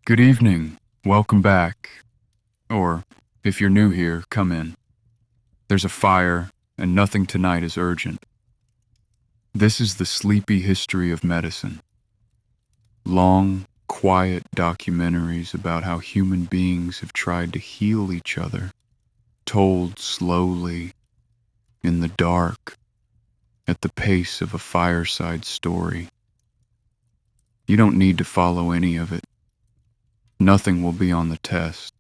Good evening. Welcome back. Or, if you're new here, come in. There's a fire, and nothing tonight is urgent. This is the sleepy history of medicine. Long, quiet documentaries about how human beings have tried to heal each other, told slowly, in the dark, at the pace of a fireside story. You don't need to follow any of it. Nothing will be on the test.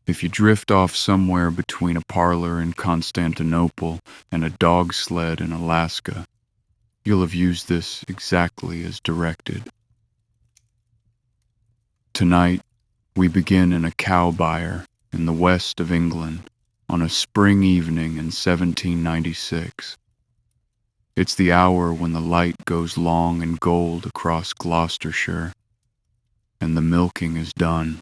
If you drift off somewhere between a parlor in Constantinople and a dog sled in Alaska, you'll have used this exactly as directed. Tonight, we begin in a cow byre in the west of England on a spring evening in 1796. It's the hour when the light goes long and gold across Gloucestershire, and the milking is done.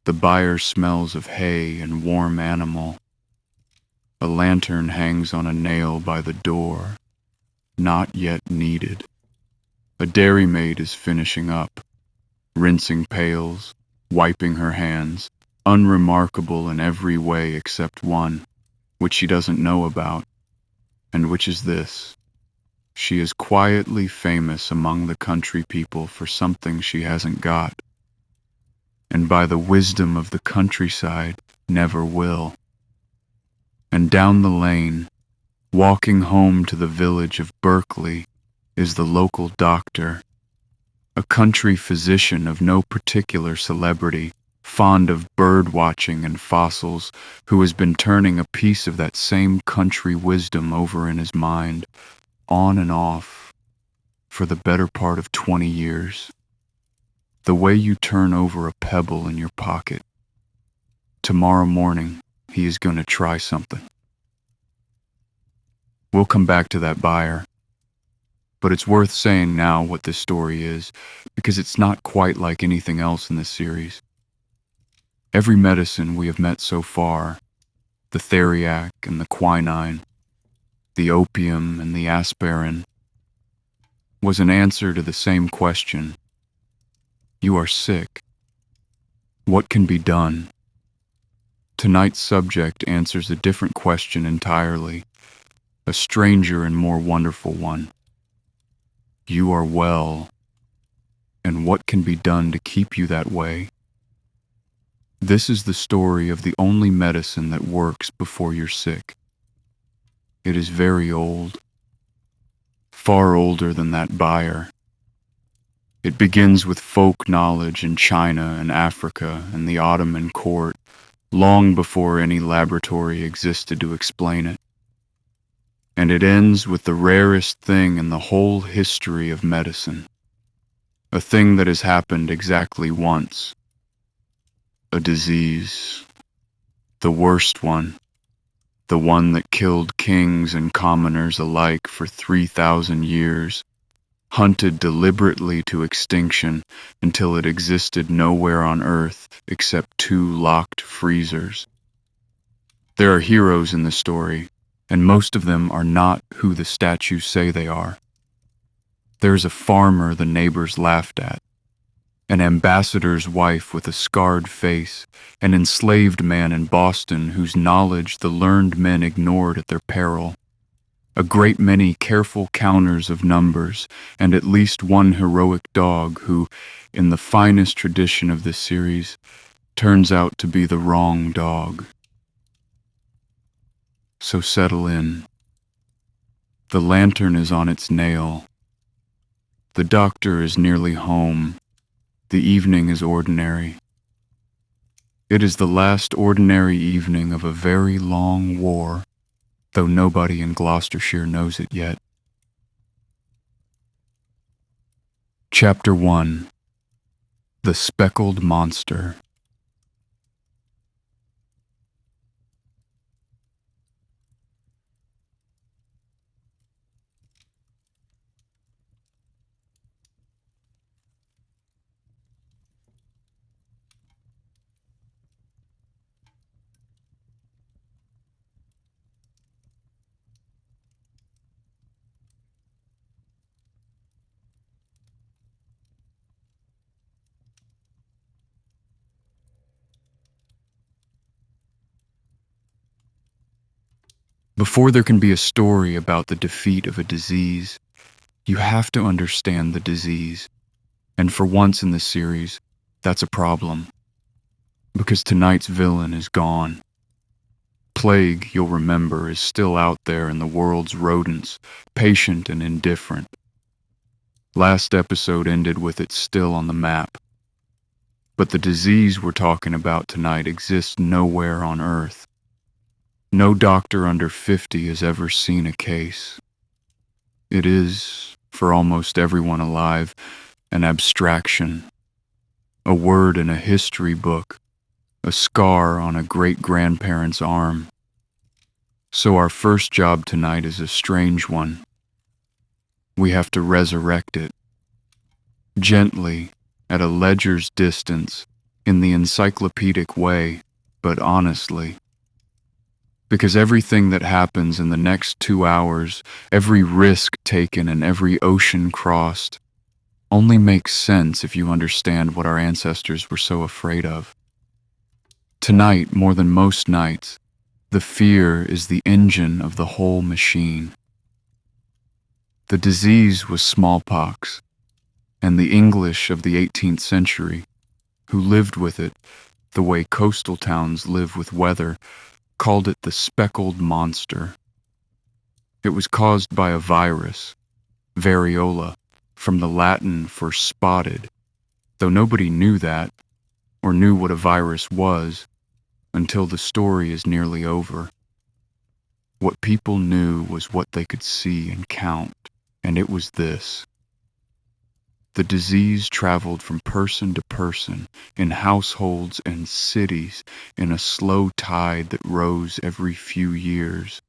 The byre smells of hay and warm animal. A lantern hangs on a nail by the door, not yet needed. A dairymaid is finishing up, rinsing pails, wiping her hands, unremarkable in every way except one, which she doesn't know about, and which is this. She is quietly famous among the country people for something she hasn't got, and by the wisdom of the countryside never will. And down the lane, walking home to the village of Berkeley, is the local doctor, a country physician of no particular celebrity, fond of bird watching and fossils, who has been turning a piece of that same country wisdom over in his mind, on and off, for the better part of 20 years. The way you turn over a pebble in your pocket. Tomorrow morning, he is going to try something. We'll come back to that byre, but it's worth saying now what this story is, because it's not quite like anything else in this series. Every medicine we have met so far, the theriac and the quinine, the opium and the aspirin, was an answer to the same question. You are sick. What can be done? Tonight's subject answers a different question entirely, a stranger and more wonderful one. You are well, and what can be done to keep you that way? This is the story of the only medicine that works before you're sick. It is very old, far older than that byre. It begins with folk knowledge in China and Africa and the Ottoman court, long before any laboratory existed to explain it. And it ends with the rarest thing in the whole history of medicine, a thing that has happened exactly once, a disease, the worst one, the one that killed kings and commoners alike for 3,000 years, hunted deliberately to extinction until it existed nowhere on Earth except 2 locked freezers. There are heroes in the story, and most of them are not who the statues say they are. There's a farmer the neighbors laughed at, an ambassador's wife with a scarred face, an enslaved man in Boston whose knowledge the learned men ignored at their peril, a great many careful counters of numbers, and at least one heroic dog who, in the finest tradition of this series, turns out to be the wrong dog. So settle in. The lantern is on its nail. The doctor is nearly home. The evening is ordinary. It is the last ordinary evening of a very long war, though nobody in Gloucestershire knows it yet. Chapter 1. The Speckled Monster. Before there can be a story about the defeat of a disease, you have to understand the disease. And for once in this series, that's a problem. Because tonight's villain is gone. Plague, you'll remember, is still out there in the world's rodents, patient and indifferent. Last episode ended with it still on the map. But the disease we're talking about tonight exists nowhere on Earth. No doctor under 50 has ever seen a case. It is, for almost everyone alive, an abstraction, a word in a history book, a scar on a great-grandparent's arm. So our first job tonight is a strange one. We have to resurrect it. Gently, at a ledger's distance, in the encyclopedic way, but honestly. Because everything that happens in the next 2 hours, every risk taken and every ocean crossed, only makes sense if you understand what our ancestors were so afraid of. Tonight, more than most nights, the fear is the engine of the whole machine. The disease was smallpox, and the English of the 18th century, who lived with it the way coastal towns live with weather, called it the speckled monster. It was caused by a virus, variola, from the Latin for spotted, though nobody knew that, or knew what a virus was, until the story is nearly over. What people knew was what they could see and count, and it was this. The disease traveled from person to person, in households and cities, in a slow tide that rose every few years.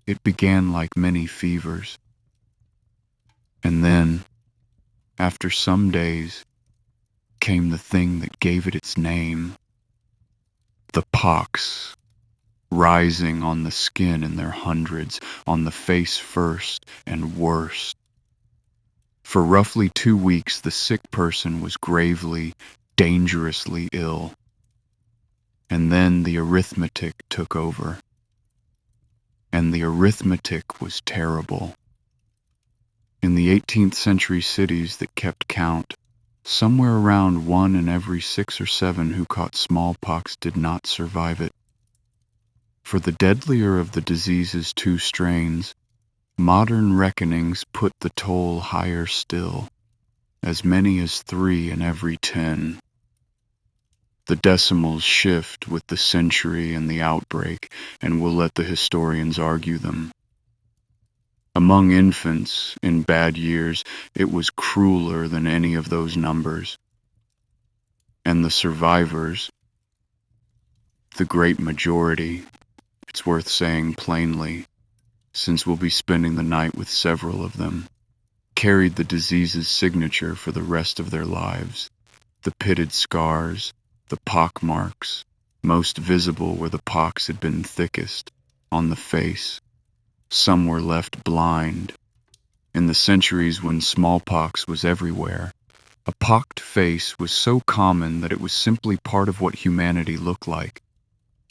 It began like many fevers. And then, after some days, came the thing that gave it its name. The pox, rising on the skin in their hundreds, on the face first and worst. For roughly 2 weeks, the sick person was gravely, dangerously ill. And then the arithmetic took over. And the arithmetic was terrible. In the 18th century cities that kept count, somewhere around 1 in every 6 or 7 who caught smallpox did not survive it. For the deadlier of the disease's 2 strains, modern reckonings put the toll higher still, as many as 3 in every 10. The decimals shift with the century and the outbreak, and we'll let the historians argue them. Among infants, in bad years, it was crueler than any of those numbers. And the survivors, the great majority, it's worth saying plainly, since we'll be spending the night with several of them, carried the disease's signature for the rest of their lives. The pitted scars, the pock marks, most visible where the pox had been thickest, on the face. Some were left blind. In the centuries when smallpox was everywhere, a pocked face was so common that it was simply part of what humanity looked like.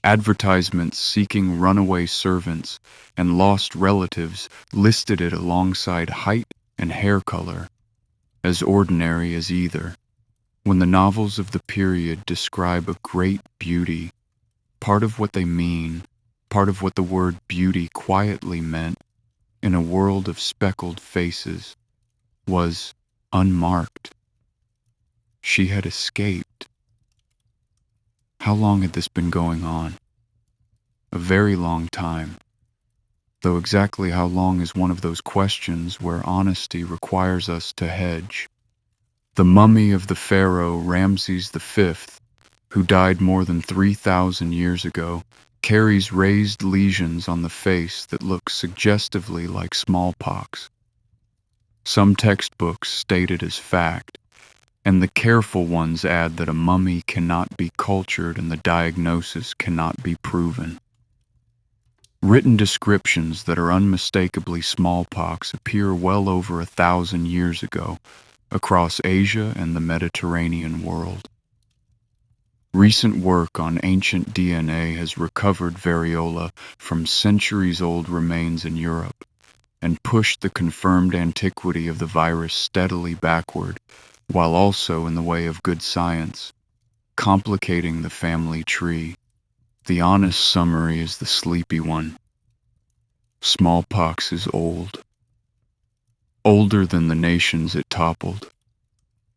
Advertisements seeking runaway servants and lost relatives listed it alongside height and hair color, as ordinary as either. When the novels of the period describe a great beauty, part of what they mean, part of what the word beauty quietly meant, in a world of speckled faces, was unmarked. She had escaped. How long had this been going on? A very long time. Though exactly how long is one of those questions where honesty requires us to hedge. The mummy of the pharaoh Ramses V, who died more than 3,000 years ago, carries raised lesions on the face that look suggestively like smallpox. Some textbooks state it as fact, and the careful ones add that a mummy cannot be cultured and the diagnosis cannot be proven. Written descriptions that are unmistakably smallpox appear well over 1,000 years ago across Asia and the Mediterranean world. Recent work on ancient DNA has recovered variola from centuries-old remains in Europe and pushed the confirmed antiquity of the virus steadily backward, while also, in the way of good science, complicating the family tree. The honest summary is the sleepy one. Smallpox is old. Older than the nations it toppled.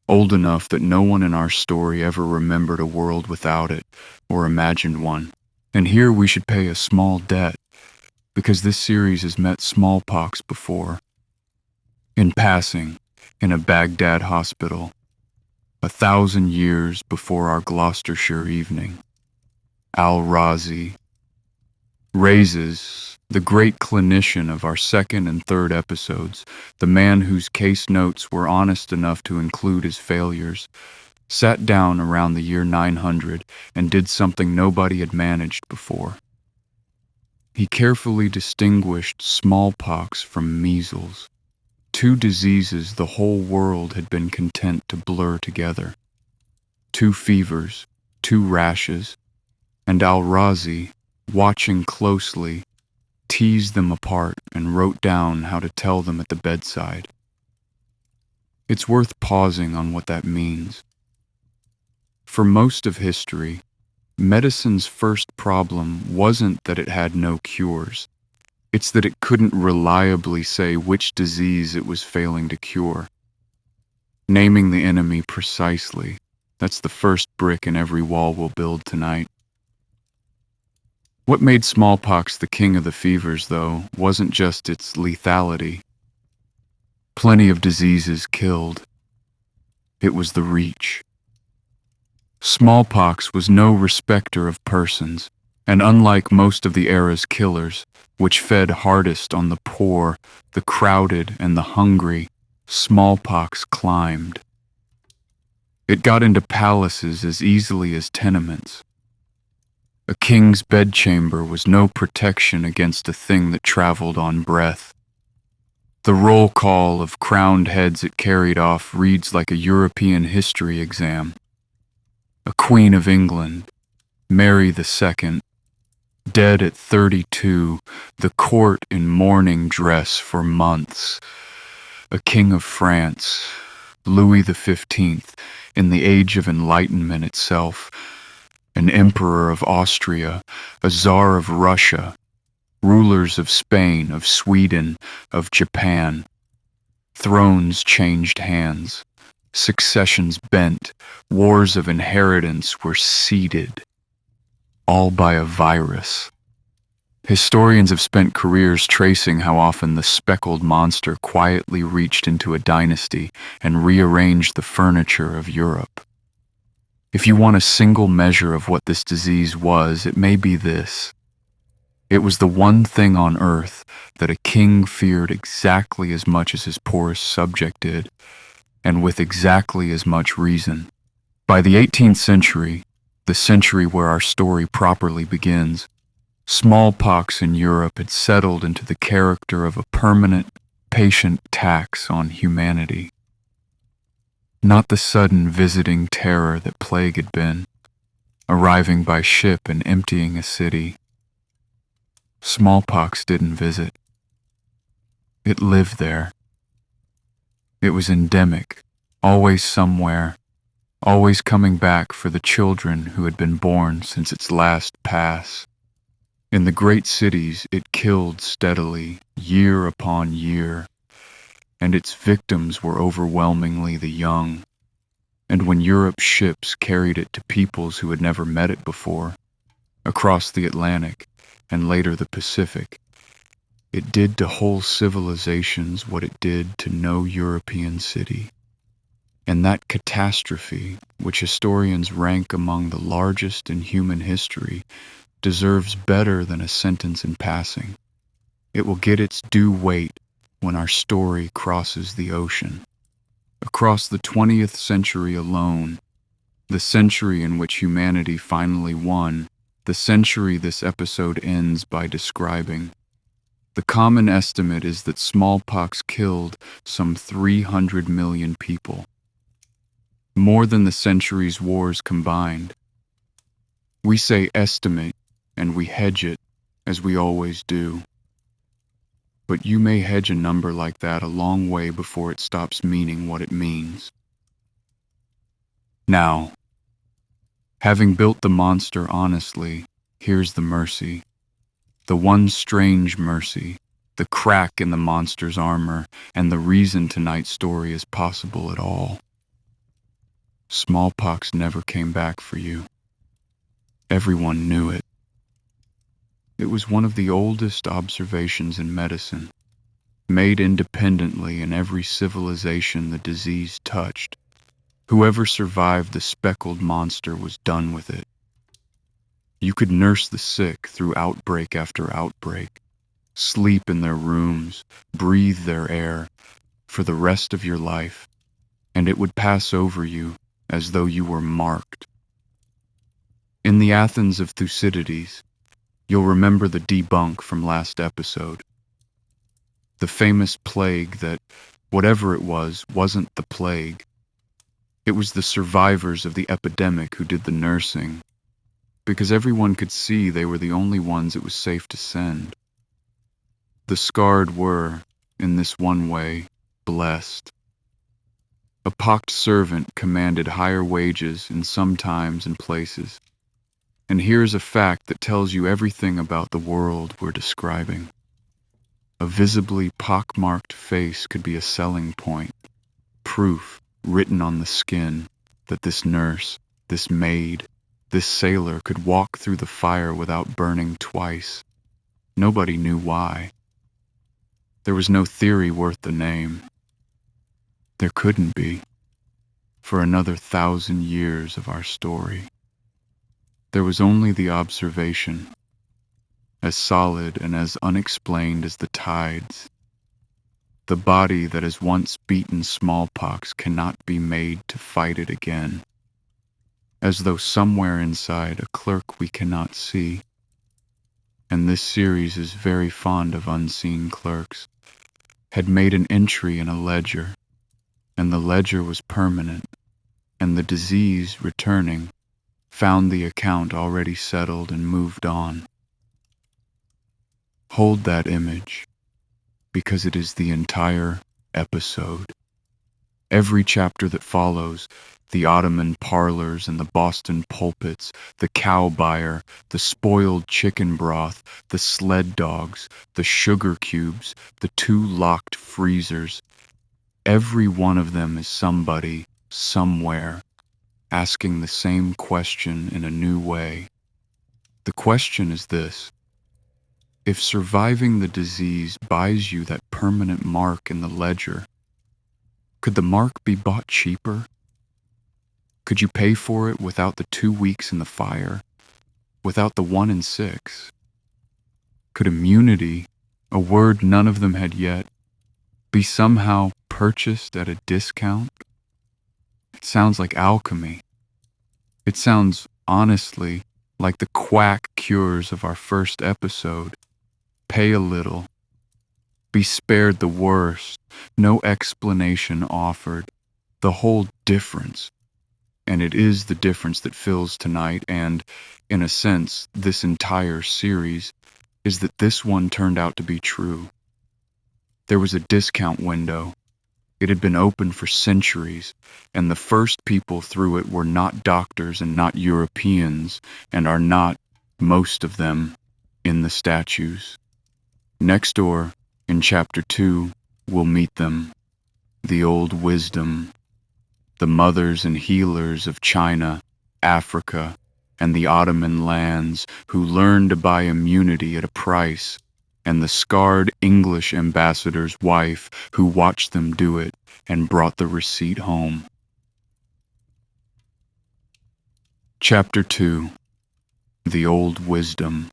Old enough that no one in our story ever remembered a world without it or imagined one. And here we should pay a small debt, because this series has met smallpox before. In passing, in a Baghdad hospital, 1,000 years before our Gloucestershire evening, Al-Razi raises the great clinician of our second and third episodes, the man whose case notes were honest enough to include his failures, sat down around the year 900 and did something nobody had managed before. He carefully distinguished smallpox from measles, two diseases the whole world had been content to blur together. Two fevers, two rashes, and Al-Razi, watching closely, teased them apart and wrote down how to tell them at the bedside. It's worth pausing on what that means. For most of history, medicine's first problem wasn't that it had no cures. It's that it couldn't reliably say which disease it was failing to cure. Naming the enemy precisely, that's the first brick in every wall we'll build tonight. What made smallpox the king of the fevers, though, wasn't just its lethality. Plenty of diseases killed. It was the reach. Smallpox was no respecter of persons, and unlike most of the era's killers, which fed hardest on the poor, the crowded, and the hungry, smallpox climbed. It got into palaces as easily as tenements. A king's bedchamber was no protection against a thing that traveled on breath. The roll call of crowned heads it carried off reads like a European history exam. A Queen of England, Mary II, dead at 32, the court in mourning dress for months. A King of France, Louis XV, in the Age of Enlightenment itself, an Emperor of Austria, a Tsar of Russia, rulers of Spain, of Sweden, of Japan. Thrones changed hands, successions bent, wars of inheritance were seeded, all by a virus. Historians have spent careers tracing how often the speckled monster quietly reached into a dynasty and rearranged the furniture of Europe. If you want a single measure of what this disease was, it may be this. It was the one thing on earth that a king feared exactly as much as his poorest subject did, and with exactly as much reason. By the 18th century, the century where our story properly begins, smallpox in Europe had settled into the character of a permanent, patient tax on humanity. Not the sudden visiting terror that plague had been, arriving by ship and emptying a city. Smallpox didn't visit. It lived there. It was endemic, always somewhere, always coming back for the children who had been born since its last pass. In the great cities, it killed steadily, year upon year, and its victims were overwhelmingly the young. And when Europe's ships carried it to peoples who had never met it before, across the Atlantic and later the Pacific, it did to whole civilizations what it did to no European city. And that catastrophe, which historians rank among the largest in human history, deserves better than a sentence in passing. It will get its due weight when our story crosses the ocean. Across the 20th century alone, the century in which humanity finally won, the century this episode ends by describing, the common estimate is that smallpox killed some 300 million people. More than the century's wars combined. We say estimate, and we hedge it, as we always do. But you may hedge a number like that a long way before it stops meaning what it means. Now, having built the monster honestly, here's the mercy. The one strange mercy, the crack in the monster's armor, and the reason tonight's story is possible at all. Smallpox never came back for you. Everyone knew it. It was one of the oldest observations in medicine, made independently in every civilization the disease touched. Whoever survived the speckled monster was done with it. You could nurse the sick through outbreak after outbreak, sleep in their rooms, breathe their air for the rest of your life, and it would pass over you as though you were marked. In the Athens of Thucydides, you'll remember the debunk from last episode. The famous plague that, whatever it was, wasn't the plague. It was the survivors of the epidemic who did the nursing, because everyone could see they were the only ones it was safe to send. The scarred were, in this one way, blessed. A pocked servant commanded higher wages in some times and places. And here's a fact that tells you everything about the world we're describing. A visibly pockmarked face could be a selling point, proof written on the skin that this nurse, this maid, this sailor could walk through the fire without burning twice. Nobody knew why. There was no theory worth the name. There couldn't be, for another 1,000 years of our story. There was only the observation, as solid and as unexplained as the tides. The body that has once beaten smallpox cannot be made to fight it again, as though somewhere inside a clerk we cannot see. And this series is very fond of unseen clerks, had made an entry in a ledger, and the ledger was permanent, and the disease returning found the account already settled and moved on. Hold that image, because it is the entire episode. Every chapter that follows, the Ottoman parlors and the Boston pulpits, the cow byre, the spoiled chicken broth, the sled dogs, the sugar cubes, the 2 locked freezers. Every one of them is somebody, somewhere, asking the same question in a new way. The question is this: if surviving the disease buys you that permanent mark in the ledger, could the mark be bought cheaper? Could you pay for it without the 2 weeks in the fire, without the 1 in 6? Could immunity, a word none of them had yet, be somehow purchased at a discount? It sounds like alchemy. It sounds, honestly, like the quack cures of our first episode. Pay a little. Be spared the worst. No explanation offered. The whole difference. And it is the difference that fills tonight and, in a sense, this entire series, is that this one turned out to be true. There was a discount window. It had been open for centuries, and the first people through it were not doctors and not Europeans, and are not, most of them, in the statues. Next door, in Chapter 2, we'll meet them, the old wisdom, the mothers and healers of China, Africa, and the Ottoman lands who learned to buy immunity at a price, and the scarred English ambassador's wife who watched them do it and brought the receipt home. Chapter 2: The Old Wisdom.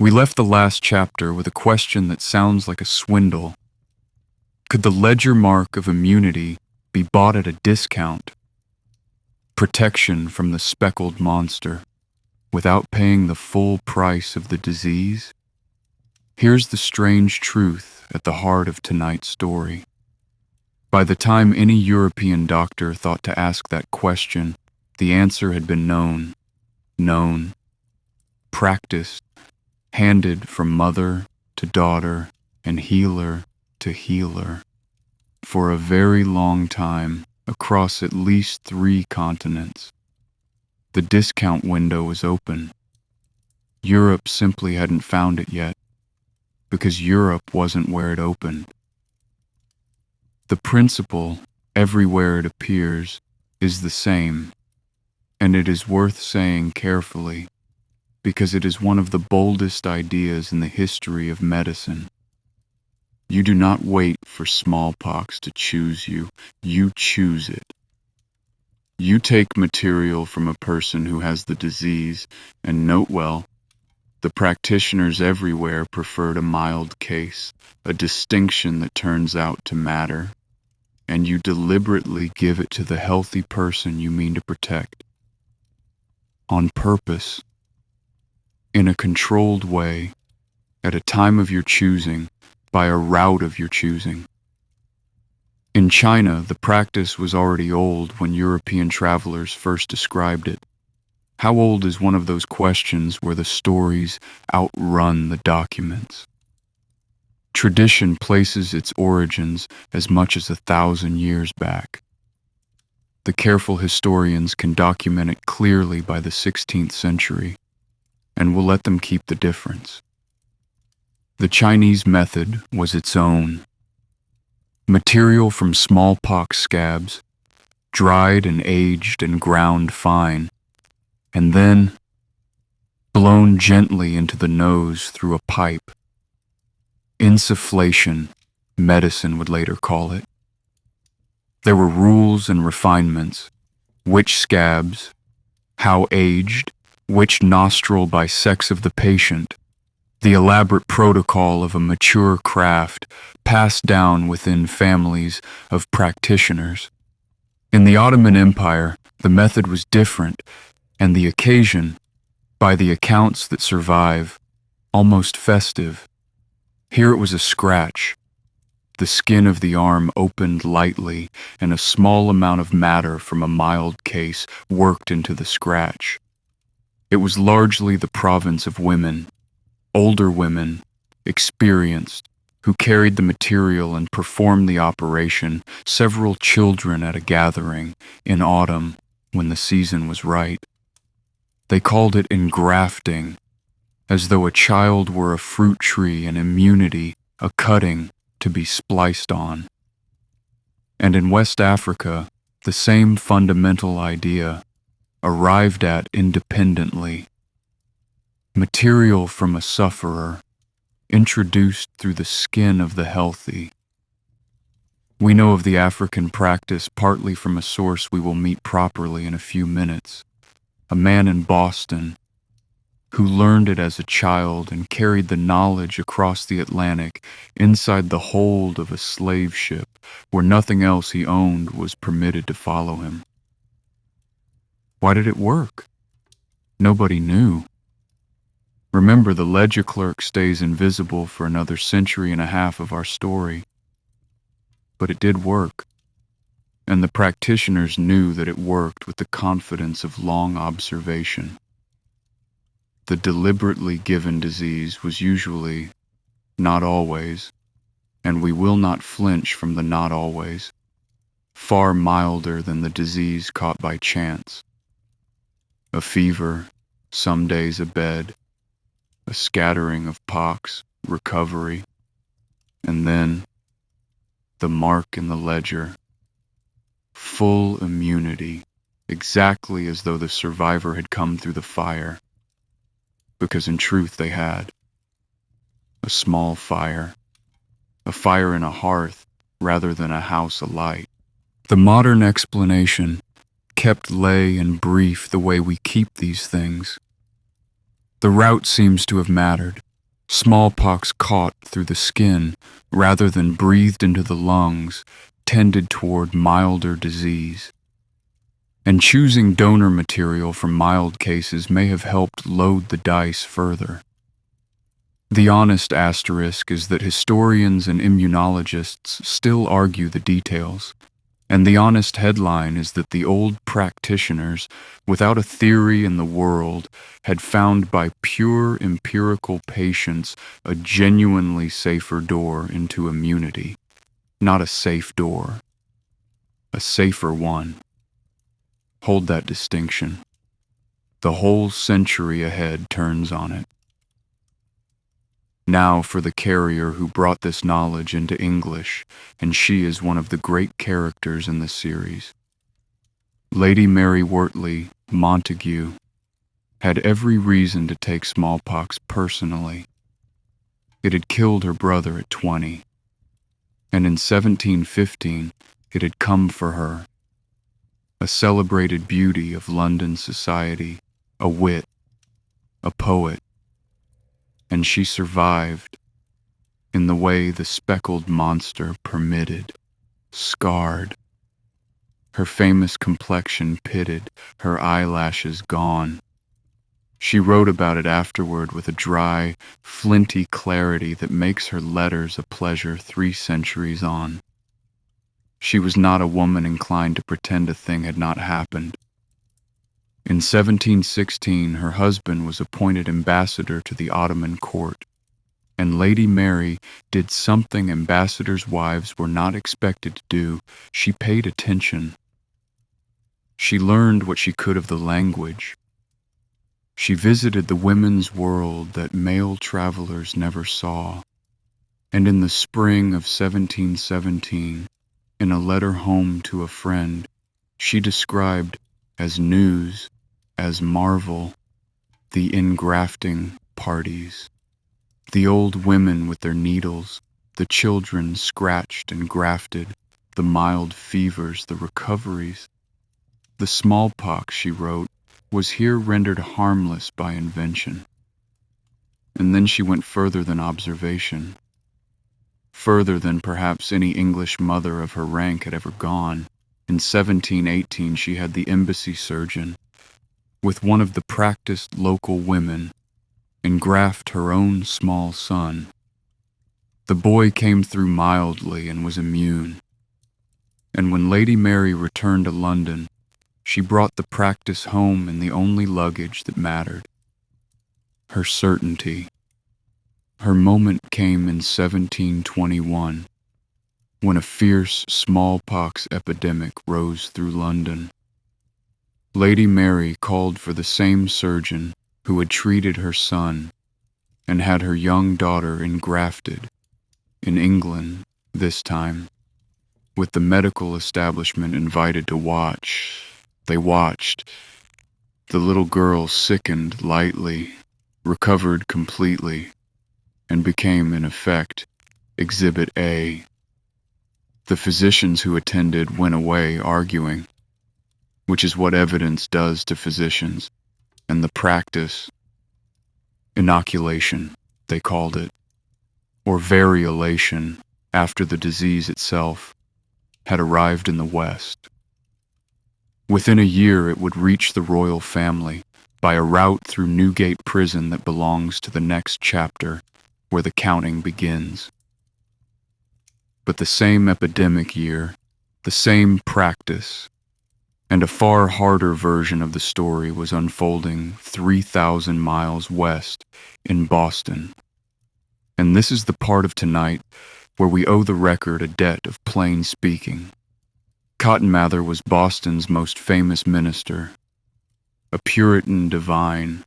We left the last chapter with a question that sounds like a swindle. Could the ledger mark of immunity be bought at a discount? Protection from the speckled monster without paying the full price of the disease? Here's the strange truth at the heart of tonight's story. By the time any European doctor thought to ask that question, the answer had been known, practiced, handed from mother to daughter and healer to healer, for a very long time across at least 3 continents. The discount window was open. Europe simply hadn't found it yet, because Europe wasn't where it opened. The principle, everywhere it appears, is the same, and it is worth saying carefully, because it is one of the boldest ideas in the history of medicine. You do not wait for smallpox to choose you, you choose it. You take material from a person who has the disease, and note well, the practitioners everywhere preferred a mild case, a distinction that turns out to matter, and you deliberately give it to the healthy person you mean to protect. On purpose, in a controlled way, at a time of your choosing, by a route of your choosing. In China, the practice was already old when European travelers first described it. How old is one of those questions where the stories outrun the documents? Tradition places its origins as much as 1,000 years back. The careful historians can document it clearly by the 16th century, and we'll let them keep the difference. The Chinese method was its own. Material from smallpox scabs, dried and aged and ground fine, and then blown gently into the nose through a pipe. Insufflation, medicine would later call it. There were rules and refinements, which scabs, how aged, which nostril by sex of the patient, the elaborate protocol of a mature craft passed down within families of practitioners. In the Ottoman Empire, the method was different, and the occasion, by the accounts that survive, almost festive. Here it was a scratch. The skin of the arm opened lightly, and a small amount of matter from a mild case worked into the scratch. It was largely the province of women, older women, experienced, who carried the material and performed the operation, several children at a gathering in autumn when the season was right. They called it engrafting, as though a child were a fruit tree and immunity a cutting to be spliced on. And in West Africa, the same fundamental idea, arrived at independently. Material from a sufferer, introduced through the skin of the healthy. We know of the African practice partly from a source we will meet properly in a few minutes, a man in Boston who learned it as a child and carried the knowledge across the Atlantic inside the hold of a slave ship where nothing else he owned was permitted to follow him. Why did it work? Nobody knew. Remember, the ledger clerk stays invisible for another century and a half of our story. But it did work, and the practitioners knew that it worked with the confidence of long observation. The deliberately given disease was usually, not always, and we will not flinch from the not always, far milder than the disease caught by chance. A fever, some days a bed, a scattering of pox, recovery, and then the mark in the ledger, full immunity, exactly as though the survivor had come through the fire, because in truth they had. A small fire, a fire in a hearth rather than a house alight. The modern explanation kept lay and brief the way we keep these things. The route seems to have mattered. Smallpox caught through the skin rather than breathed into the lungs tended toward milder disease. And choosing donor material from mild cases may have helped load the dice further. The honest asterisk is that historians and immunologists still argue the details, and the honest headline is that the old practitioners, without a theory in the world, had found by pure empirical patience a genuinely safer door into immunity. Not a safe door, a safer one. Hold that distinction. The whole century ahead turns on it. Now for the carrier who brought this knowledge into English, and she is one of the great characters in the series. Lady Mary Wortley, Montague, had every reason to take smallpox personally. It had killed her brother at 20, and in 1715 it had come for her. A celebrated beauty of London society, a wit, a poet, and she survived in the way the speckled monster permitted, scarred, her famous complexion pitted, her eyelashes gone. She wrote about it afterward with a dry, flinty clarity that makes her letters a pleasure 3 centuries on. She was not a woman inclined to pretend a thing had not happened. In 1716, her husband was appointed ambassador to the Ottoman court, and Lady Mary did something ambassadors' wives were not expected to do. She paid attention. She learned what she could of the language. She visited the women's world that male travelers never saw, and in the spring of 1717, in a letter home to a friend, she described as news, as marvel, the engrafting parties. The old women with their needles, the children scratched and grafted, the mild fevers, the recoveries. The smallpox, she wrote, was here rendered harmless by invention. And then she went further than observation, further than perhaps any English mother of her rank had ever gone. In 1718, she had the embassy surgeon, with one of the practiced local women, engraft her own small son. The boy came through mildly and was immune. And when Lady Mary returned to London, she brought the practice home in the only luggage that mattered, her certainty. Her moment came in 1721, when a fierce smallpox epidemic rose through London. Lady Mary called for the same surgeon who had treated her son and had her young daughter engrafted, in England this time, with the medical establishment invited to watch. They watched. The little girl sickened lightly, recovered completely, and became, in effect, Exhibit A. The physicians who attended went away arguing, which is what evidence does to physicians, and the practice, inoculation, they called it, or variolation after the disease itself, had arrived in the West. Within a year it would reach the royal family by a route through Newgate Prison that belongs to the next chapter where the counting begins. But the same epidemic year, the same practice, and a far harder version of the story was unfolding 3,000 miles west in Boston. And this is the part of tonight where we owe the record a debt of plain speaking. Cotton Mather was Boston's most famous minister, a Puritan divine,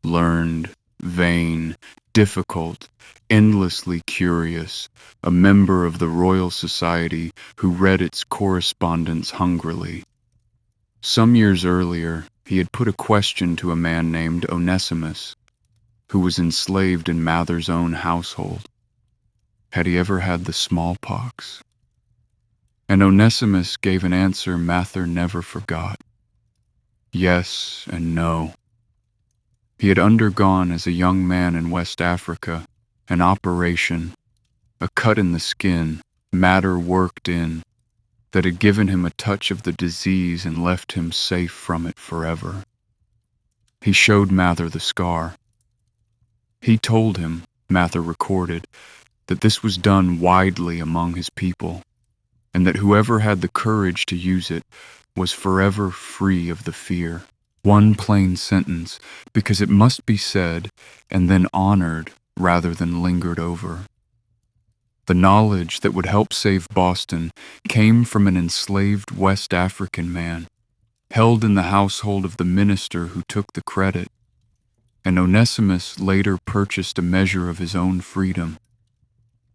learned, vain, difficult, endlessly curious, a member of the Royal Society who read its correspondence hungrily. Some years earlier, he had put a question to a man named Onesimus, who was enslaved in Mather's own household. Had he ever had the smallpox? And Onesimus gave an answer Mather never forgot. Yes and no. He had undergone as a young man in West Africa an operation, a cut in the skin, matter worked in, that had given him a touch of the disease and left him safe from it forever. He showed Mather the scar. He told him, Mather recorded, that this was done widely among his people, and that whoever had the courage to use it was forever free of the fear. One plain sentence, because it must be said and then honored rather than lingered over. The knowledge that would help save Boston came from an enslaved West African man, held in the household of the minister who took the credit, and Onesimus later purchased a measure of his own freedom.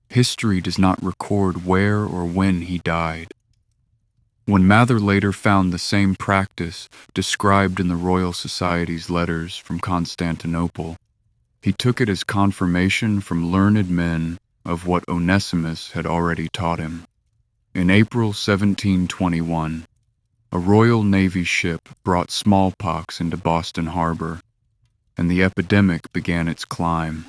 History does not record where or when he died. When Mather later found the same practice described in the Royal Society's letters from Constantinople, he took it as confirmation from learned men of what Onesimus had already taught him. In April 1721, a Royal Navy ship brought smallpox into Boston Harbor, and the epidemic began its climb.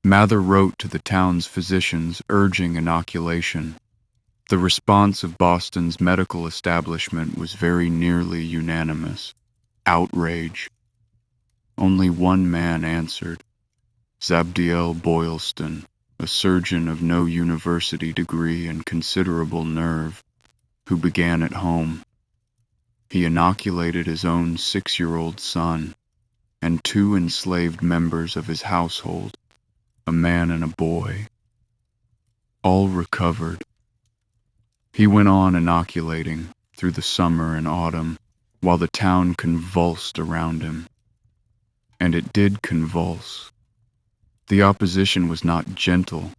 Mather wrote to the town's physicians urging inoculation. The response of Boston's medical establishment was very nearly unanimous: outrage. Only one man answered, Zabdiel Boylston, a surgeon of no university degree and considerable nerve, who began at home. He inoculated his own 6-year-old son and 2 enslaved members of his household, a man and a boy. All recovered. He went on inoculating through the summer and autumn while the town convulsed around him. And it did convulse. The opposition was not gentle,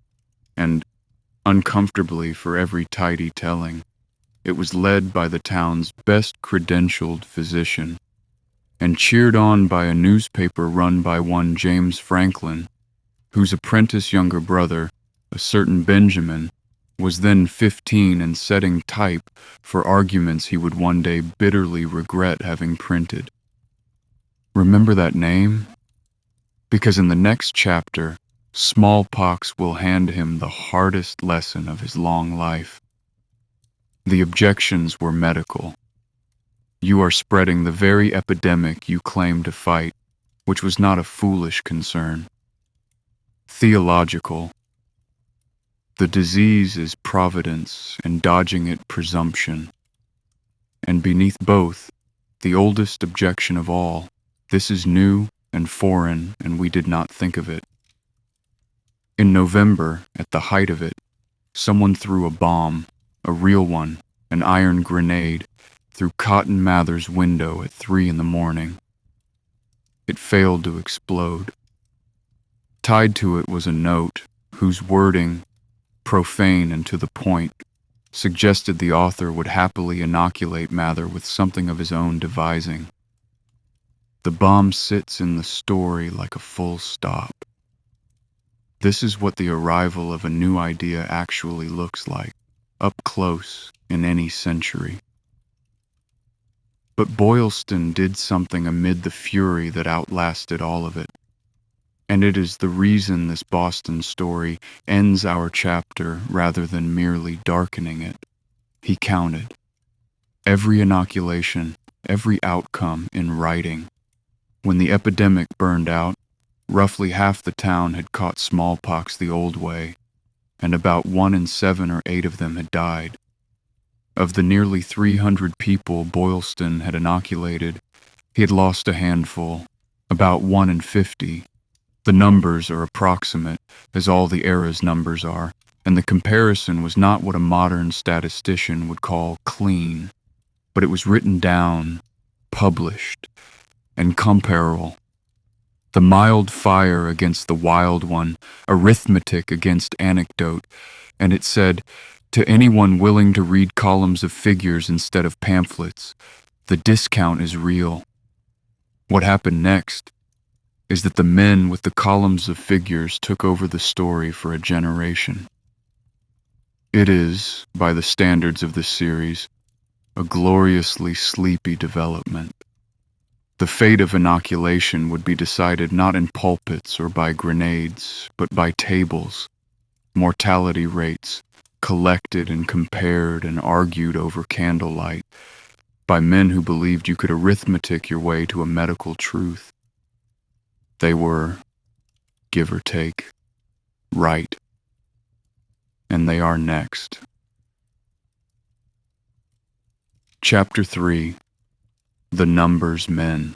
and, uncomfortably for every tidy telling, it was led by the town's best credentialed physician, and cheered on by a newspaper run by one James Franklin, whose apprentice younger brother, a certain Benjamin, was then 15 and setting type for arguments he would one day bitterly regret having printed. Remember that name? Because in the next chapter, Smallpox will hand him the hardest lesson of his long life. The objections were medical. You are spreading the very epidemic you claim to fight, which was not a foolish concern. Theological. The disease is providence, and dodging it presumption. And beneath both, the oldest objection of all, this is new and foreign, and we did not think of it. In November, at the height of it, someone threw a bomb, a real one, an iron grenade, through Cotton Mather's window at 3 a.m. It failed to explode. Tied to it was a note whose wording, profane and to the point, suggested the author would happily inoculate Mather with something of his own devising. The bomb sits in the story like a full stop. This is what the arrival of a new idea actually looks like, up close in any century. But Boylston did something amid the fury that outlasted all of it. And it is the reason this Boston story ends our chapter rather than merely darkening it. He counted every inoculation, every outcome in writing. When the epidemic burned out, roughly half the town had caught smallpox the old way, and about 1 in 7 or 8 of them had died. Of the nearly 300 people Boylston had inoculated, he had lost a handful, about 1 in 50. The numbers are approximate, as all the era's numbers are, and the comparison was not what a modern statistician would call clean, but it was written down, published, and comparable. The mild fire against the wild one, arithmetic against anecdote, and it said, to anyone willing to read columns of figures instead of pamphlets, the discount is real. What happened next is that the men with the columns of figures took over the story for a generation. It is, by the standards of this series, a gloriously sleepy development. The fate of inoculation would be decided not in pulpits or by grenades, but by tables, mortality rates, collected and compared and argued over candlelight, by men who believed you could arithmetic your way to a medical truth. They were, give or take, right. And they are next. Chapter 3. The Numbers Men.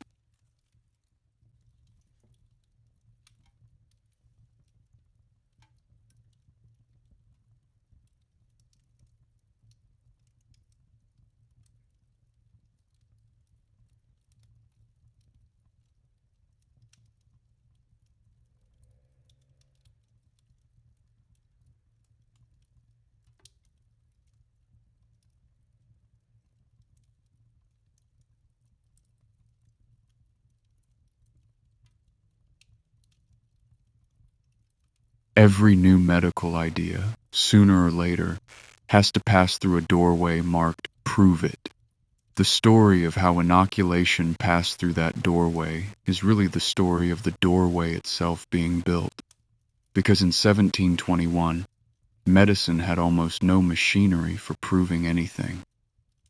Every new medical idea, sooner or later, has to pass through a doorway marked "Prove It." The story of how inoculation passed through that doorway is really the story of the doorway itself being built. Because in 1721, medicine had almost no machinery for proving anything.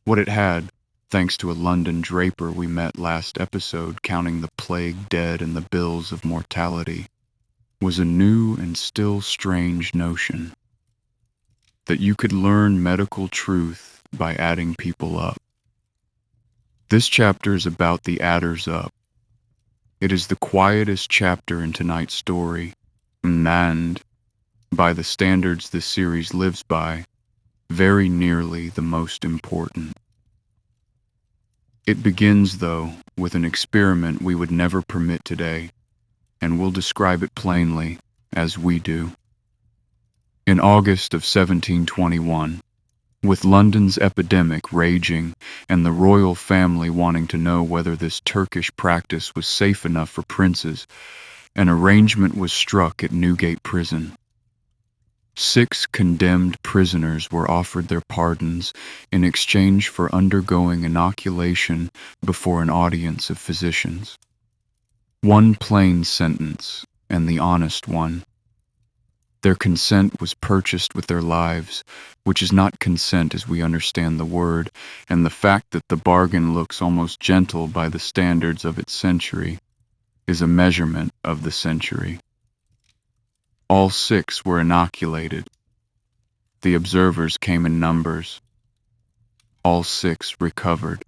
What it had, thanks to a London draper we met last episode counting the plague dead and the bills of mortality, was a new and still strange notion that you could learn medical truth by adding people up. This chapter is about the adders up. It is the quietest chapter in tonight's story, and, by the standards this series lives by, very nearly the most important. It begins, though, with an experiment we would never permit today, and we'll describe it plainly, as we do. In August of 1721, with London's epidemic raging and the royal family wanting to know whether this Turkish practice was safe enough for princes, an arrangement was struck at Newgate Prison. 6 condemned prisoners were offered their pardons in exchange for undergoing inoculation before an audience of physicians. One plain sentence, and the honest one. Their consent was purchased with their lives, which is not consent as we understand the word, and the fact that the bargain looks almost gentle by the standards of its century is a measurement of the century. All 6 were inoculated. The observers came in numbers. All 6 recovered.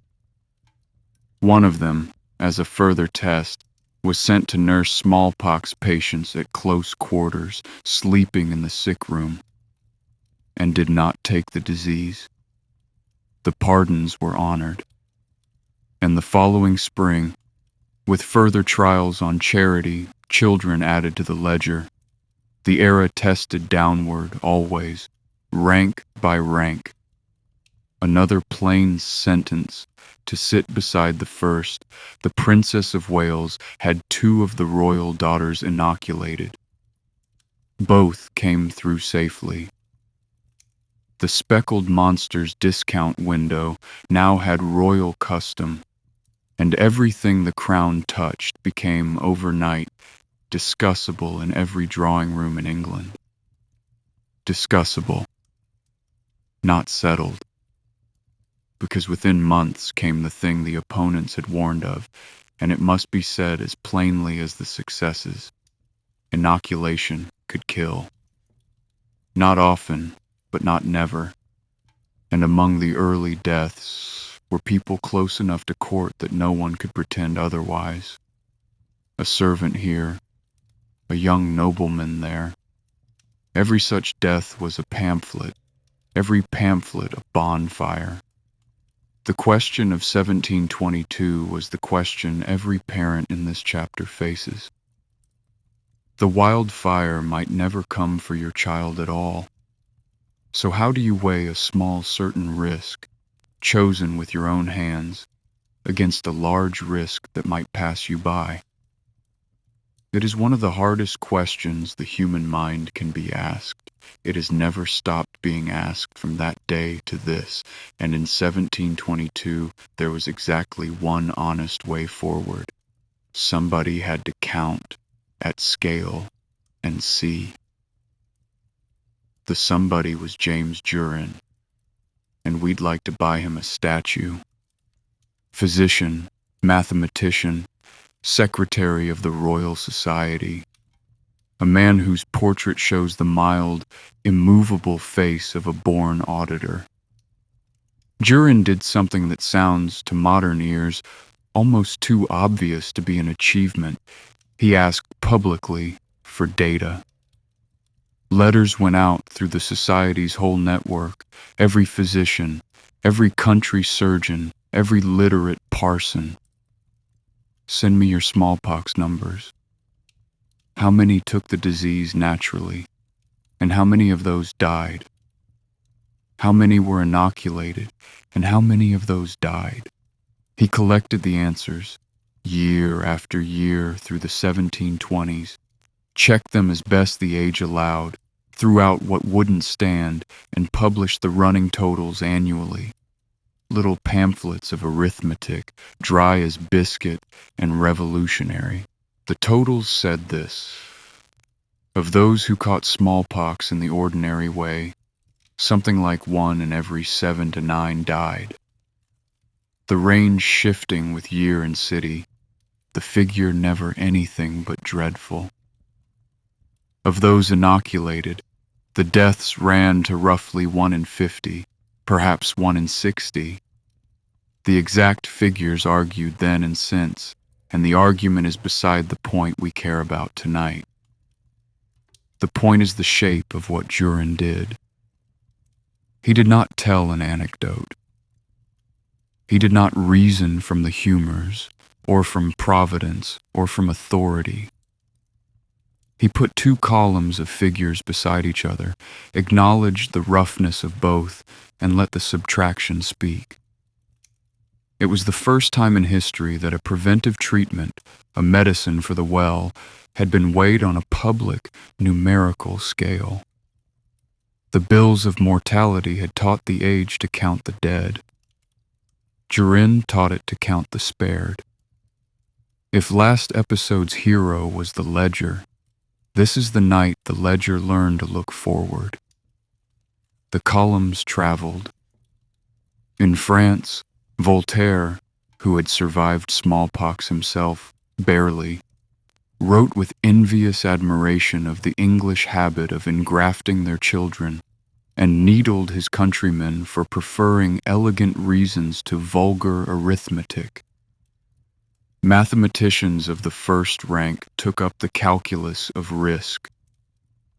One of them, as a further test, was sent to nurse smallpox patients at close quarters, sleeping in the sick room, and did not take the disease. The pardons were honored. And the following spring, with further trials on charity, children added to the ledger, the era tested downward always, rank by rank. Another plain sentence to sit beside the first, the Princess of Wales had 2 of the royal daughters inoculated. Both came through safely. The Speckled monster's discount window now had royal custom, and everything the crown touched became overnight discussable in every drawing room in England. Discussable, not settled. Because within months came the thing the opponents had warned of, and it must be said as plainly as the successes. Inoculation could kill. Not often, but not never. And among the early deaths were people close enough to court that no one could pretend otherwise. A servant here, a young nobleman there. Every such death was a pamphlet, every pamphlet a bonfire. The question of 1722 was the question every parent in this chapter faces. The wildfire might never come for your child at all. So how do you weigh a small certain risk, chosen with your own hands, against a large risk that might pass you by? It is one of the hardest questions the human mind can be asked. it has never stopped being asked from that day to this, and in 1722 there was exactly one honest way forward. Somebody had to count, at scale, and see. The somebody was James Jurin, and we'd like to buy him a statue. Physician, mathematician, secretary of the Royal Society, a man whose portrait shows the mild, immovable face of a born auditor. Jurin did something that sounds, to modern ears, almost too obvious to be an achievement. He asked publicly for data. Letters went out through the Society's whole network, every physician, every country surgeon, every literate parson. Send me your smallpox numbers. How many took the disease naturally, and how many of those died? How many were inoculated, and how many of those died? He collected the answers, year after year through the 1720s, checked them as best the age allowed, threw out what wouldn't stand, and published the running totals annually. Little pamphlets of arithmetic, dry as biscuit and revolutionary. The totals said this: of those who caught smallpox in the ordinary way, something like 1 in every 7 to 9 died. The range shifting with year and city, the figure never anything but dreadful. Of those inoculated, the deaths ran to roughly 1 in 50, perhaps 1 in 60. The exact figures argued then and since, and the argument is beside the point we care about tonight. The point is the shape of what Jurin did. He did not tell an anecdote. He did not reason from the humors, or from providence, or from authority. He put 2 columns of figures beside each other, acknowledged the roughness of both, and let the subtraction speak. It was the first time in history that a preventive treatment, a medicine for the well, had been weighed on a public, numerical scale. The bills of mortality had taught the age to count the dead. Jurin taught it to count the spared. If last episode's hero was the ledger, this is the night the ledger learned to look forward. The columns traveled. In France, Voltaire, who had survived smallpox himself, barely, wrote with envious admiration of the English habit of engrafting their children, and needled his countrymen for preferring elegant reasons to vulgar arithmetic. Mathematicians of the first rank took up the calculus of risk.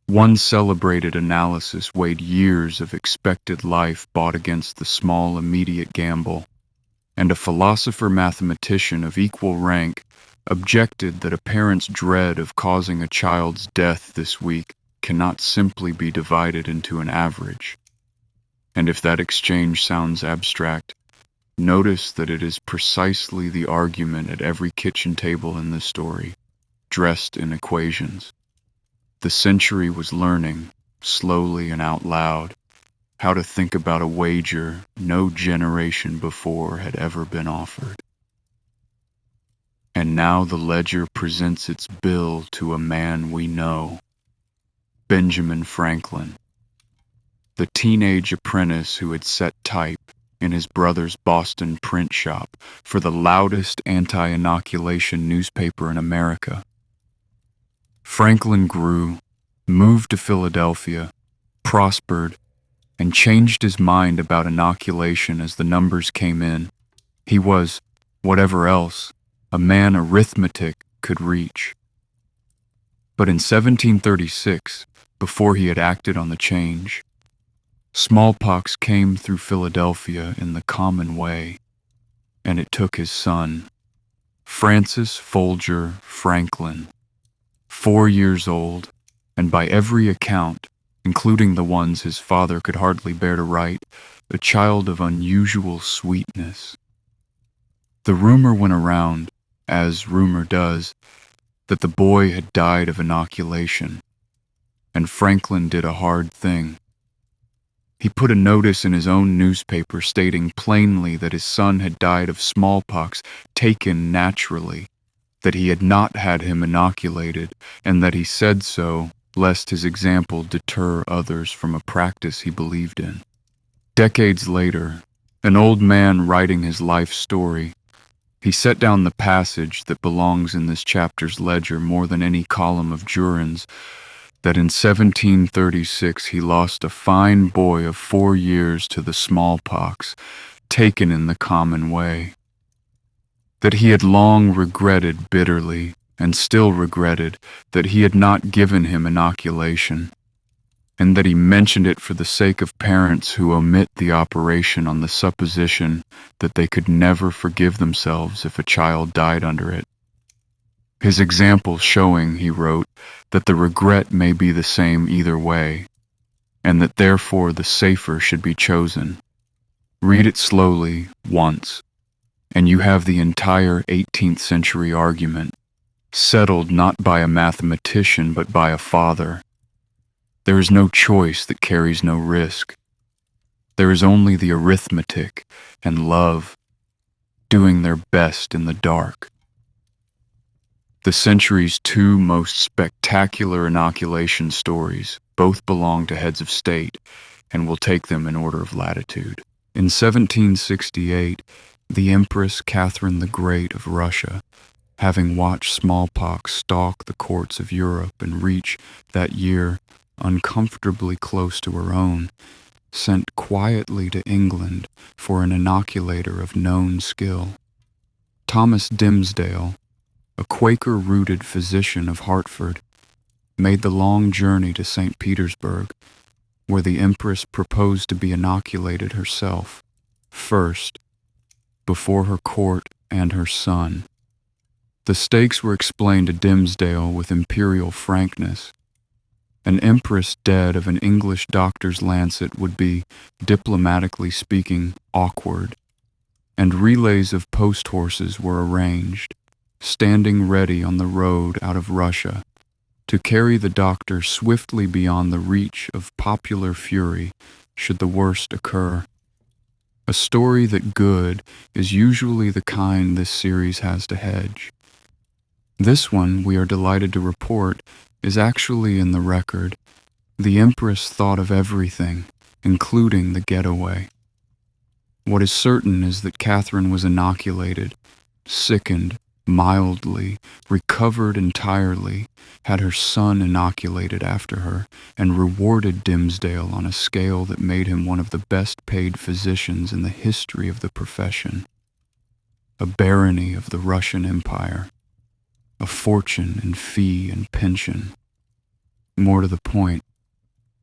One celebrated analysis weighed years of expected life bought against the small immediate gamble, and a philosopher-mathematician of equal rank objected that a parent's dread of causing a child's death this week cannot simply be divided into an average. And if that exchange sounds abstract, notice that it is precisely the argument at every kitchen table in this story, dressed in equations. The century was learning, slowly and out loud, how to think about a wager no generation before had ever been offered. And now the ledger presents its bill to a man we know, Benjamin Franklin, the teenage apprentice who had set type in his brother's Boston print shop for the loudest anti-inoculation newspaper in America. Franklin grew, moved to Philadelphia, prospered, and changed his mind about inoculation as the numbers came in. He was, whatever else, a man arithmetic could reach. But in 1736, before he had acted on the change, smallpox came through Philadelphia in the common way, and it took his son, Francis Folger Franklin, 4 years old, and by every account, including the ones his father could hardly bear to write, a child of unusual sweetness. The rumor went around, as rumor does, that the boy had died of inoculation. and Franklin did a hard thing. He put a notice in his own newspaper stating plainly that his son had died of smallpox taken naturally, that he had not had him inoculated, and that he said so lest his example deter others from a practice he believed in. Decades later, an old man writing his life story, he set down the passage that belongs in this chapter's ledger more than any column of Jurin's, that in 1736 he lost a fine boy of 4 years to the smallpox, taken in the common way. That he had long regretted bitterly, and still regretted, that he had not given him inoculation, and that he mentioned it for the sake of parents who omit the operation on the supposition that they could never forgive themselves if a child died under it. His example showing, he wrote, that the regret may be the same either way, and that therefore the safer should be chosen. Read it slowly, once, and you have the entire 18th century argument, settled not by a mathematician but by a father. There is no choice that carries no risk. There is only the arithmetic and love doing their best in the dark. The century's two most spectacular inoculation stories both belong to heads of state, and will take them in order of latitude. In 1768, the Empress Catherine the Great of Russia, having watched smallpox stalk the courts of Europe and reach, that year, uncomfortably close to her own, sent quietly to England for an inoculator of known skill. Thomas Dimsdale, a Quaker-rooted physician of Hartford, made the long journey to St. Petersburg, where the Empress proposed to be inoculated herself, first, before her court and her son. The stakes were explained to Dimsdale with imperial frankness. An empress dead of an English doctor's lancet would be, diplomatically speaking, awkward, and relays of post horses were arranged, standing ready on the road out of Russia, to carry the doctor swiftly beyond the reach of popular fury should the worst occur. A story that good is usually the kind this series has to hedge. This one, we are delighted to report, is actually in the record. The Empress thought of everything, including the getaway. What is certain is that Catherine was inoculated, sickened mildly, recovered entirely, had her son inoculated after her, and rewarded Dimsdale on a scale that made him one of the best-paid physicians in the history of the profession. A barony of the Russian Empire, a fortune in fee and pension. More to the point,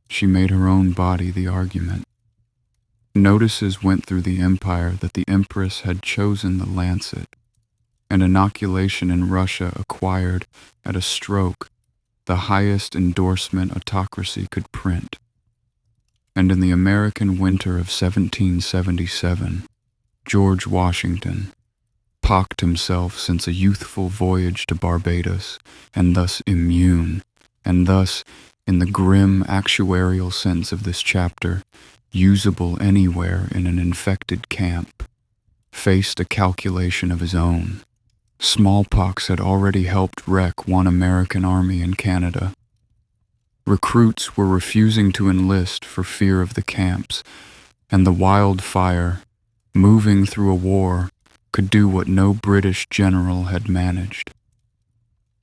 she made her own body the argument. Notices went through the empire that the Empress had chosen the lancet, and inoculation in Russia acquired, at a stroke, the highest endorsement autocracy could print. And in the American winter of 1777, George Washington, pocked himself since a youthful voyage to Barbados, and thus immune, and thus, in the grim actuarial sense of this chapter, usable anywhere in an infected camp, faced a calculation of his own. Smallpox had already helped wreck one American army in Canada. Recruits were refusing to enlist for fear of the camps, and the wildfire, moving through a war, could do what no British general had managed.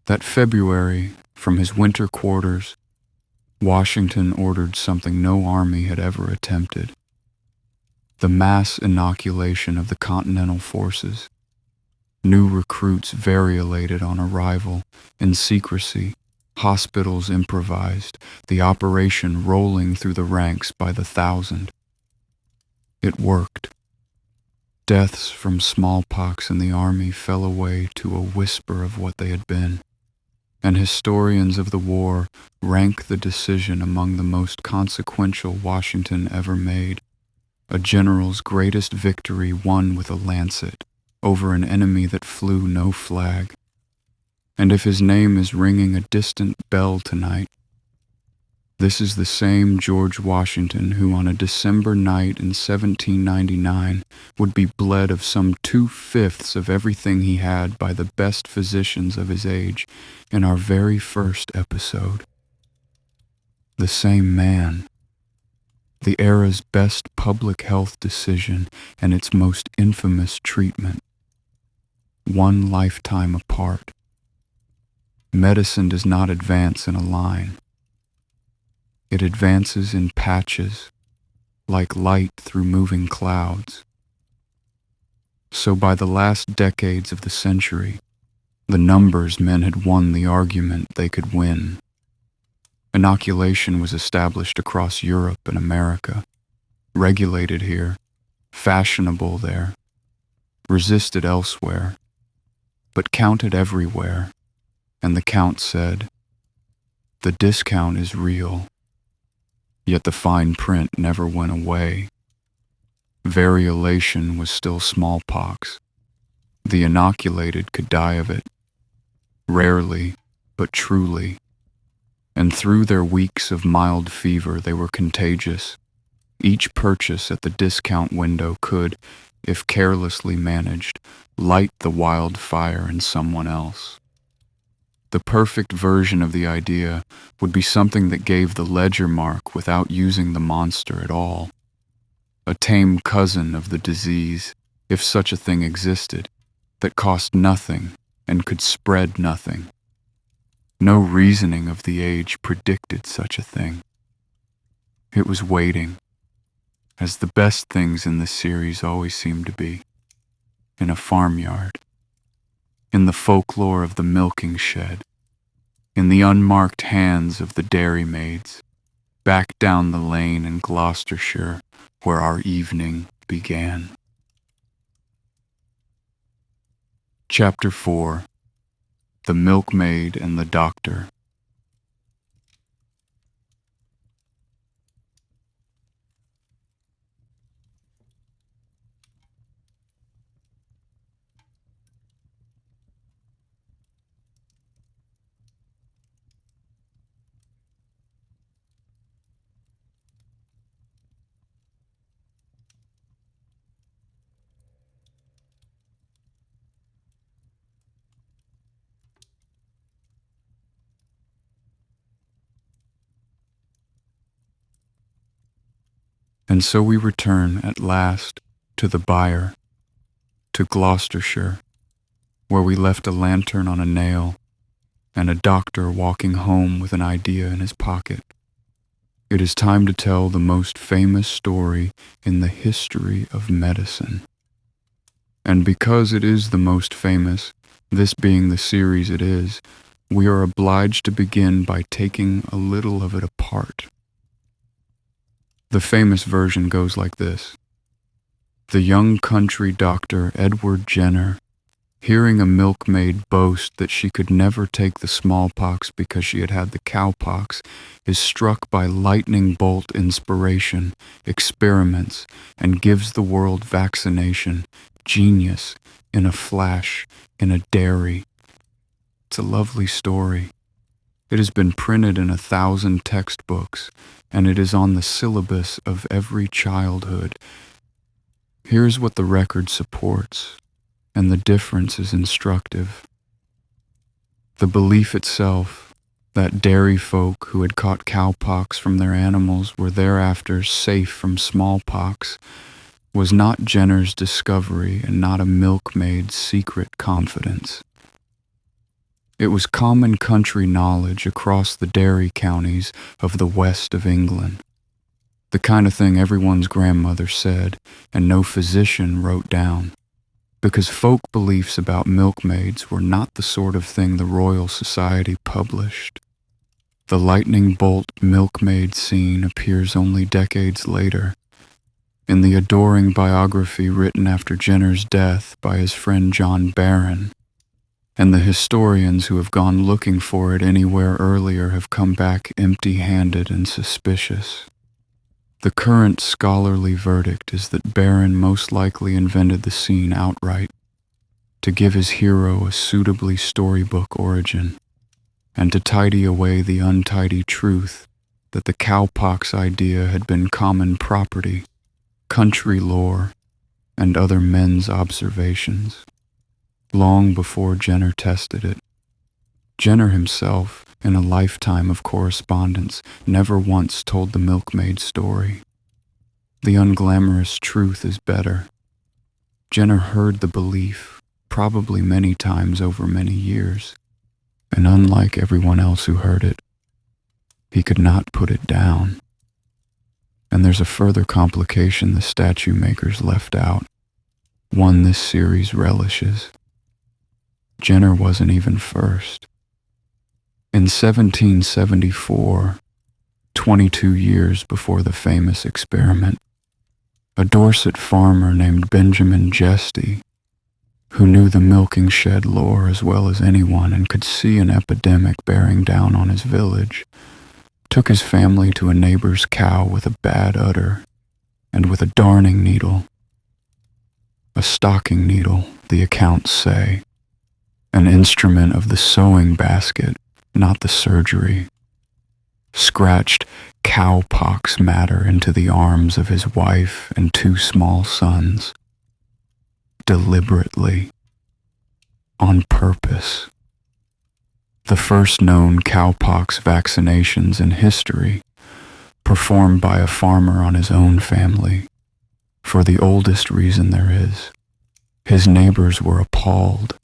That February, from his winter quarters, Washington ordered something no army had ever attempted: the mass inoculation of the Continental forces. New recruits variolated on arrival, in secrecy, hospitals improvised, the operation rolling through the ranks by the thousand. It worked. Deaths from smallpox in the army fell away to a whisper of what they had been, and historians of the war rank the decision among the most consequential Washington ever made, a general's greatest victory won with a lancet over an enemy that flew no flag. And if his name is ringing a distant bell tonight, This is the same George Washington who on a December night in 1799 would be bled of some 2/5 of everything he had by the best physicians of his age in our very first episode. The same man. The era's best public health decision and its most infamous treatment. One lifetime apart. Medicine does not advance in a line. It advances in patches, like light through moving clouds. So by the last decades of the century, the numbers men had won the argument they could win. Inoculation was established across Europe and America, regulated here, fashionable there, resisted elsewhere, but counted everywhere, and the count said, "The discount is real." Yet the fine print never went away. Variolation was still smallpox. The inoculated could die of it, rarely, but truly. And through their weeks of mild fever they were contagious. Each purchase at the discount window could, if carelessly managed, light the wildfire in someone else. The perfect version of the idea would be something that gave the ledger mark without using the monster at all. A tame cousin of the disease, if such a thing existed, that cost nothing and could spread nothing. No reasoning of the age predicted such a thing. It was waiting, as the best things in this series always seem to be, in a farmyard. In the folklore of the milking shed, in the unmarked hands of the dairymaids, back down the lane in Gloucestershire where our evening began. Chapter 4. The Milkmaid and the Doctor. And so we return at last to the byre, to Gloucestershire, where we left a lantern on a nail and a doctor walking home with an idea in his pocket. It is time to tell the most famous story in the history of medicine. And because it is the most famous, this being the series it is, we are obliged to begin by taking a little of it apart. The famous version goes like this. The young country doctor Edward Jenner, hearing a milkmaid boast that she could never take the smallpox because she had had the cowpox, is struck by lightning bolt inspiration, experiments, and gives the world vaccination, genius, in a flash, in a dairy. It's a lovely story. It has been printed in 1,000 textbooks, and it is on the syllabus of every childhood. Here's what the record supports, and the difference is instructive. The belief itself, that dairy folk who had caught cowpox from their animals were thereafter safe from smallpox, was not Jenner's discovery and not a milkmaid's secret confidence. It was common country knowledge across the dairy counties of the west of England. The kind of thing everyone's grandmother said and no physician wrote down. Because folk beliefs about milkmaids were not the sort of thing the Royal Society published. The lightning bolt milkmaid scene appears only decades later, in the adoring biography written after Jenner's death by his friend John Barron, and the historians who have gone looking for it anywhere earlier have come back empty-handed and suspicious. The current scholarly verdict is that Barron most likely invented the scene outright, to give his hero a suitably storybook origin, and to tidy away the untidy truth that the cowpox idea had been common property, country lore, and other men's observations, long before Jenner tested it. Jenner himself, in a lifetime of correspondence, never once told the Milkmaid story. The unglamorous truth is better. Jenner heard the belief, probably many times over many years, and unlike everyone else who heard it, he could not put it down. And there's a further complication the statue makers left out, one this series relishes. Jenner wasn't even first. In 1774, 22 years before the famous experiment, a Dorset farmer named Benjamin Jesty, who knew the milking shed lore as well as anyone and could see an epidemic bearing down on his village, took his family to a neighbor's cow with a bad udder and with a darning needle. A stocking needle, the accounts say, an instrument of the sewing basket, not the surgery, scratched cowpox matter into the arms of his wife and 2 small sons, deliberately, on purpose. The first known cowpox vaccinations in history, performed by a farmer on his own family, for the oldest reason there is. His neighbors were appalled.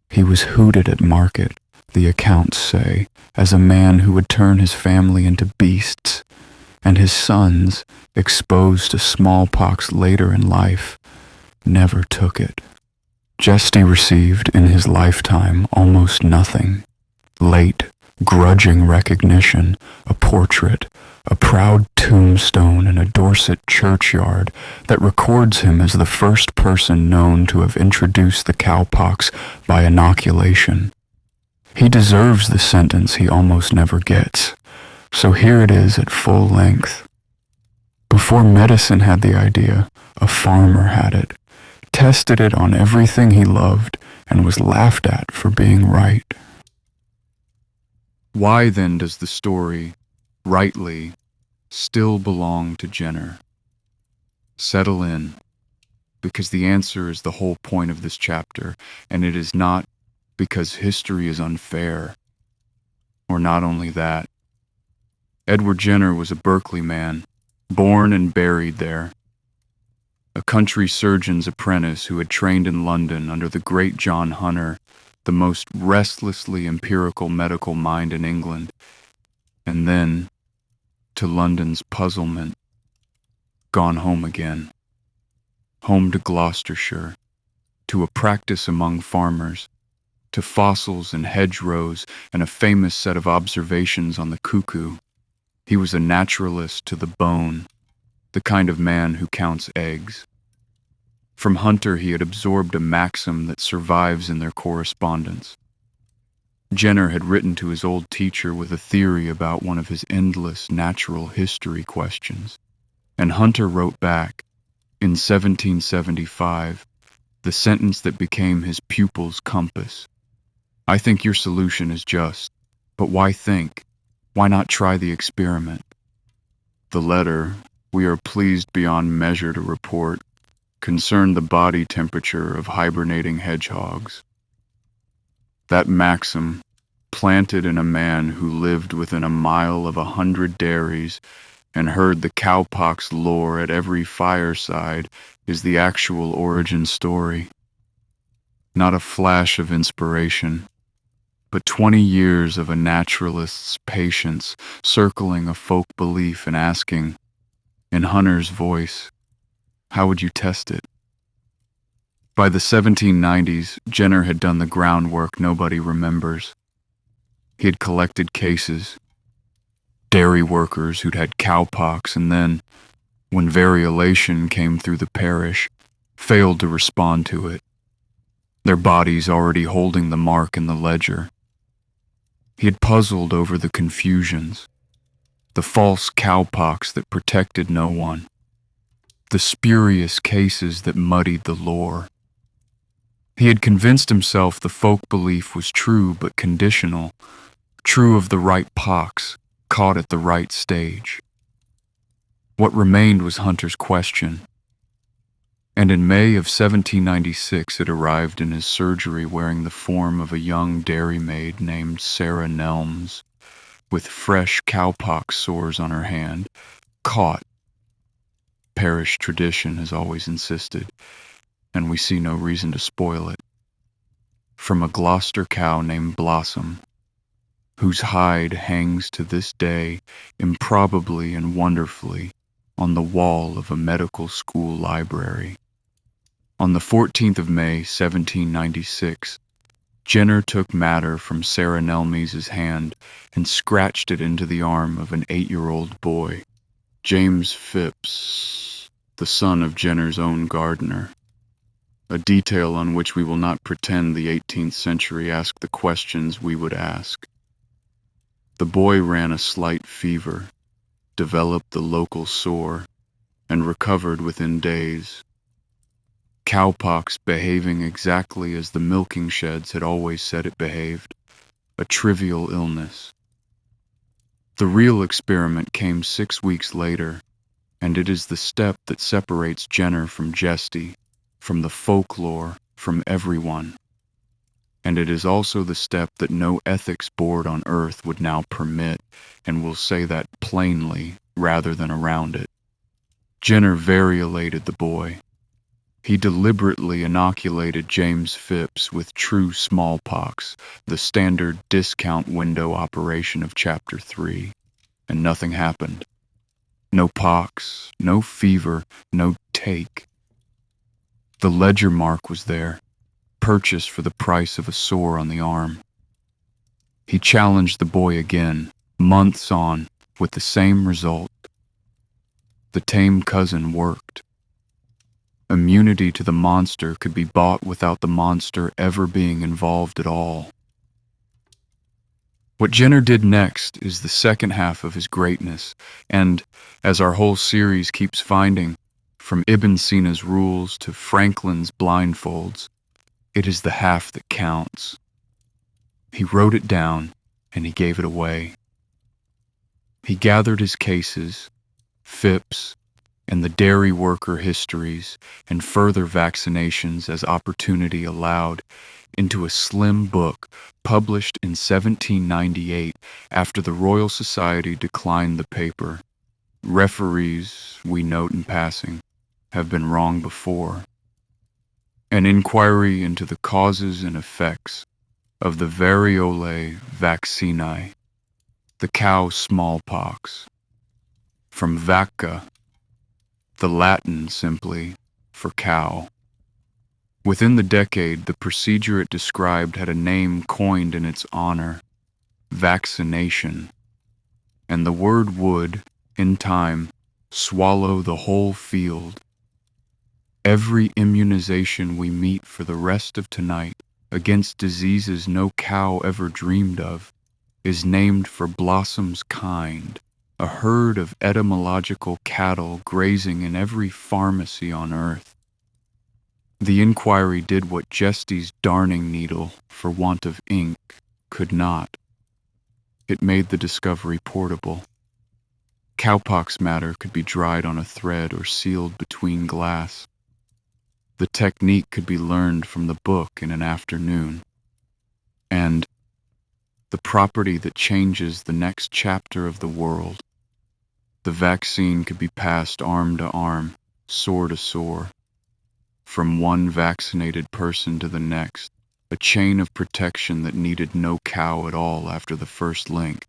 He was hooted at market, the accounts say, as a man who would turn his family into beasts, and his sons, exposed to smallpox later in life, never took it. Jesty received in his lifetime almost nothing. Late, grudging recognition, a portrait, a proud tombstone in a Dorset churchyard that records him as the first person known to have introduced the cowpox by inoculation. He deserves the sentence he almost never gets, so here it is at full length. Before medicine had the idea, a farmer had it, tested it on everything he loved, and was laughed at for being right. Why then does the story, rightly, still belong to Jenner? Settle in, because the answer is the whole point of this chapter, and it is not because history is unfair. Or not only that. Edward Jenner was a Berkeley man, born and buried there. A country surgeon's apprentice who had trained in London under the great John Hunter, the most restlessly empirical medical mind in England, and then, to London's puzzlement, gone home again. Home to Gloucestershire, to a practice among farmers, to fossils and hedgerows and a famous set of observations on the cuckoo. He was a naturalist to the bone, the kind of man who counts eggs. From Hunter he had absorbed a maxim that survives in their correspondence. Jenner had written to his old teacher with a theory about one of his endless natural history questions, and Hunter wrote back, in 1775, the sentence that became his pupil's compass. I think your solution is just, but why think? Why not try the experiment? The letter, we are pleased beyond measure to report, concerned the body temperature of hibernating hedgehogs. That maxim, planted in a man who lived within a mile of 100 dairies and heard the cowpox lore at every fireside, is the actual origin story. Not a flash of inspiration, but 20 years of a naturalist's patience circling a folk belief and asking, in Hunter's voice, how would you test it? By the 1790s, Jenner had done the groundwork nobody remembers. He had collected cases, dairy workers who'd had cowpox and then, when variolation came through the parish, failed to respond to it, their bodies already holding the mark in the ledger. He had puzzled over the confusions, the false cowpox that protected no one, the spurious cases that muddied the lore. He had convinced himself the folk belief was true but conditional, true of the right pox, caught at the right stage. What remained was Hunter's question, and in May of 1796 it arrived in his surgery wearing the form of a young dairymaid named Sarah Nelms, with fresh cowpox sores on her hand, caught, parish tradition has always insisted, and we see no reason to spoil it, from a Gloucester cow named Blossom, whose hide hangs to this day, improbably and wonderfully, on the wall of a medical school library. On the 14th of May, 1796, Jenner took matter from Sarah Nelmes' hand and scratched it into the arm of an 8-year-old boy, James Phipps, the son of Jenner's own gardener, a detail on which we will not pretend the 18th century asked the questions we would ask. The boy ran a slight fever, developed the local sore, and recovered within days. Cowpox behaving exactly as the milking sheds had always said it behaved, a trivial illness. The real experiment came 6 weeks later, and it is the step that separates Jenner from Jesty, from the folklore, from everyone. And it is also the step that no ethics board on earth would now permit, and will say that plainly rather than around it. Jenner variolated the boy. He deliberately inoculated James Phipps with true smallpox, the standard discount window operation of Chapter 3, and nothing happened. No pox, no fever, no take. The ledger mark was there, purchased for the price of a sore on the arm. He challenged the boy again, months on, with the same result. The tame cousin worked. Immunity to the monster could be bought without the monster ever being involved at all. What Jenner did next is the second half of his greatness, and, as our whole series keeps finding, from Ibn Sina's rules to Franklin's blindfolds, it is the half that counts. He wrote it down, and he gave it away. He gathered his cases, Phipps, and the dairy worker histories, and further vaccinations as opportunity allowed, into a slim book published in 1798 after the Royal Society declined the paper. Referees, we note in passing, have been wrong before. An inquiry into the causes and effects of the variolae vaccinae, the cow smallpox, from vacca, the Latin simply for cow. Within the decade, the procedure it described had a name coined in its honor, vaccination, and the word would, in time, swallow the whole field. Every immunization we meet for the rest of tonight against diseases no cow ever dreamed of is named for Blossom's kind, a herd of etymological cattle grazing in every pharmacy on earth. The inquiry did what Jesty's darning needle, for want of ink, could not. It made the discovery portable. Cowpox matter could be dried on a thread or sealed between glass. The technique could be learned from the book in an afternoon. And the property that changes the next chapter of the world, the vaccine could be passed arm to arm, sore to sore, from one vaccinated person to the next, a chain of protection that needed no cow at all after the first link.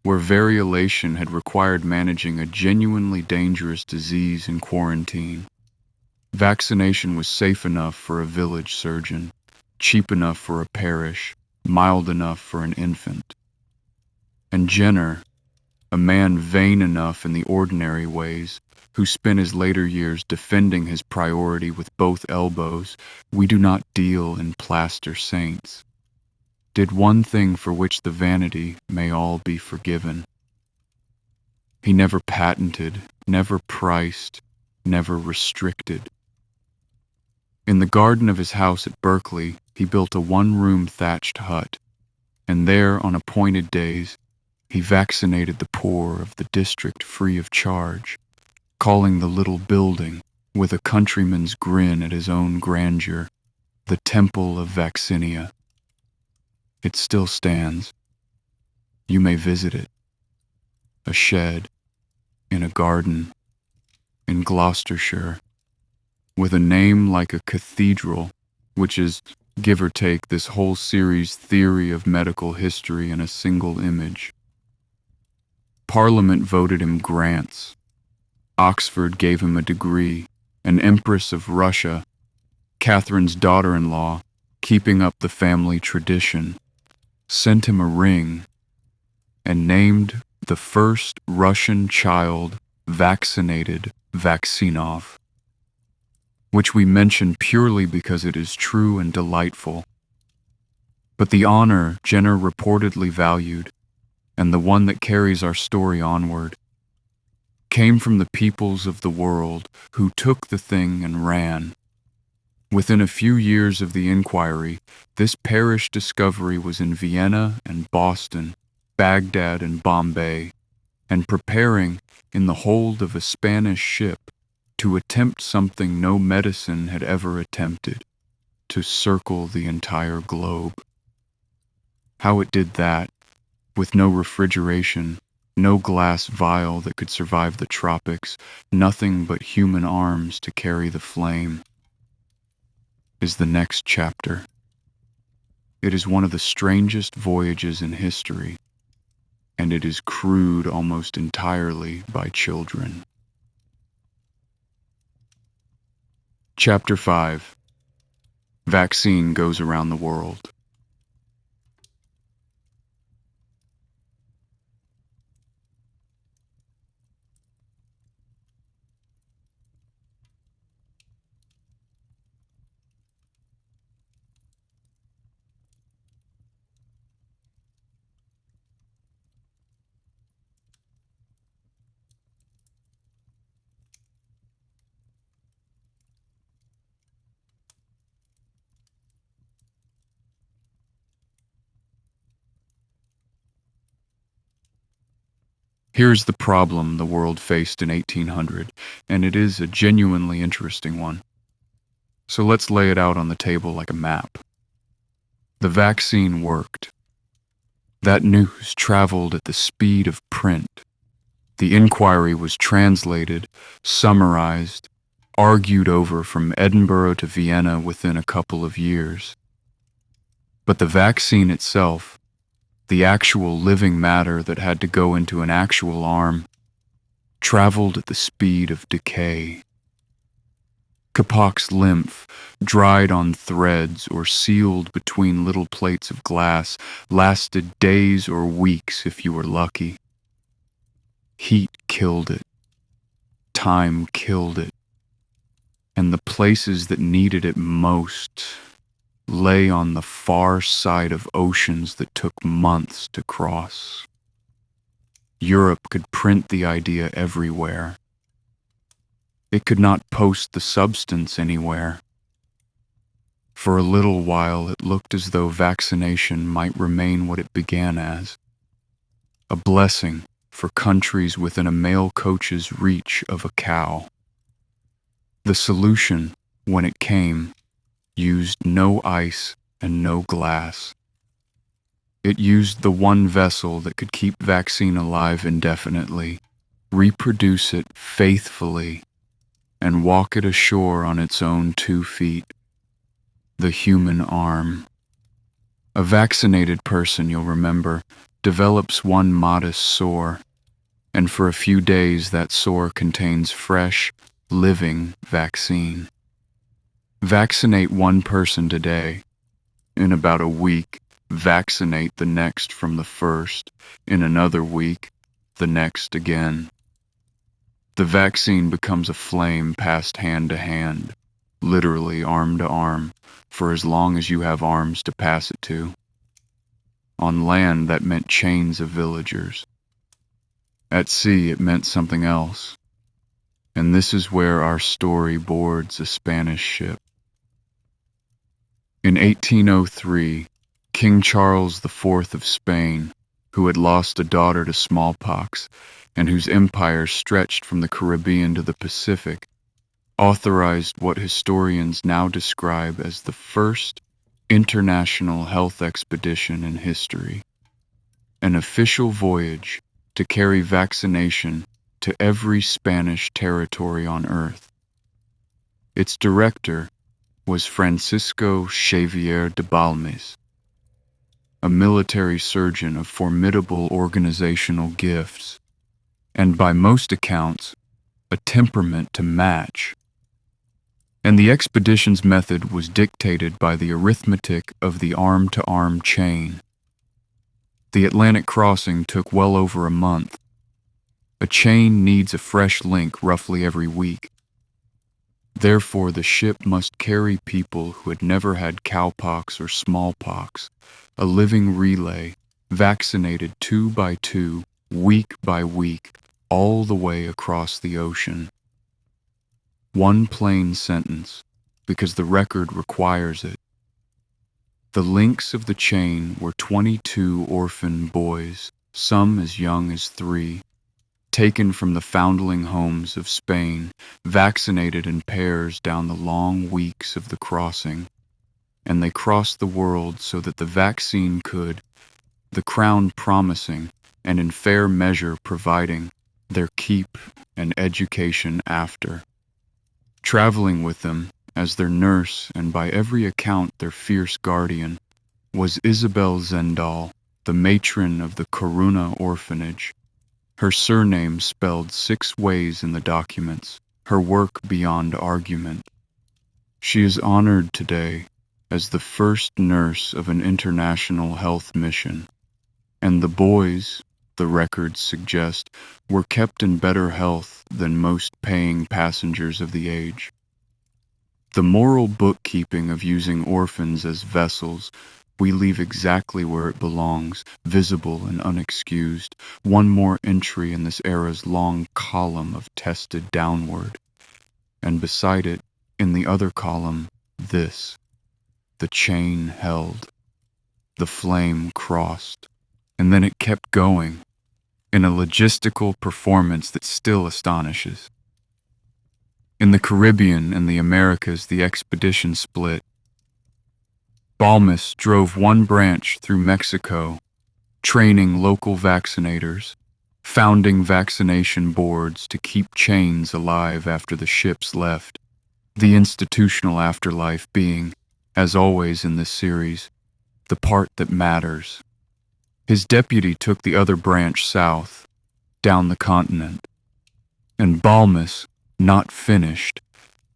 Where variolation had required managing a genuinely dangerous disease in quarantine, vaccination was safe enough for a village surgeon, cheap enough for a parish, mild enough for an infant. And Jenner, a man vain enough in the ordinary ways, who spent his later years defending his priority with both elbows, we do not deal in plaster saints, did one thing for which the vanity may all be forgiven. He never patented, never priced, never restricted. In the garden of his house at Berkeley, he built a one-room thatched hut, and there, on appointed days, He vaccinated the poor of the district free of charge, calling the little building, with a countryman's grin at his own grandeur, the Temple of Vaccinia. It still stands. You may visit it. A shed, in a garden, in Gloucestershire, with a name like a cathedral, which is, give or take, this whole series' theory of medical history in a single image. Parliament voted him grants. Oxford gave him a degree. An empress of Russia, Catherine's daughter-in-law, keeping up the family tradition, sent him a ring and named the first Russian child vaccinated Vaccinov, which we mention purely because it is true and delightful. But the honor Jenner reportedly valued, and the one that carries our story onward, came from the peoples of the world who took the thing and ran. Within a few years of the inquiry, this parish discovery was in Vienna and Boston, Baghdad and Bombay, and preparing, in the hold of a Spanish ship, to attempt something no medicine had ever attempted, to circle the entire globe. How it did that, with no refrigeration, no glass vial that could survive the tropics, nothing but human arms to carry the flame, is the next chapter. It is one of the strangest voyages in history, and it is crewed almost entirely by children. Chapter 5. Vaccine goes around the world. Here's the problem the world faced in 1800, and it is a genuinely interesting one. So let's lay it out on the table like a map. The vaccine worked. That news traveled at the speed of print. The inquiry was translated, summarized, argued over from Edinburgh to Vienna within a couple of years. But the vaccine itself, the actual living matter that had to go into an actual arm, traveled at the speed of decay. Kapok's lymph, dried on threads or sealed between little plates of glass, lasted days or weeks if you were lucky. Heat killed it. Time killed it. And the places that needed it most lay on the far side of oceans that took months to cross. Europe could print the idea everywhere. It could not post the substance anywhere. For a little while, it looked as though vaccination might remain what it began as, a blessing for countries within a mail coach's reach of a cow. The solution, when it came, used no ice and no glass. It used the one vessel that could keep vaccine alive indefinitely, reproduce it faithfully, and walk it ashore on its own 2 feet. The human arm. A vaccinated person, you'll remember, develops one modest sore, and for a few days that sore contains fresh, living vaccine. Vaccinate one person today. In about a week, vaccinate the next from the first. In another week, the next again. The vaccine becomes a flame passed hand to hand, literally arm to arm, for as long as you have arms to pass it to. On land, that meant chains of villagers. At sea, it meant something else. And this is where our story boards a Spanish ship. In 1803, King Charles IV of Spain, who had lost a daughter to smallpox and whose empire stretched from the Caribbean to the Pacific, authorized what historians now describe as the first international health expedition in history, an official voyage to carry vaccination to every Spanish territory on Earth. Its director was Francisco Xavier de Balmes, a military surgeon of formidable organizational gifts, and by most accounts, a temperament to match. And the expedition's method was dictated by the arithmetic of the arm-to-arm chain. The Atlantic crossing took well over a month. A chain needs a fresh link roughly every week. Therefore, the ship must carry people who had never had cowpox or smallpox, a living relay, vaccinated 2 by 2, week by week, all the way across the ocean. One plain sentence, because the record requires it. The links of the chain were 22 orphan boys, some as young as 3, taken from the foundling homes of Spain, vaccinated in pairs down the long weeks of the crossing, and they crossed the world so that the vaccine could, the crown promising and in fair measure providing, their keep and education after. Traveling with them, as their nurse and by every account their fierce guardian, was Isabel Zendal, the matron of the Corunna orphanage, her surname spelled 6 ways in the documents, her work beyond argument. She is honored today as the first nurse of an international health mission, and the boys, the records suggest, were kept in better health than most paying passengers of the age. The moral bookkeeping of using orphans as vessels we leave exactly where it belongs, visible and unexcused, one more entry in this era's long column of tested downward. And beside it, in the other column, this: the chain held, the flame crossed, and then it kept going, in a logistical performance that still astonishes. In the Caribbean and the Americas, the expedition split. Balmes drove one branch through Mexico, training local vaccinators, founding vaccination boards to keep chains alive after the ships left, the institutional afterlife being, as always in this series, the part that matters. His deputy took the other branch south, down the continent, and Balmes, not finished,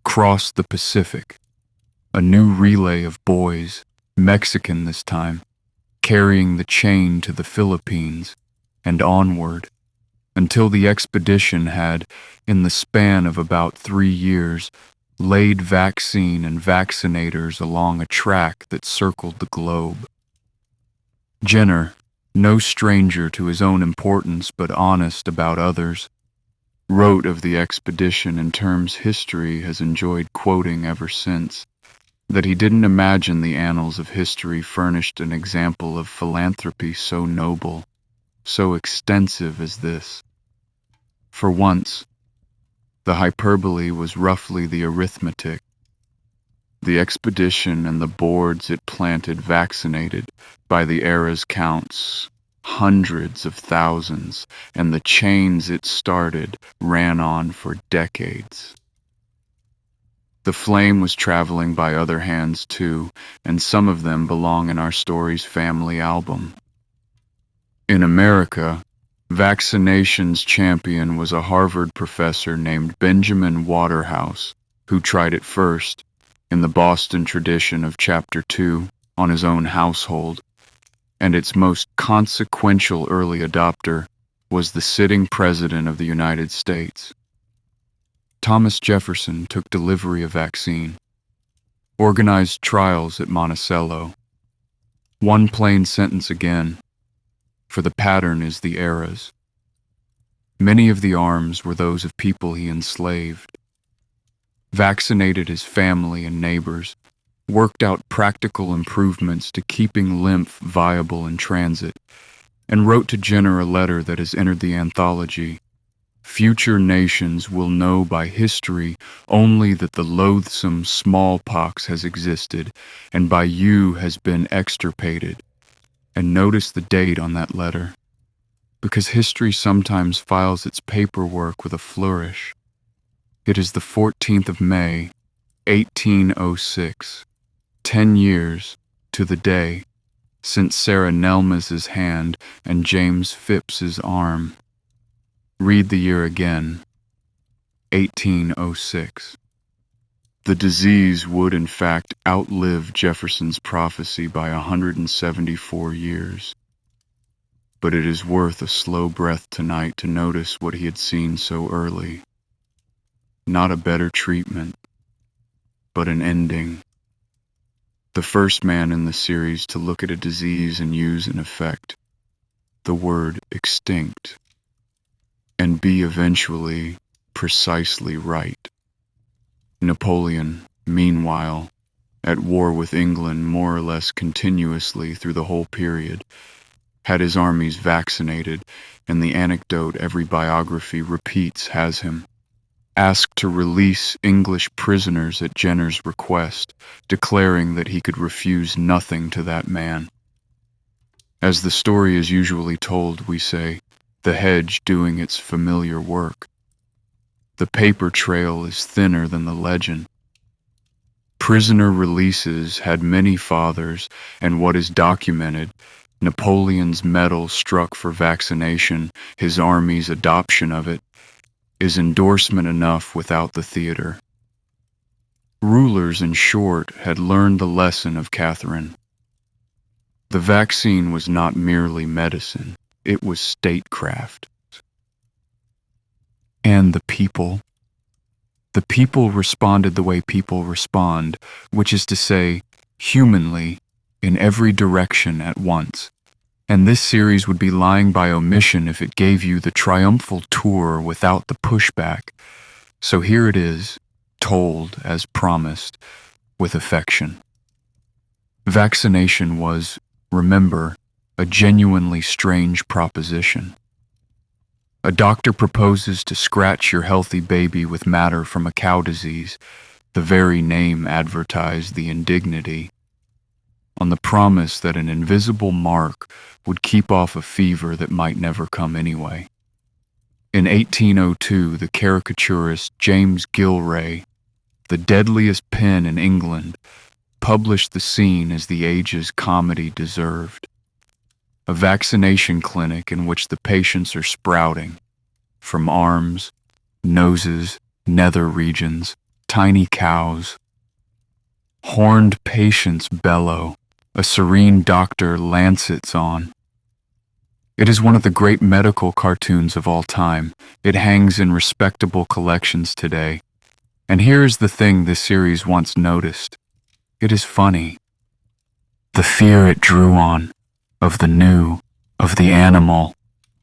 crossed the Pacific, a new relay of boys, Mexican this time, carrying the chain to the Philippines and onward, until the expedition had, in the span of about 3 years, laid vaccine and vaccinators along a track that circled the globe. Jenner, no stranger to his own importance but honest about others, wrote of the expedition in terms history has enjoyed quoting ever since, that he didn't imagine the annals of history furnished an example of philanthropy so noble, so extensive as this. For once, the hyperbole was roughly the arithmetic. The expedition and the boards it planted vaccinated, by the era's counts, hundreds of thousands, and the chains it started ran on for decades. The flame was traveling by other hands too, and some of them belong in our story's family album. In America, vaccination's champion was a Harvard professor named Benjamin Waterhouse, who tried it first, in the Boston tradition of Chapter 2, on his own household, and its most consequential early adopter was the sitting President of the United States. Thomas Jefferson took delivery of vaccine, organized trials at Monticello. One plain sentence again, for the pattern is the era's. Many of the arms were those of people he enslaved, vaccinated his family and neighbors, worked out practical improvements to keeping lymph viable in transit, and wrote to Jenner a letter that has entered the anthology. Future nations will know by history only that the loathsome smallpox has existed and by you has been extirpated. And notice the date on that letter, because history sometimes files its paperwork with a flourish. It is the 14th of May, 1806, 10 years to the day since Sarah Nelmas's hand and James Phipps's arm. Read the year again, 1806. The disease would in fact outlive Jefferson's prophecy by 174 years. But it is worth a slow breath tonight to notice what he had seen so early. Not a better treatment, but an ending. The first man in the series to look at a disease and use in effect the word extinct, and be eventually precisely right. Napoleon, meanwhile, at war with England more or less continuously through the whole period, had his armies vaccinated, and the anecdote every biography repeats has him asked to release English prisoners at Jenner's request, declaring that he could refuse nothing to that man. As the story is usually told, we say, the hedge doing its familiar work. The paper trail is thinner than the legend. Prisoner releases had many fathers, and what is documented, Napoleon's medal struck for vaccination, his army's adoption of it, is endorsement enough without the theater. Rulers, in short, had learned the lesson of Catherine. The vaccine was not merely medicine, it was statecraft. And the people. The people responded the way people respond, which is to say, humanly, in every direction at once. And this series would be lying by omission if it gave you the triumphal tour without the pushback. So here it is, told as promised, with affection. Vaccination was, remember, a genuinely strange proposition. A doctor proposes to scratch your healthy baby with matter from a cow disease. The very name advertised the indignity, on the promise that an invisible mark would keep off a fever that might never come anyway. In 1802, the caricaturist James Gilray, the deadliest pen in England, published the scene as the age's comedy deserved. A vaccination clinic in which the patients are sprouting, from arms, noses, nether regions, tiny cows. Horned patients bellow, a serene doctor lancets on. It is one of the great medical cartoons of all time. It hangs in respectable collections today. And here is the thing this series once noticed. It is funny. The fear it drew on, of the new, of the animal,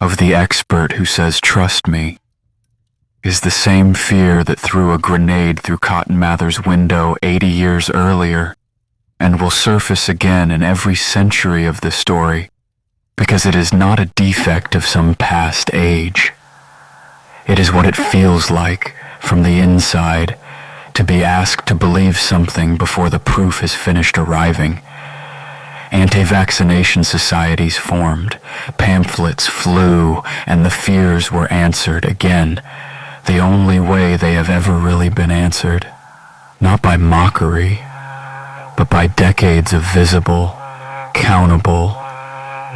of the expert who says, "Trust me," is the same fear that threw a grenade through Cotton Mather's window 80 years earlier, and will surface again in every century of the story, because it is not a defect of some past age. It is what it feels like, from the inside, to be asked to believe something before the proof has finished arriving. Anti-vaccination societies formed, pamphlets flew, and the fears were answered again, the only way they have ever really been answered, not by mockery, but by decades of visible, countable,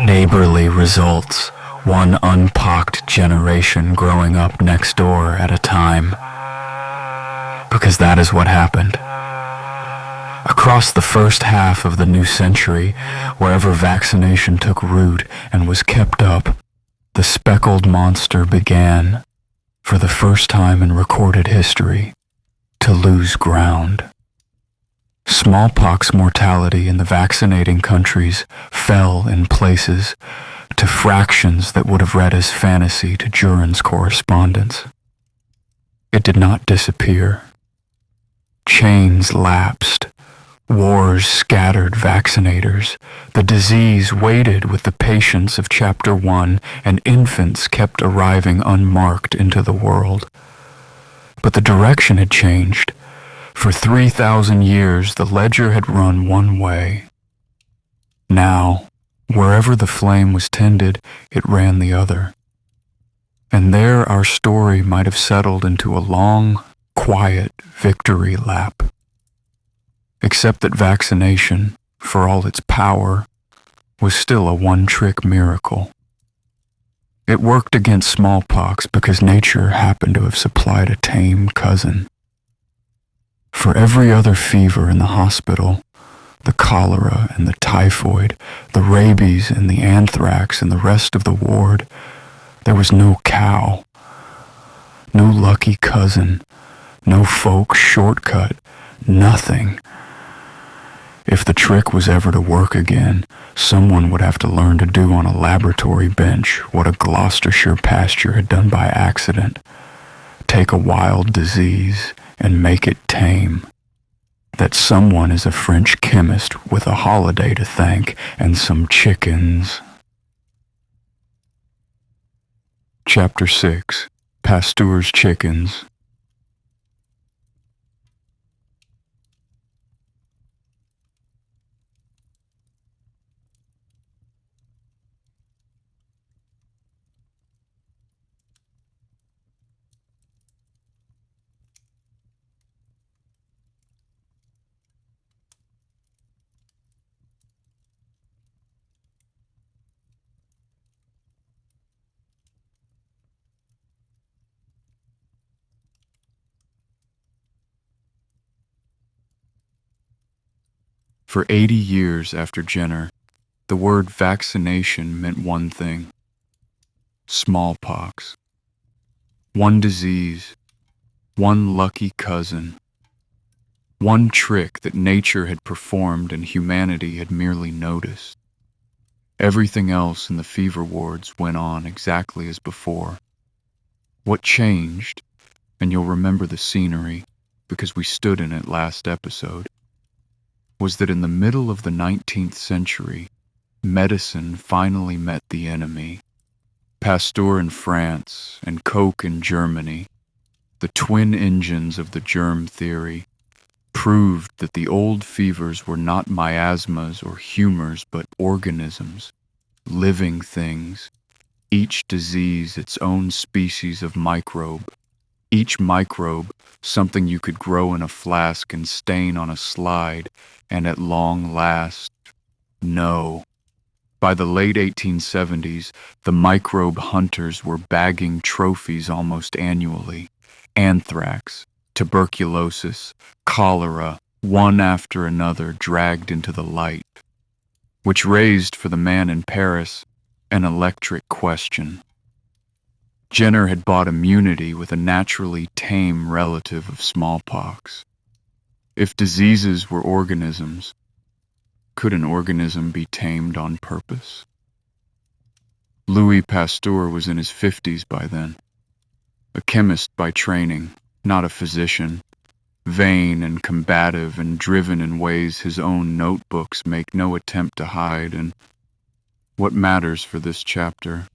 neighborly results, one unpocked generation growing up next door at a time. Because that is what happened. Across the first half of the new century, wherever vaccination took root and was kept up, the speckled monster began, for the first time in recorded history, to lose ground. Smallpox mortality in the vaccinating countries fell in places to fractions that would have read as fantasy to Jurin's correspondence. It did not disappear. Chains lapsed, Wars scattered vaccinators. The disease waited with the patience of Chapter 1, and infants kept arriving unmarked into the world. But the direction had changed. For 3,000 years, the ledger had run one way. Now, wherever the flame was tended, it ran the other. And there our story might have settled into a long, quiet victory lap. Except that vaccination, for all its power, was still a one-trick miracle. It worked against smallpox because nature happened to have supplied a tame cousin. For every other fever in the hospital, the cholera and the typhoid, the rabies and the anthrax and the rest of the ward, there was no cow, no lucky cousin, no folk shortcut, nothing. If the trick was ever to work again, someone would have to learn to do on a laboratory bench what a Gloucestershire Pasteur had done by accident. Take a wild disease and make it tame. That someone is a French chemist with a holiday to thank and some chickens. Chapter 6. Pasteur's Chickens. For 80 years after Jenner, the word vaccination meant one thing: smallpox. One disease, one lucky cousin, one trick that nature had performed and humanity had merely noticed. Everything else in the fever wards went on exactly as before. What changed, and you'll remember the scenery because we stood in it last episode, was that in the middle of the 19th century, medicine finally met the enemy. Pasteur in France and Koch in Germany, the twin engines of the germ theory, proved that the old fevers were not miasmas or humors but organisms, living things, each disease its own species of microbe. Each microbe, something you could grow in a flask and stain on a slide, and at long last, no. By the late 1870s, the microbe hunters were bagging trophies almost annually. Anthrax, tuberculosis, cholera, one after another dragged into the light, which raised for the man in Paris an electric question. Jenner had bought immunity with a naturally tame relative of smallpox. If diseases were organisms, could an organism be tamed on purpose? Louis Pasteur was in his 50s by then, a chemist by training, not a physician, vain and combative and driven in ways his own notebooks make no attempt to hide. And what matters for this chapter?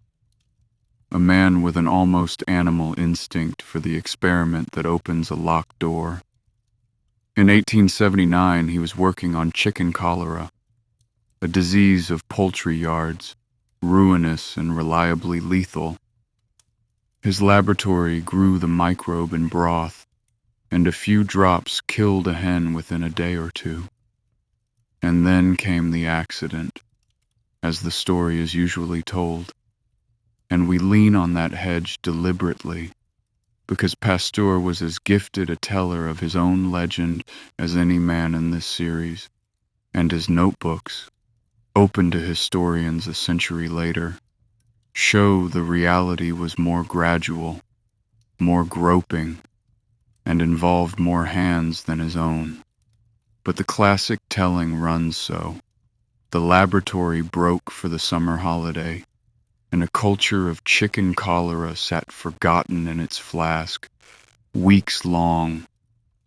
A man with an almost animal instinct for the experiment that opens a locked door. In 1879, he was working on chicken cholera, a disease of poultry yards, ruinous and reliably lethal. His laboratory grew the microbe in broth, and a few drops killed a hen within a day or two. And then came the accident, as the story is usually told. And we lean on that hedge deliberately, because Pasteur was as gifted a teller of his own legend as any man in this series, and his notebooks, open to historians a century later, show the reality was more gradual, more groping, and involved more hands than his own. But the classic telling runs so. The laboratory broke for the summer holiday, and a culture of chicken cholera sat forgotten in its flask, weeks long,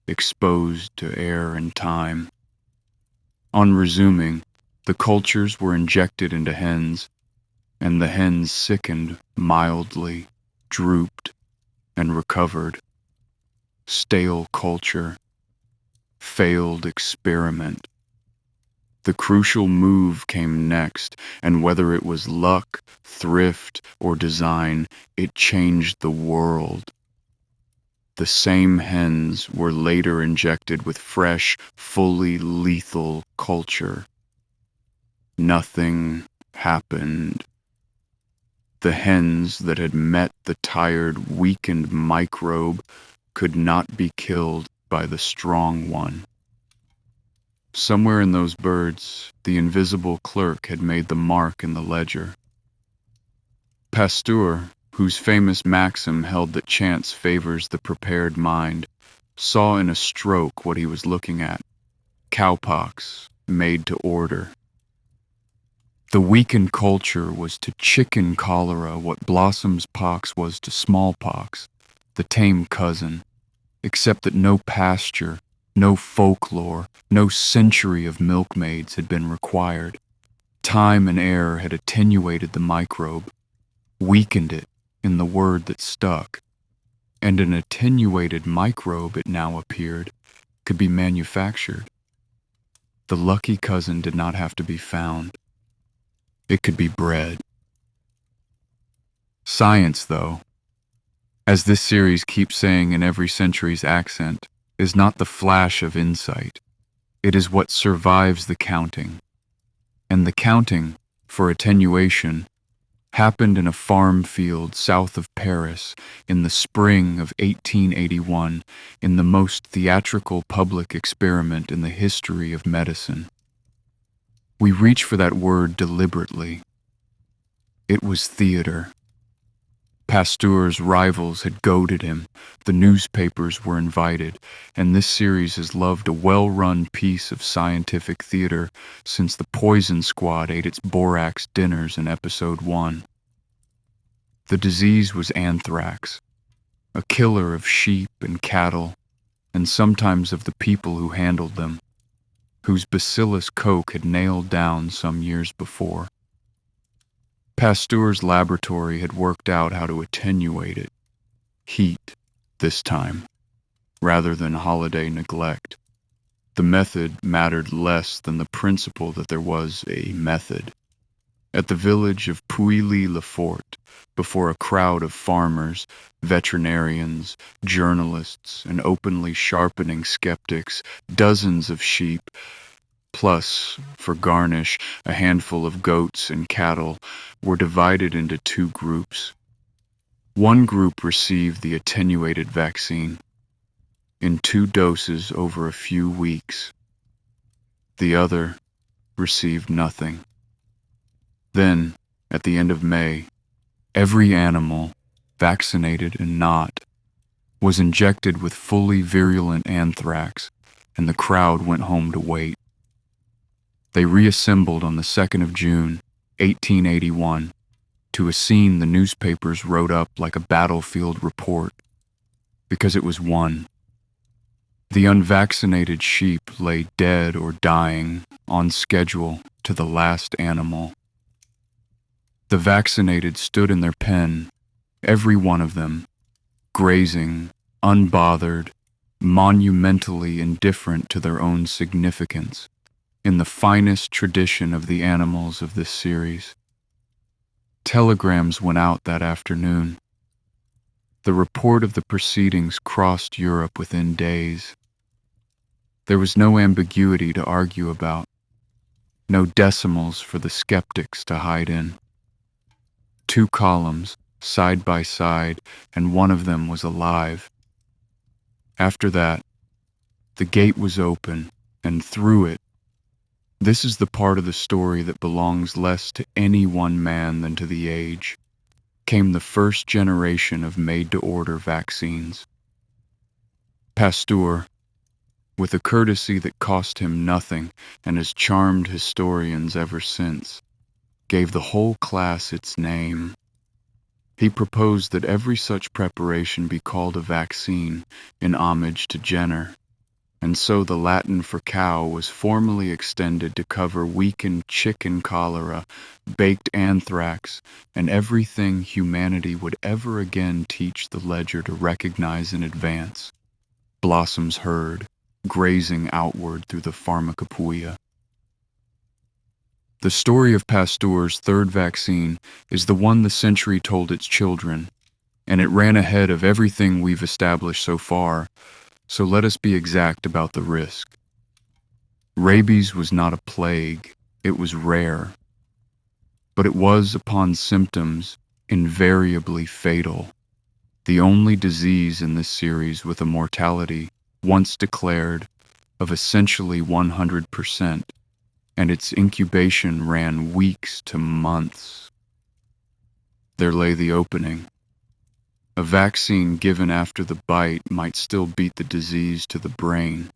exposed to air and time. On resuming, the cultures were injected into hens, and the hens sickened mildly, drooped, and recovered. Stale culture. Failed experiment. The crucial move came next, and whether it was luck, thrift, or design, it changed the world. The same hens were later injected with fresh, fully lethal culture. Nothing happened. The hens that had met the tired, weakened microbe could not be killed by the strong one. Somewhere in those birds, the invisible clerk had made the mark in the ledger. Pasteur, whose famous maxim held that chance favors the prepared mind, saw in a stroke what he was looking at: cowpox made to order. The weakened culture was to chicken cholera what Blossom's pox was to smallpox, the tame cousin, except that no pasture, no folklore, no century of milkmaids had been required. Time and air had attenuated the microbe, weakened it in the word that stuck, and an attenuated microbe, it now appeared, could be manufactured. The lucky cousin did not have to be found. It could be bred. Science, though, as this series keeps saying in every century's accent, is not the flash of insight. It is what survives the counting. And the counting, for attenuation, happened in a farm field south of Paris in the spring of 1881, in the most theatrical public experiment in the history of medicine. We reach for that word deliberately. It was theater. Pasteur's rivals had goaded him, the newspapers were invited, and this series has loved a well-run piece of scientific theater since the Poison Squad ate its borax dinners in episode 1. The disease was anthrax, a killer of sheep and cattle, and sometimes of the people who handled them, whose bacillus Koch had nailed down some years before. Pasteur's laboratory had worked out how to attenuate it. Heat, this time, rather than holiday neglect. The method mattered less than the principle that there was a method. At the village of Pouilly-le-Fort, before a crowd of farmers, veterinarians, journalists, and openly sharpening skeptics, dozens of sheep, plus, for garnish, a handful of goats and cattle, were divided into two groups. One group received the attenuated vaccine, in 2 doses over a few weeks. The other received nothing. Then, at the end of May, every animal, vaccinated and not, was injected with fully virulent anthrax, and the crowd went home to wait. They reassembled on the 2nd of June, 1881, to a scene the newspapers wrote up like a battlefield report, because it was won. The unvaccinated sheep lay dead or dying, on schedule, to the last animal. The vaccinated stood in their pen, every one of them, grazing, unbothered, monumentally indifferent to their own significance, in the finest tradition of the animals of this series. Telegrams went out that afternoon. The report of the proceedings crossed Europe within days. There was no ambiguity to argue about, no decimals for the skeptics to hide in. 2 columns, side by side, and one of them was alive. After that, the gate was open, and through it, this is the part of the story that belongs less to any one man than to the age, came the first generation of made-to-order vaccines. Pasteur, with a courtesy that cost him nothing and has charmed historians ever since, gave the whole class its name. He proposed that every such preparation be called a vaccine in homage to Jenner, and so the Latin for cow was formally extended to cover weakened chicken cholera, baked anthrax, and everything humanity would ever again teach the ledger to recognize in advance. Blossoms heard, grazing outward through the pharmacopoeia. The story of Pasteur's third vaccine is the one the century told its children, and it ran ahead of everything we've established so far, so let us be exact about the risk. Rabies was not a plague, it was rare, but it was, upon symptoms, invariably fatal. The only disease in this series with a mortality, once declared, of essentially 100%, and its incubation ran weeks to months. There lay the opening. A vaccine given after the bite might still beat the disease to the brain.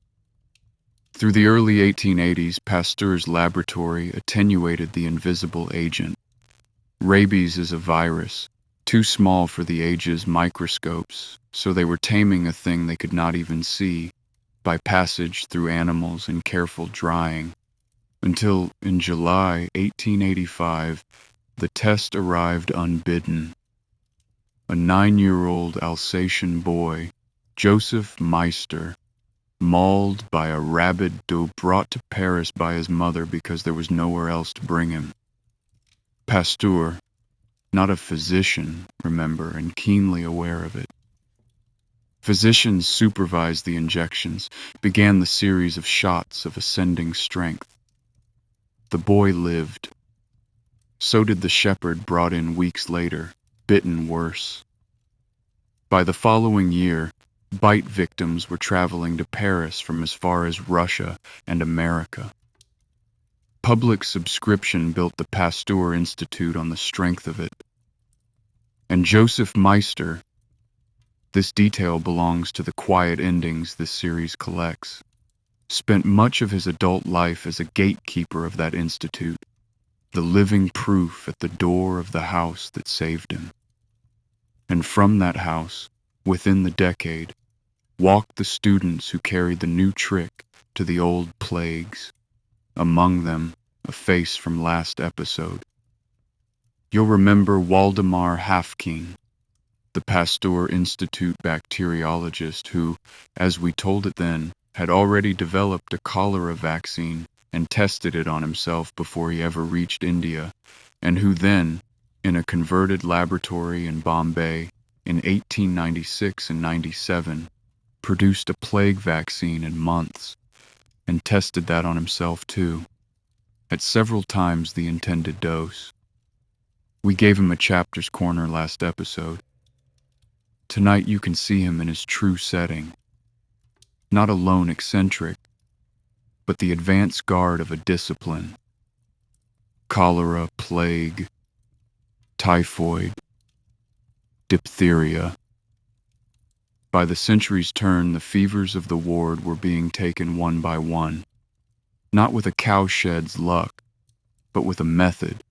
Through the early 1880s, Pasteur's laboratory attenuated the invisible agent. Rabies is a virus, too small for the age's microscopes, so they were taming a thing they could not even see by passage through animals and careful drying. Until, in July 1885, the test arrived unbidden. A 9-year-old Alsatian boy, Joseph Meister, mauled by a rabid doe brought to Paris by his mother because there was nowhere else to bring him. Pasteur, not a physician, remember, and keenly aware of it. Physicians supervised the injections, began the series of shots of ascending strength. The boy lived. So did the shepherd brought in weeks later, bitten worse. By the following year, bite victims were traveling to Paris from as far as Russia and America. Public subscription built the Pasteur Institute on the strength of it. And Joseph Meister, this detail belongs to the quiet endings this series collects, spent much of his adult life as a gatekeeper of that institute, the living proof at the door of the house that saved him. And from that house, within the decade, walked the students who carried the new trick to the old plagues, among them a face from last episode. You'll remember Waldemar Hafking, the Pasteur Institute bacteriologist who, as we told it then, had already developed a cholera vaccine and tested it on himself before he ever reached India, and who then, in a converted laboratory in Bombay in 1896 and 97, produced a plague vaccine in months, and tested that on himself too, at several times the intended dose. We gave him a chapter's corner last episode. Tonight you can see him in his true setting. Not a lone eccentric, but the advance guard of a discipline. Cholera, plague, typhoid, diphtheria. By the century's turn, the fevers of the ward were being taken one by one, not with a cowshed's luck, but with a method.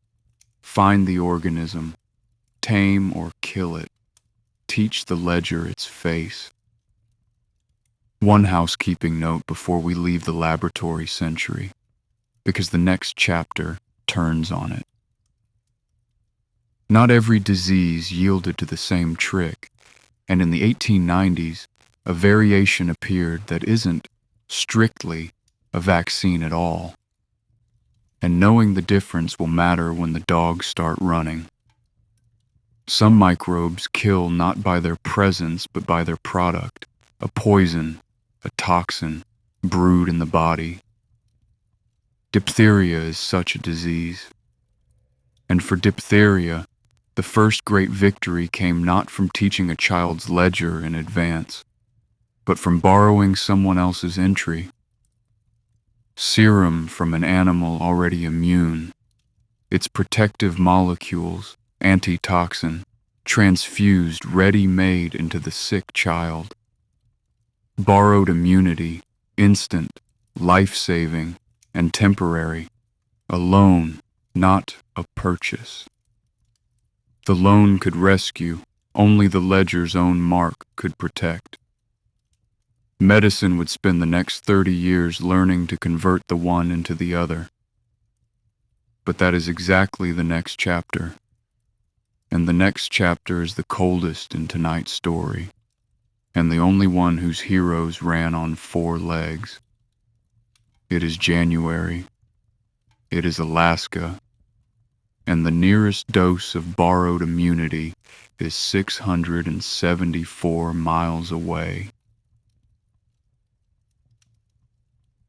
Find the organism, tame or kill it, teach the ledger its face. One housekeeping note before we leave the laboratory century, because the next chapter turns on it. Not every disease yielded to the same trick, and in the 1890s, a variation appeared that isn't, strictly, a vaccine at all. And knowing the difference will matter when the dogs start running. Some microbes kill not by their presence but by their product, a poison, a toxin, brewed in the body. Diphtheria is such a disease. And for diphtheria, the first great victory came not from teaching a child's ledger in advance, but from borrowing someone else's entry. Serum from an animal already immune, its protective molecules, antitoxin, transfused ready-made into the sick child. Borrowed immunity, instant, life-saving, and temporary, a loan, not a purchase. The loan could rescue, only the ledger's own mark could protect. Medicine would spend the next 30 years learning to convert the one into the other. But that is exactly the next chapter. And the next chapter is the coldest in tonight's story, and the only one whose heroes ran on 4 legs. It is January. It is Alaska. And the nearest dose of borrowed immunity is 674 miles away.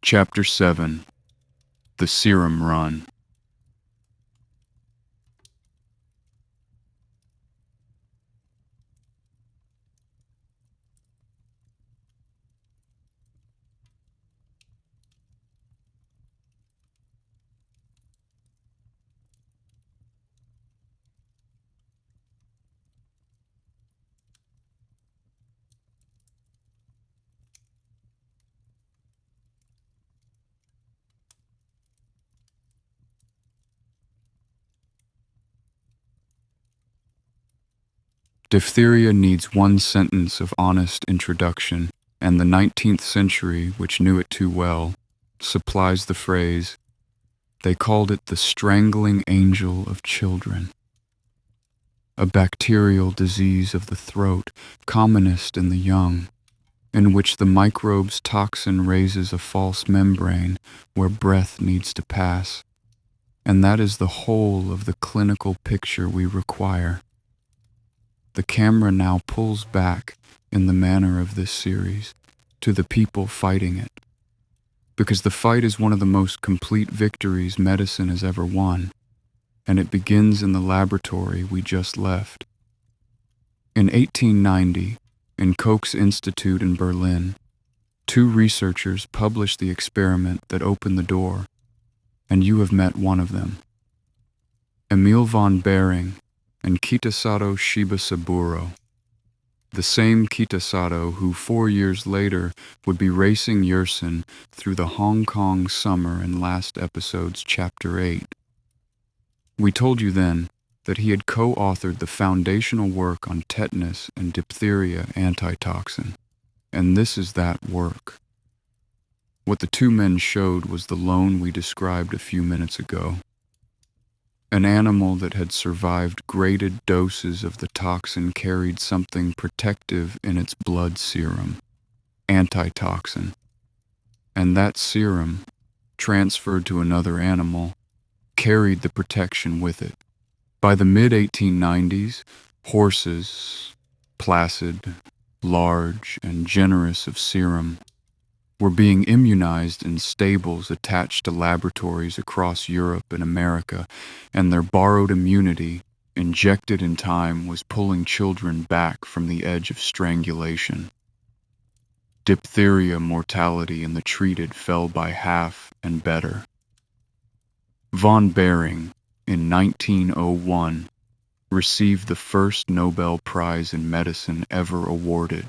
Chapter 7. The Serum Run. Diphtheria needs one sentence of honest introduction, and the 19th century, which knew it too well, supplies the phrase, "They called it the strangling angel of children." A bacterial disease of the throat, commonest in the young, in which the microbe's toxin raises a false membrane where breath needs to pass. And that is the whole of the clinical picture we require. The camera now pulls back, in the manner of this series, to the people fighting it. Because the fight is one of the most complete victories medicine has ever won, and it begins in the laboratory we just left. In 1890, in Koch's Institute in Berlin, 2 researchers published the experiment that opened the door, and you have met one of them. Emil von Behring and Kitasato Shibasaburo, the same Kitasato who 4 years later would be racing Yersin through the Hong Kong summer in last episode's Chapter 8. We told you then that he had co-authored the foundational work on tetanus and diphtheria antitoxin, and this is that work. What the 2 men showed was the lone we described a few minutes ago. An animal that had survived graded doses of the toxin carried something protective in its blood serum, antitoxin. And that serum, transferred to another animal, carried the protection with it. By the mid-1890s, horses, placid, large, and generous of serum, were being immunized in stables attached to laboratories across Europe and America, and their borrowed immunity, injected in time, was pulling children back from the edge of strangulation. Diphtheria mortality in the treated fell by half and better. Von Behring, in 1901, received the first Nobel Prize in medicine ever awarded.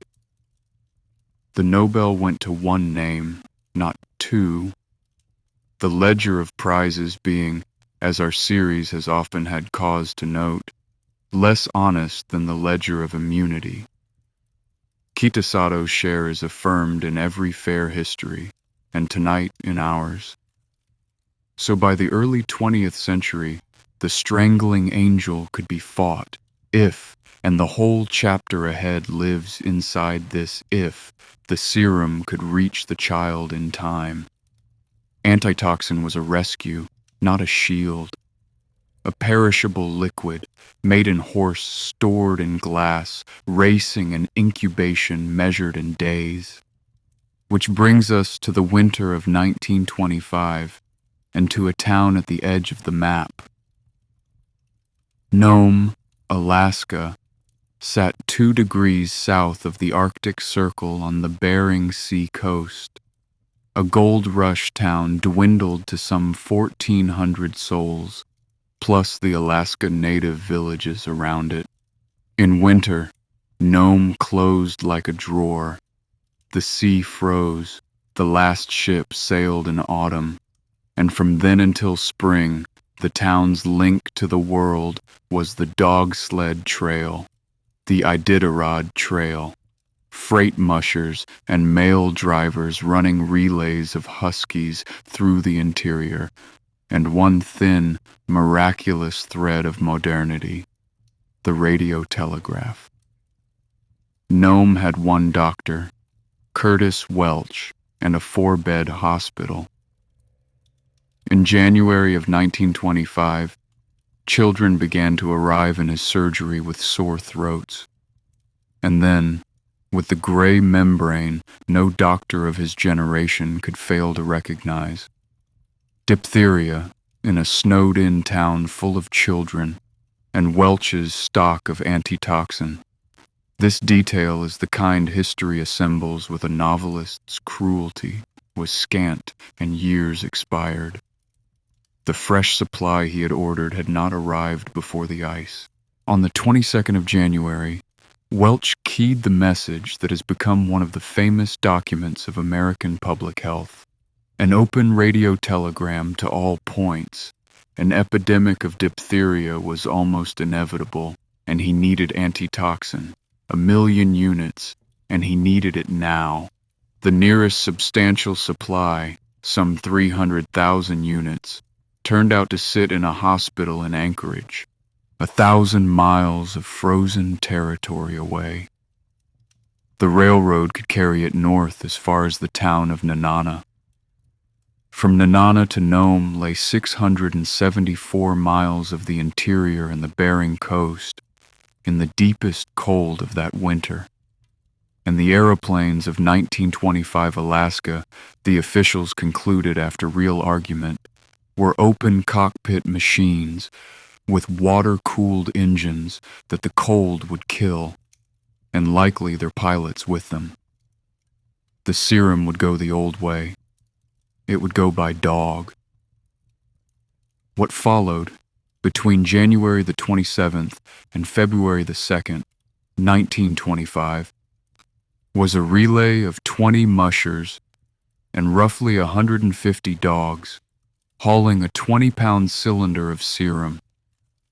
The Nobel went to one name, not 2. The ledger of prizes being, as our series has often had cause to note, less honest than the ledger of immunity. Kitasato's share is affirmed in every fair history, and tonight in ours. So by the early 20th century, the strangling angel could be fought, if, and the whole chapter ahead lives inside this if, the serum could reach the child in time. Antitoxin was a rescue, not a shield. A perishable liquid, made in horse, stored in glass, racing and incubation measured in days. Which brings us to the winter of 1925, and to a town at the edge of the map. Nome, Alaska, sat 2 degrees south of the Arctic Circle on the Bering Sea coast. A gold rush town dwindled to some 1,400 souls, plus the Alaska native villages around it. In winter, Nome closed like a drawer. The sea froze. The last ship sailed in autumn. And from then until spring, the town's link to the world was the dog sled trail, the Iditarod Trail. freight mushers and mail drivers running relays of huskies through the interior, and one thin, miraculous thread of modernity, the radio telegraph. Nome had one doctor, Curtis Welch, and a 4-bed hospital. In January of 1925, children began to arrive in his surgery with sore throats. And then, with the gray membrane no doctor of his generation could fail to recognize, diphtheria in a snowed-in town full of children, and Welch's stock of antitoxin. This detail is the kind history assembles with a novelist's cruelty, was scant and years expired. The fresh supply he had ordered had not arrived before the ice. On the 22nd of January, Welch keyed the message that has become one of the famous documents of American public health. An open radio telegram to all points. An epidemic of diphtheria was almost inevitable, and he needed antitoxin. 1 million units, and he needed it now. The nearest substantial supply, some 300,000 units, turned out to sit in a hospital in Anchorage, 1,000 miles of frozen territory away. The railroad could carry it north as far as the town of Nenana. From Nenana to Nome lay 674 miles of the interior and the Bering Coast, in the deepest cold of that winter. And the aeroplanes of 1925 Alaska, the officials concluded after real argument, were open cockpit machines with water-cooled engines that the cold would kill, and likely their pilots with them. The Serum would go the old way. It would go by dog. What followed, between January the 27th and February the 2nd, 1925, was a relay of 20 mushers and roughly 150 dogs, hauling a 20-pound cylinder of serum,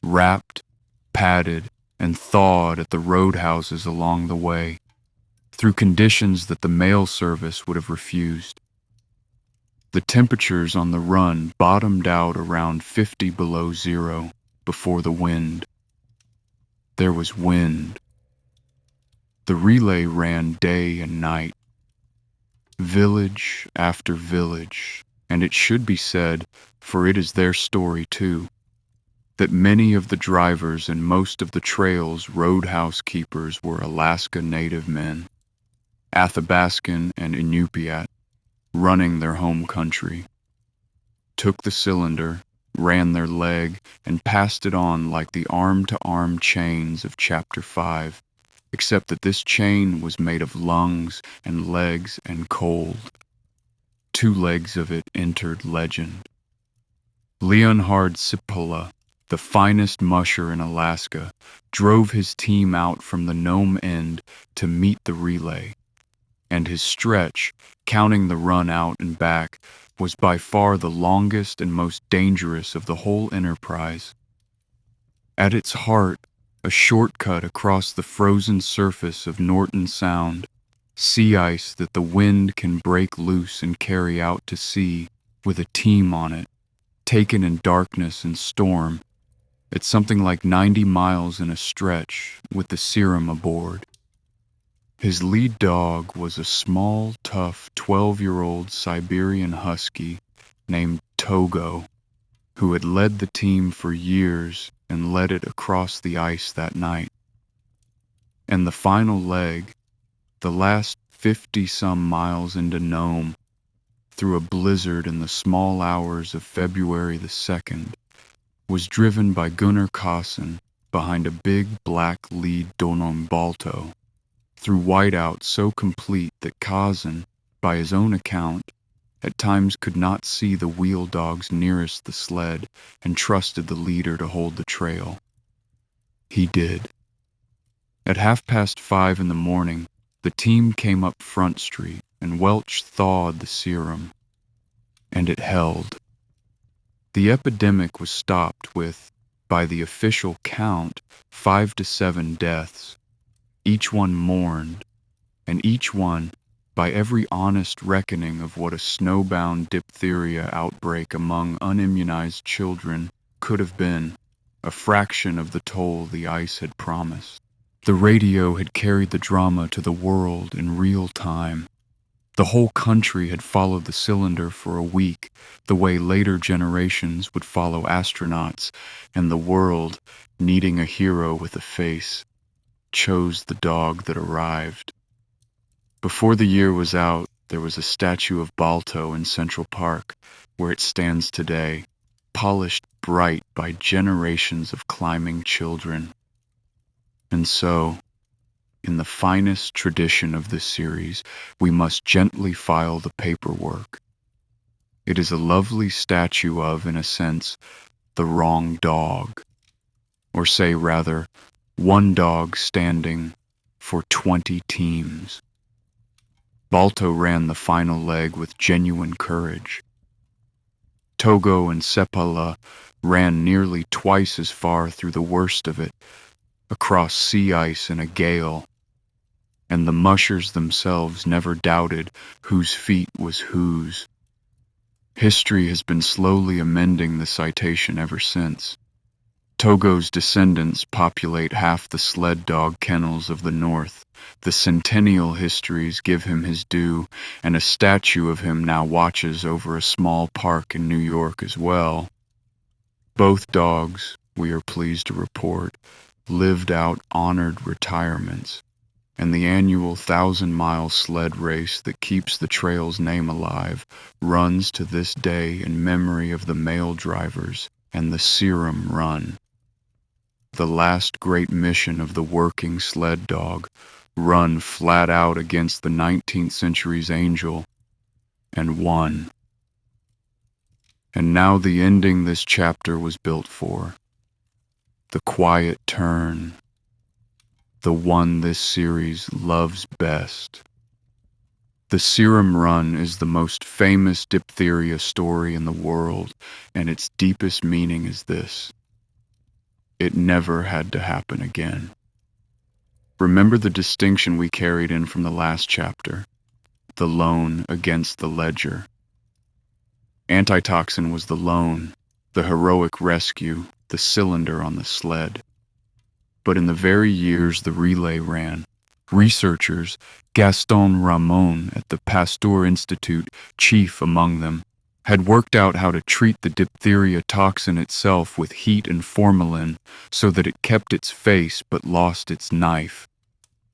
wrapped, padded, and thawed at the roadhouses along the way, through conditions that the mail service would have refused. The temperatures on the run bottomed out around 50 below zero before the wind. There was wind. The relay ran day and night, village after village, and it should be said, for it is their story too, that many of the drivers and most of the trail's roadhouse keepers were Alaska Native men, Athabaskan and Inupiat, running their home country, took the cylinder, ran their leg, and passed it on like the arm-to-arm chains of Chapter 5, except that this chain was made of lungs and legs and cold. 2 legs of it entered legend. Leonhard Cipolla, the finest musher in Alaska, drove his team out from the Nome end to meet the relay, and his stretch, counting the run out and back, was by far the longest and most dangerous of the whole enterprise. At its heart, a shortcut across the frozen surface of Norton Sound, sea ice that the wind can break loose and carry out to sea with a team on it, taken in darkness and storm, at something like 90 miles in a stretch with the Serum aboard. His lead dog was a small, tough 12-year-old Siberian husky named Togo, who had led the team for years and led it across the ice that night. And the final leg, the last 50-some miles into Nome, through a blizzard in the small hours of February the 2nd, was driven by Gunnar Kaasen behind a big black lead Donon Balto, through whiteout so complete that Kaasen, by his own account, at times could not see the wheel dogs nearest the sled and trusted the leader to hold the trail. He did. At 5:30 in the morning, the team came up Front Street and Welch thawed the Serum, and it held. The epidemic was stopped with, by the official count, 5 to 7 deaths, each one mourned, and each one, by every honest reckoning of what a snowbound diphtheria outbreak among unimmunized children could have been, a fraction of the toll the ice had promised. The radio had carried the drama to the world in real time. The whole country had followed the cylinder for a week, the way later generations would follow astronauts, and the world, needing a hero with a face, chose the dog that arrived. Before the year was out, there was a statue of Balto in Central Park, where it stands today, polished bright by generations of climbing children. And so, in the finest tradition of this series, we must gently file the paperwork. It is a lovely statue of, in a sense, the wrong dog. Or say, rather, one dog standing for 20 teams. Balto ran the final leg with genuine courage. Togo and Sepala ran nearly twice as far through the worst of it, across sea ice in a gale, and the mushers themselves never doubted whose feet was whose. History has been slowly amending the citation ever since. Togo's descendants populate half the sled dog kennels of the north. The centennial histories give him his due, and a statue of him now watches over a small park in New York as well. Both dogs, we are pleased to report, lived out honored retirements, and the annual 1,000-mile sled race that keeps the trail's name alive runs to this day in memory of the male drivers and the Serum Run. The last great mission of the working sled dog, run flat out against the 19th century's angel, and won. And now the ending this chapter was built for. The quiet turn. The one this series loves best. The Serum Run is the most famous diphtheria story in the world, and its deepest meaning is this: it never had to happen again. Remember the distinction we carried in from the last chapter, the loan against the ledger. Antitoxin was the loan, the heroic rescue, the cylinder on the sled. But in the very years the relay ran, researchers, Gaston Ramon at the Pasteur Institute, chief among them, had worked out how to treat the diphtheria toxin itself with heat and formalin so that it kept its face but lost its knife.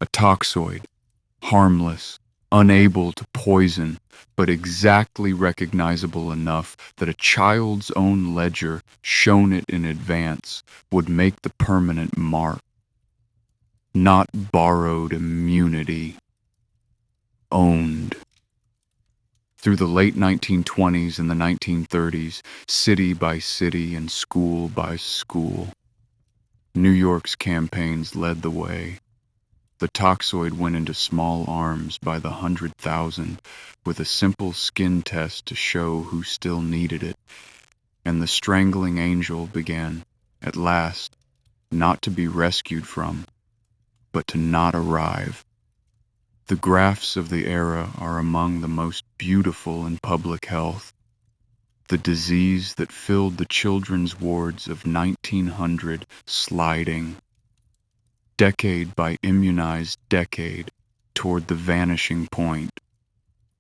A toxoid, harmless, unable to poison, but exactly recognizable enough that a child's own ledger, shown it in advance, would make the permanent mark. Not borrowed immunity, owned. Through the late 1920s and the 1930s, city by city and school by school, New York's campaigns led the way. The toxoid went into small arms by the 100,000 with a simple skin test to show who still needed it, and the strangling angel began, at last, not to be rescued from, but to not arrive. The graphs of the era are among the most beautiful in public health. The disease that filled the children's wards of 1900 sliding, decade by immunized decade, toward the vanishing point,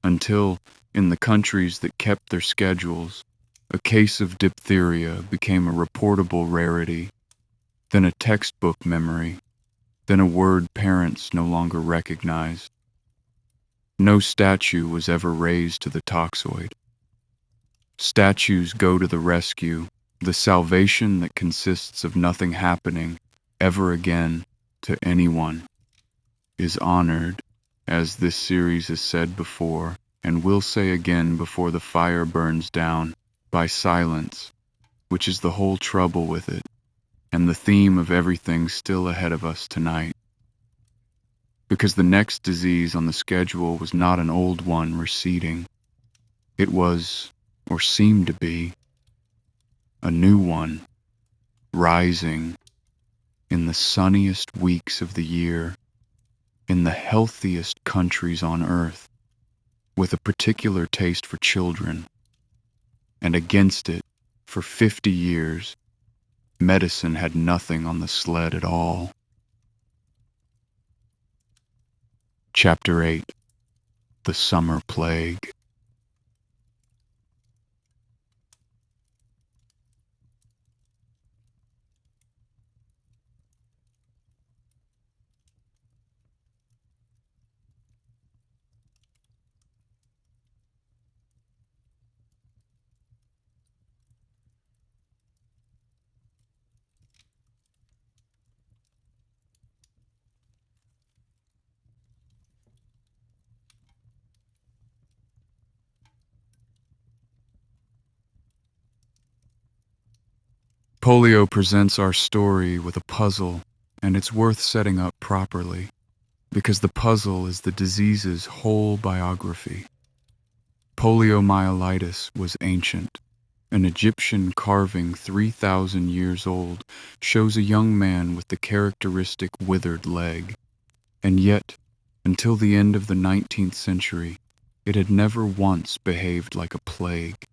until, in the countries that kept their schedules, a case of diphtheria became a reportable rarity, then a textbook memory, then a word parents no longer recognized. No statue was ever raised to the toxoid. Statues go to the rescue, the salvation that consists of nothing happening ever again to anyone, is honored, as this series has said before, and will say again before the fire burns down, by silence, which is the whole trouble with it, and the theme of everything still ahead of us tonight. Because the next disease on the schedule was not an old one receding. It was, or seemed to be, a new one, rising in the sunniest weeks of the year, in the healthiest countries on earth, with a particular taste for children, and against it, for 50 years, medicine had nothing on the sled at all. Chapter 8. The Summer Plague. Polio presents our story with a puzzle, and it's worth setting up properly, because the puzzle is the disease's whole biography. Poliomyelitis was ancient. An Egyptian carving 3,000 years old shows a young man with the characteristic withered leg, and yet, until the end of the 19th century, it had never once behaved like a plague.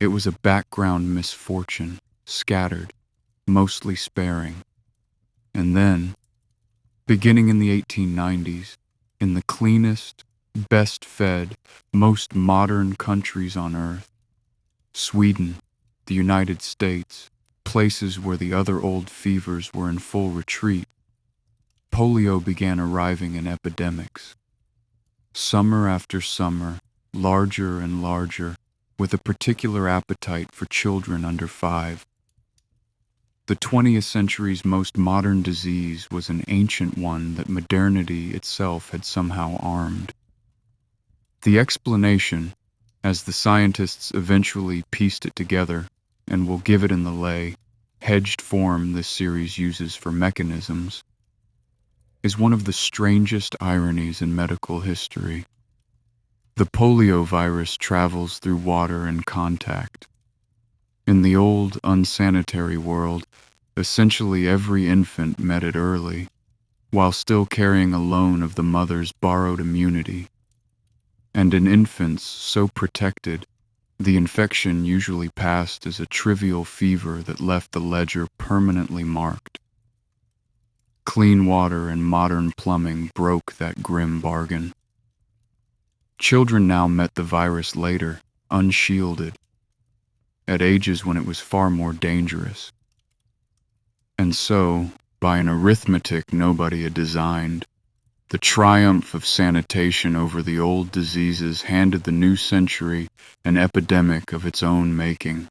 It was a background misfortune, scattered, mostly sparing. And then, beginning in the 1890s, in the cleanest, best fed, most modern countries on earth, Sweden, the United States, places where the other old fevers were in full retreat, polio began arriving in epidemics. Summer after summer, larger and larger, with a particular appetite for children under 5. The 20th century's most modern disease was an ancient one that modernity itself had somehow armed. The explanation, as the scientists eventually pieced it together, and will give it in the lay, hedged form this series uses for mechanisms, is one of the strangest ironies in medical history. The polio virus travels through water and contact. In the old, unsanitary world, essentially every infant met it early, while still carrying a loan of the mother's borrowed immunity. And in infants so protected, the infection usually passed as a trivial fever that left the ledger permanently marked. Clean water and modern plumbing broke that grim bargain. Children now met the virus later, unshielded, at ages when it was far more dangerous. And so, by an arithmetic nobody had designed, the triumph of sanitation over the old diseases handed the new century an epidemic of its own making.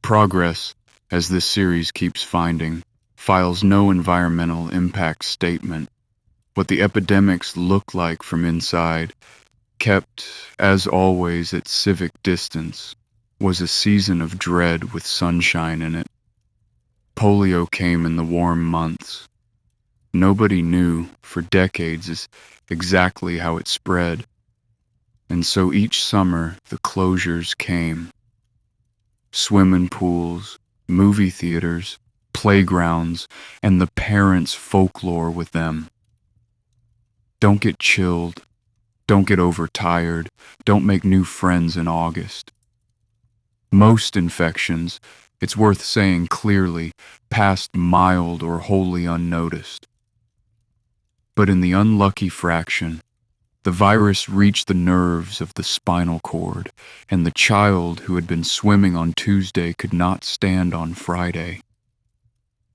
Progress, as this series keeps finding, files no environmental impact statement. What the epidemics look like from inside, kept, as always, at civic distance, was a season of dread with sunshine in it. Polio came in the warm months. Nobody knew, for decades, exactly how it spread. And so each summer, the closures came. Swimming pools, movie theaters, playgrounds, and the parents' folklore with them. Don't get chilled. Don't get overtired. Don't make new friends in August. Most infections, it's worth saying clearly, passed mild or wholly unnoticed. But in the unlucky fraction, the virus reached the nerves of the spinal cord, and the child who had been swimming on Tuesday could not stand on Friday.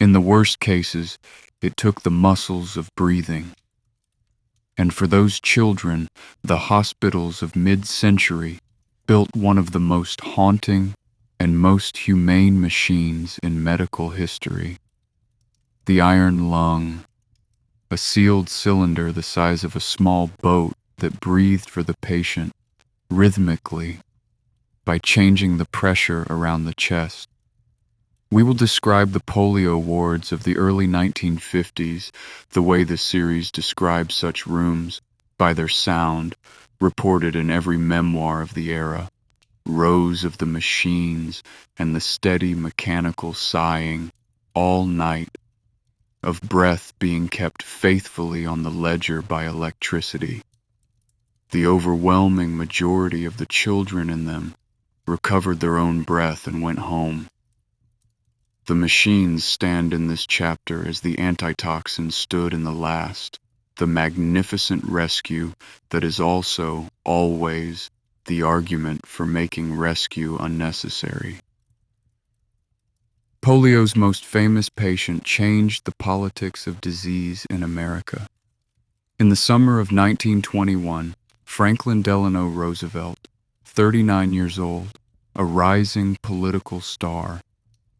In the worst cases, it took the muscles of breathing. And for those children, the hospitals of mid-century built one of the most haunting and most humane machines in medical history. The iron lung, a sealed cylinder the size of a small boat that breathed for the patient rhythmically by changing the pressure around the chest. We will describe the polio wards of the early 1950s the way the series describes such rooms, by their sound, reported in every memoir of the era. Rows of the machines and the steady mechanical sighing all night, of breath being kept faithfully on the ledger by electricity. The overwhelming majority of the children in them recovered their own breath and went home. The machines stand in this chapter as the antitoxin stood in the last, the magnificent rescue that is also, always, the argument for making rescue unnecessary. Polio's most famous patient changed the politics of disease in America. In the summer of 1921, Franklin Delano Roosevelt, 39 years old, a rising political star,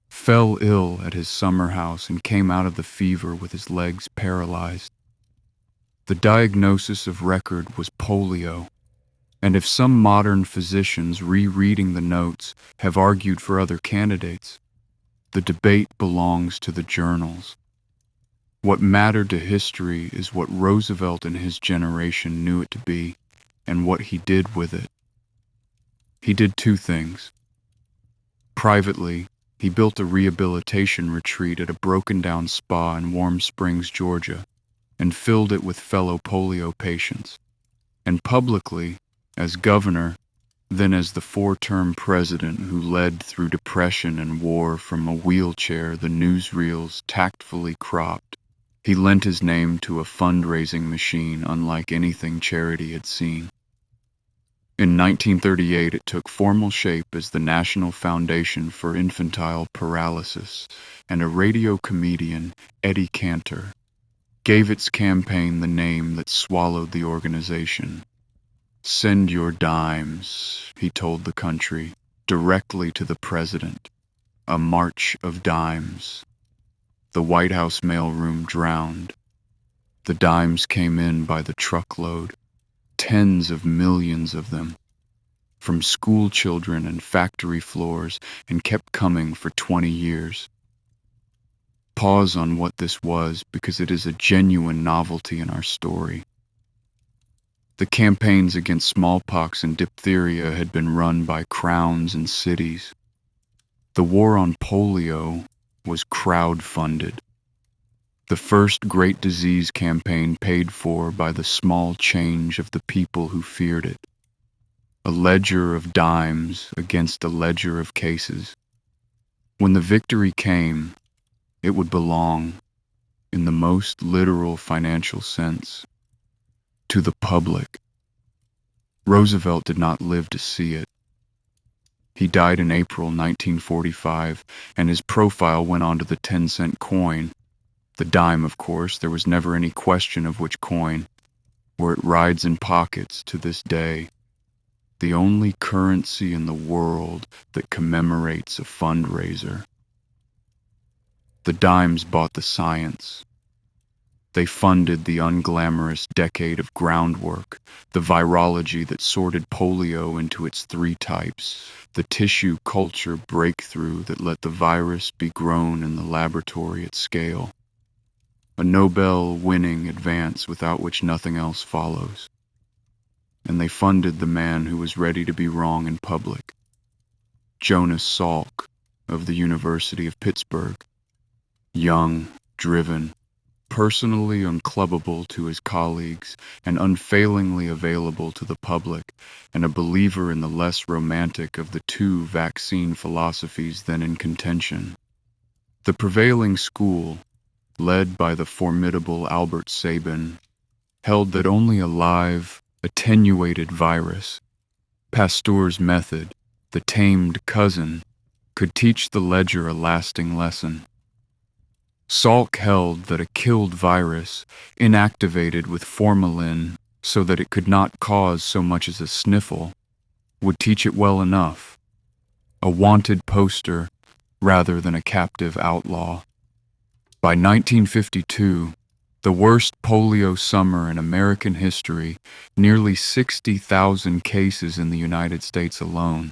fell ill at his summer house and came out of the fever with his legs paralyzed. The diagnosis of record was polio, and if some modern physicians rereading the notes have argued for other candidates, the debate belongs to the journals. What mattered to history is what Roosevelt and his generation knew it to be, and what he did with it. He did two things. Privately, he built a rehabilitation retreat at a broken-down spa in Warm Springs, Georgia, and filled it with fellow polio patients. And publicly, as governor, then as the four-term president who led through depression and war from a wheelchair the newsreels tactfully cropped, he lent his name to a fundraising machine unlike anything charity had seen. In 1938, it took formal shape as the National Foundation for Infantile Paralysis, and a radio comedian, Eddie Cantor, gave its campaign the name that swallowed the organization. "Send your dimes," he told the country, directly to the president. A march of dimes. The White House mailroom drowned. The dimes came in by the truckload. Tens of millions of them, from schoolchildren and factory floors, and kept coming for 20 years. Pause on what this was, because it is a genuine novelty in our story. The campaigns against smallpox and diphtheria had been run by crowns and cities. The war on polio was crowd-funded. The first great disease campaign paid for by the small change of the people who feared it. A ledger of dimes against a ledger of cases. When the victory came, it would belong, in the most literal financial sense, to the public. Roosevelt did not live to see it. He died in April 1945, and his profile went onto the 10-cent coin. The dime, of course, there was never any question of which coin, where it rides in pockets to this day. The only currency in the world that commemorates a fundraiser. The dimes bought the science. They funded the unglamorous decade of groundwork, the virology that sorted polio into its three types, the tissue culture breakthrough that let the virus be grown in the laboratory at scale. A Nobel-winning advance without which nothing else follows. And they funded the man who was ready to be wrong in public. Jonas Salk of the University of Pittsburgh. Young, driven, personally unclubbable to his colleagues, and unfailingly available to the public, and a believer in the less romantic of the two vaccine philosophies then in contention. The prevailing school, led by the formidable Albert Sabin, held that only a live, attenuated virus, Pasteur's method, the tamed cousin, could teach the ledger a lasting lesson. Salk held that a killed virus, inactivated with formalin so that it could not cause so much as a sniffle, would teach it well enough. A wanted poster rather than a captive outlaw. By 1952, the worst polio summer in American history, nearly 60,000 cases in the United States alone.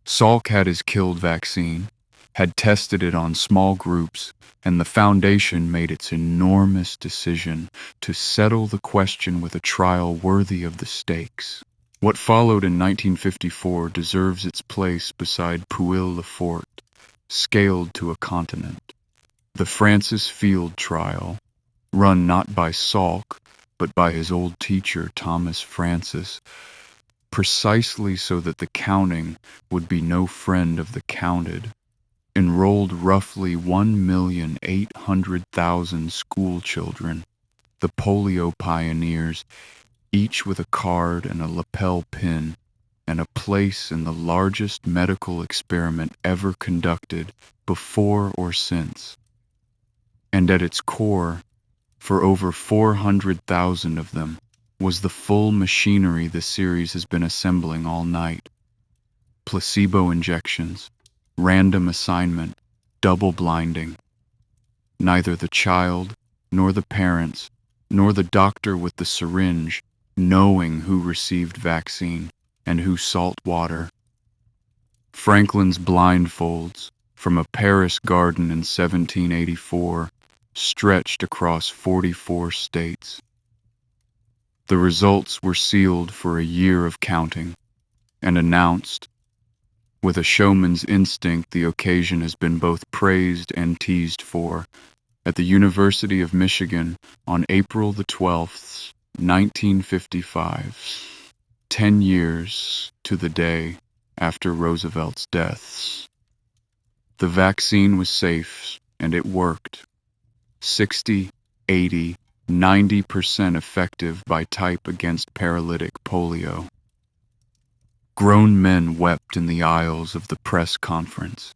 Salk had his killed vaccine, had tested it on small groups, and the Foundation made its enormous decision to settle the question with a trial worthy of the stakes. What followed in 1954 deserves its place beside Puil-le-Fort, scaled to a continent. The Francis Field trial, run not by Salk, but by his old teacher Thomas Francis, precisely so that the counting would be no friend of the counted, enrolled roughly 1,800,000 schoolchildren, the polio pioneers, each with a card and a lapel pin, and a place in the largest medical experiment ever conducted before or since. And at its core, for over 400,000 of them, was the full machinery the series has been assembling all night. Placebo injections, random assignment, double blinding. Neither the child, nor the parents, nor the doctor with the syringe knowing who received vaccine and who salt water. Franklin's blindfolds from a Paris garden in 1784 stretched across 44 states. The results were sealed for a year of counting and announced. With a showman's instinct, the occasion has been both praised and teased for at the University of Michigan on April the 12th, 1955, 10 years to the day after Roosevelt's death. The vaccine was safe, and it worked. 60, 80, 90% effective by type against paralytic polio. Grown men wept in the aisles of the press conference.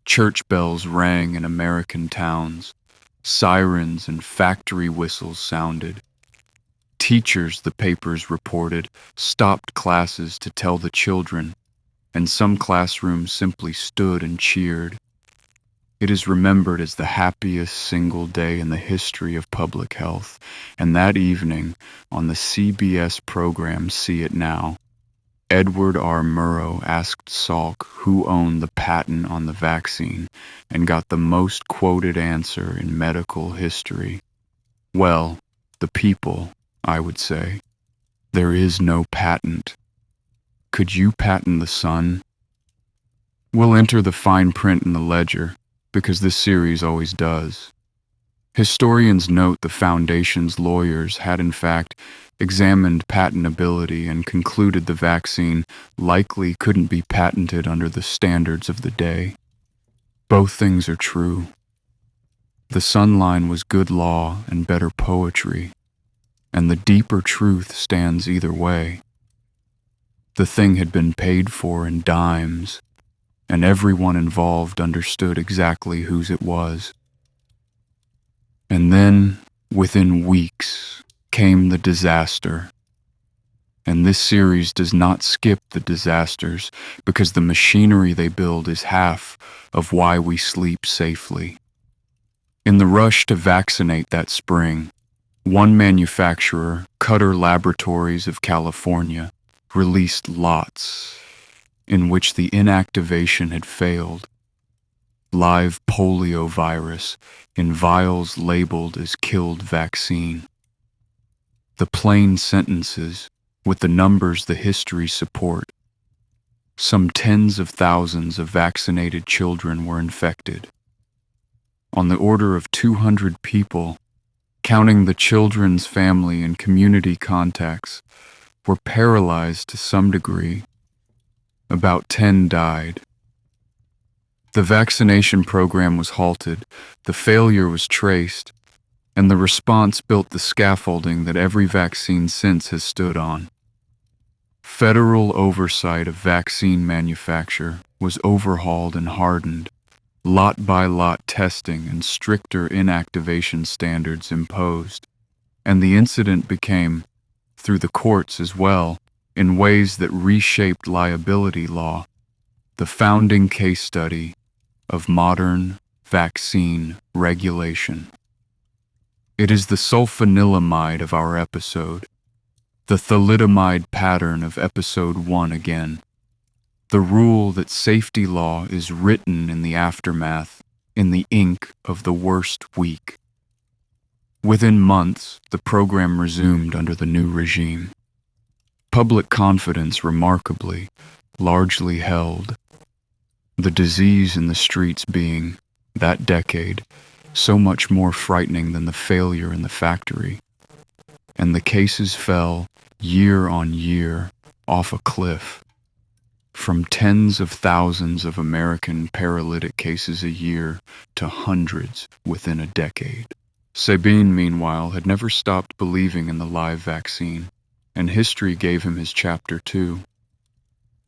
Church bells rang in American towns. Sirens and factory whistles sounded. Teachers, the papers reported, stopped classes to tell the children, and some classrooms simply stood and cheered. It is remembered as the happiest single day in the history of public health, and that evening, on the CBS program See It Now, Edward R. Murrow asked Salk who owned the patent on the vaccine and got the most quoted answer in medical history. Well, the people, I would say. There is no patent. Could you patent the sun? We'll enter the fine print in the ledger, because this series always does. Historians note the Foundation's lawyers had in fact examined patentability and concluded the vaccine likely couldn't be patented under the standards of the day. Both things are true. The sun line was good law and better poetry, and the deeper truth stands either way. The thing had been paid for in dimes, and everyone involved understood exactly whose it was. And then, within weeks, came the disaster. And this series does not skip the disasters, because the machinery they build is half of why we sleep safely. In the rush to vaccinate that spring, one manufacturer, Cutter Laboratories of California, released lots in which the inactivation had failed. Live polio virus in vials labeled as killed vaccine. The plain sentences with the numbers the history support. Some tens of thousands of vaccinated children were infected. On the order of 200 people, counting the children's family and community contacts, were paralyzed to some degree. About 10 died. The vaccination program was halted, the failure was traced, and the response built the scaffolding that every vaccine since has stood on. Federal oversight of vaccine manufacture was overhauled and hardened, lot-by-lot testing and stricter inactivation standards imposed, and the incident became, through the courts as well, in ways that reshaped liability law, the founding case study of modern vaccine regulation. It is the sulfanilamide of our episode, the thalidomide pattern of episode 1 again, the rule that safety law is written in the aftermath, in the ink of the worst week. Within months, the program resumed under the new regime. Public confidence remarkably, largely held. The disease in the streets being That decade, so much more frightening than the failure in the factory. And the cases fell, year on year, off a cliff, from tens of thousands of American paralytic cases a year to hundreds within a decade. Sabine, meanwhile, had never stopped believing in the live vaccine, and history gave him his chapter too.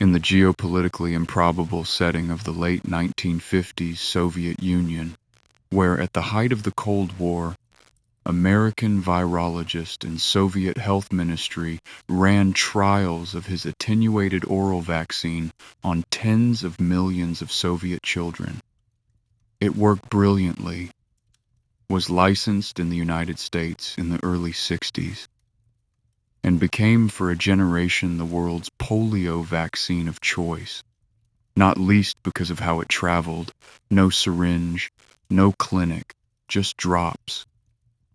In the geopolitically improbable setting of the late 1950s Soviet Union, where at the height of the Cold War, American virologist and Soviet health ministry ran trials of his attenuated oral vaccine on tens of millions of Soviet children. It worked brilliantly, was licensed in the United States in the early 60s, and became for a generation the world's polio vaccine of choice, not least because of how it traveled: no syringe, no clinic, just drops,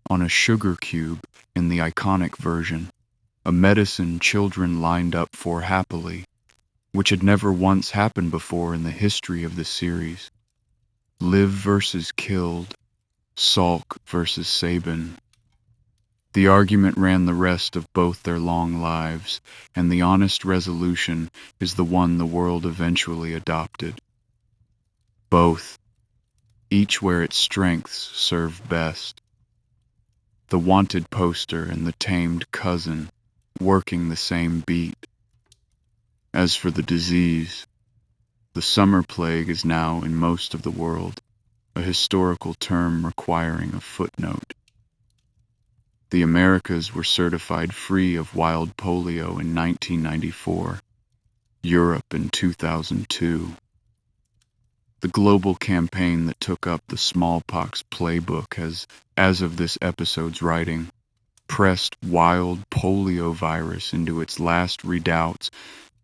on a sugar cube in the iconic version, a medicine children lined up for happily, which had never once happened before in the history of the series. Live versus killed, Salk versus Sabin. The argument ran the rest of both their long lives, and the honest resolution is the one the world eventually adopted. Both, each where its strengths serve best. The wanted poster and the tamed cousin, working the same beat. As for the disease, the summer plague is now, in most of the world, a historical term requiring a footnote. The Americas were certified free of wild polio in 1994, Europe in 2002. The global campaign that took up the smallpox playbook has, as of this episode's writing, pressed wild polio virus into its last redoubts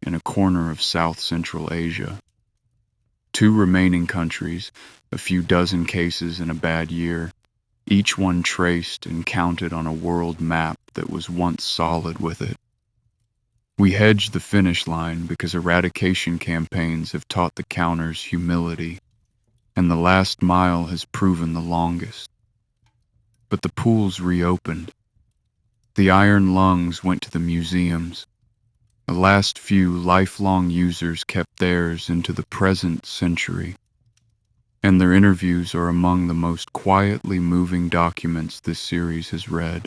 in a corner of South Central Asia. 2 remaining countries, a few dozen cases in a bad year, each one traced and counted on a world map that was once solid with it. We hedged the finish line because eradication campaigns have taught the counters humility, and the last mile has proven the longest. But the pools reopened. The iron lungs went to the museums. The last few lifelong users kept theirs into the present century, and their interviews are among the most quietly moving documents this series has read.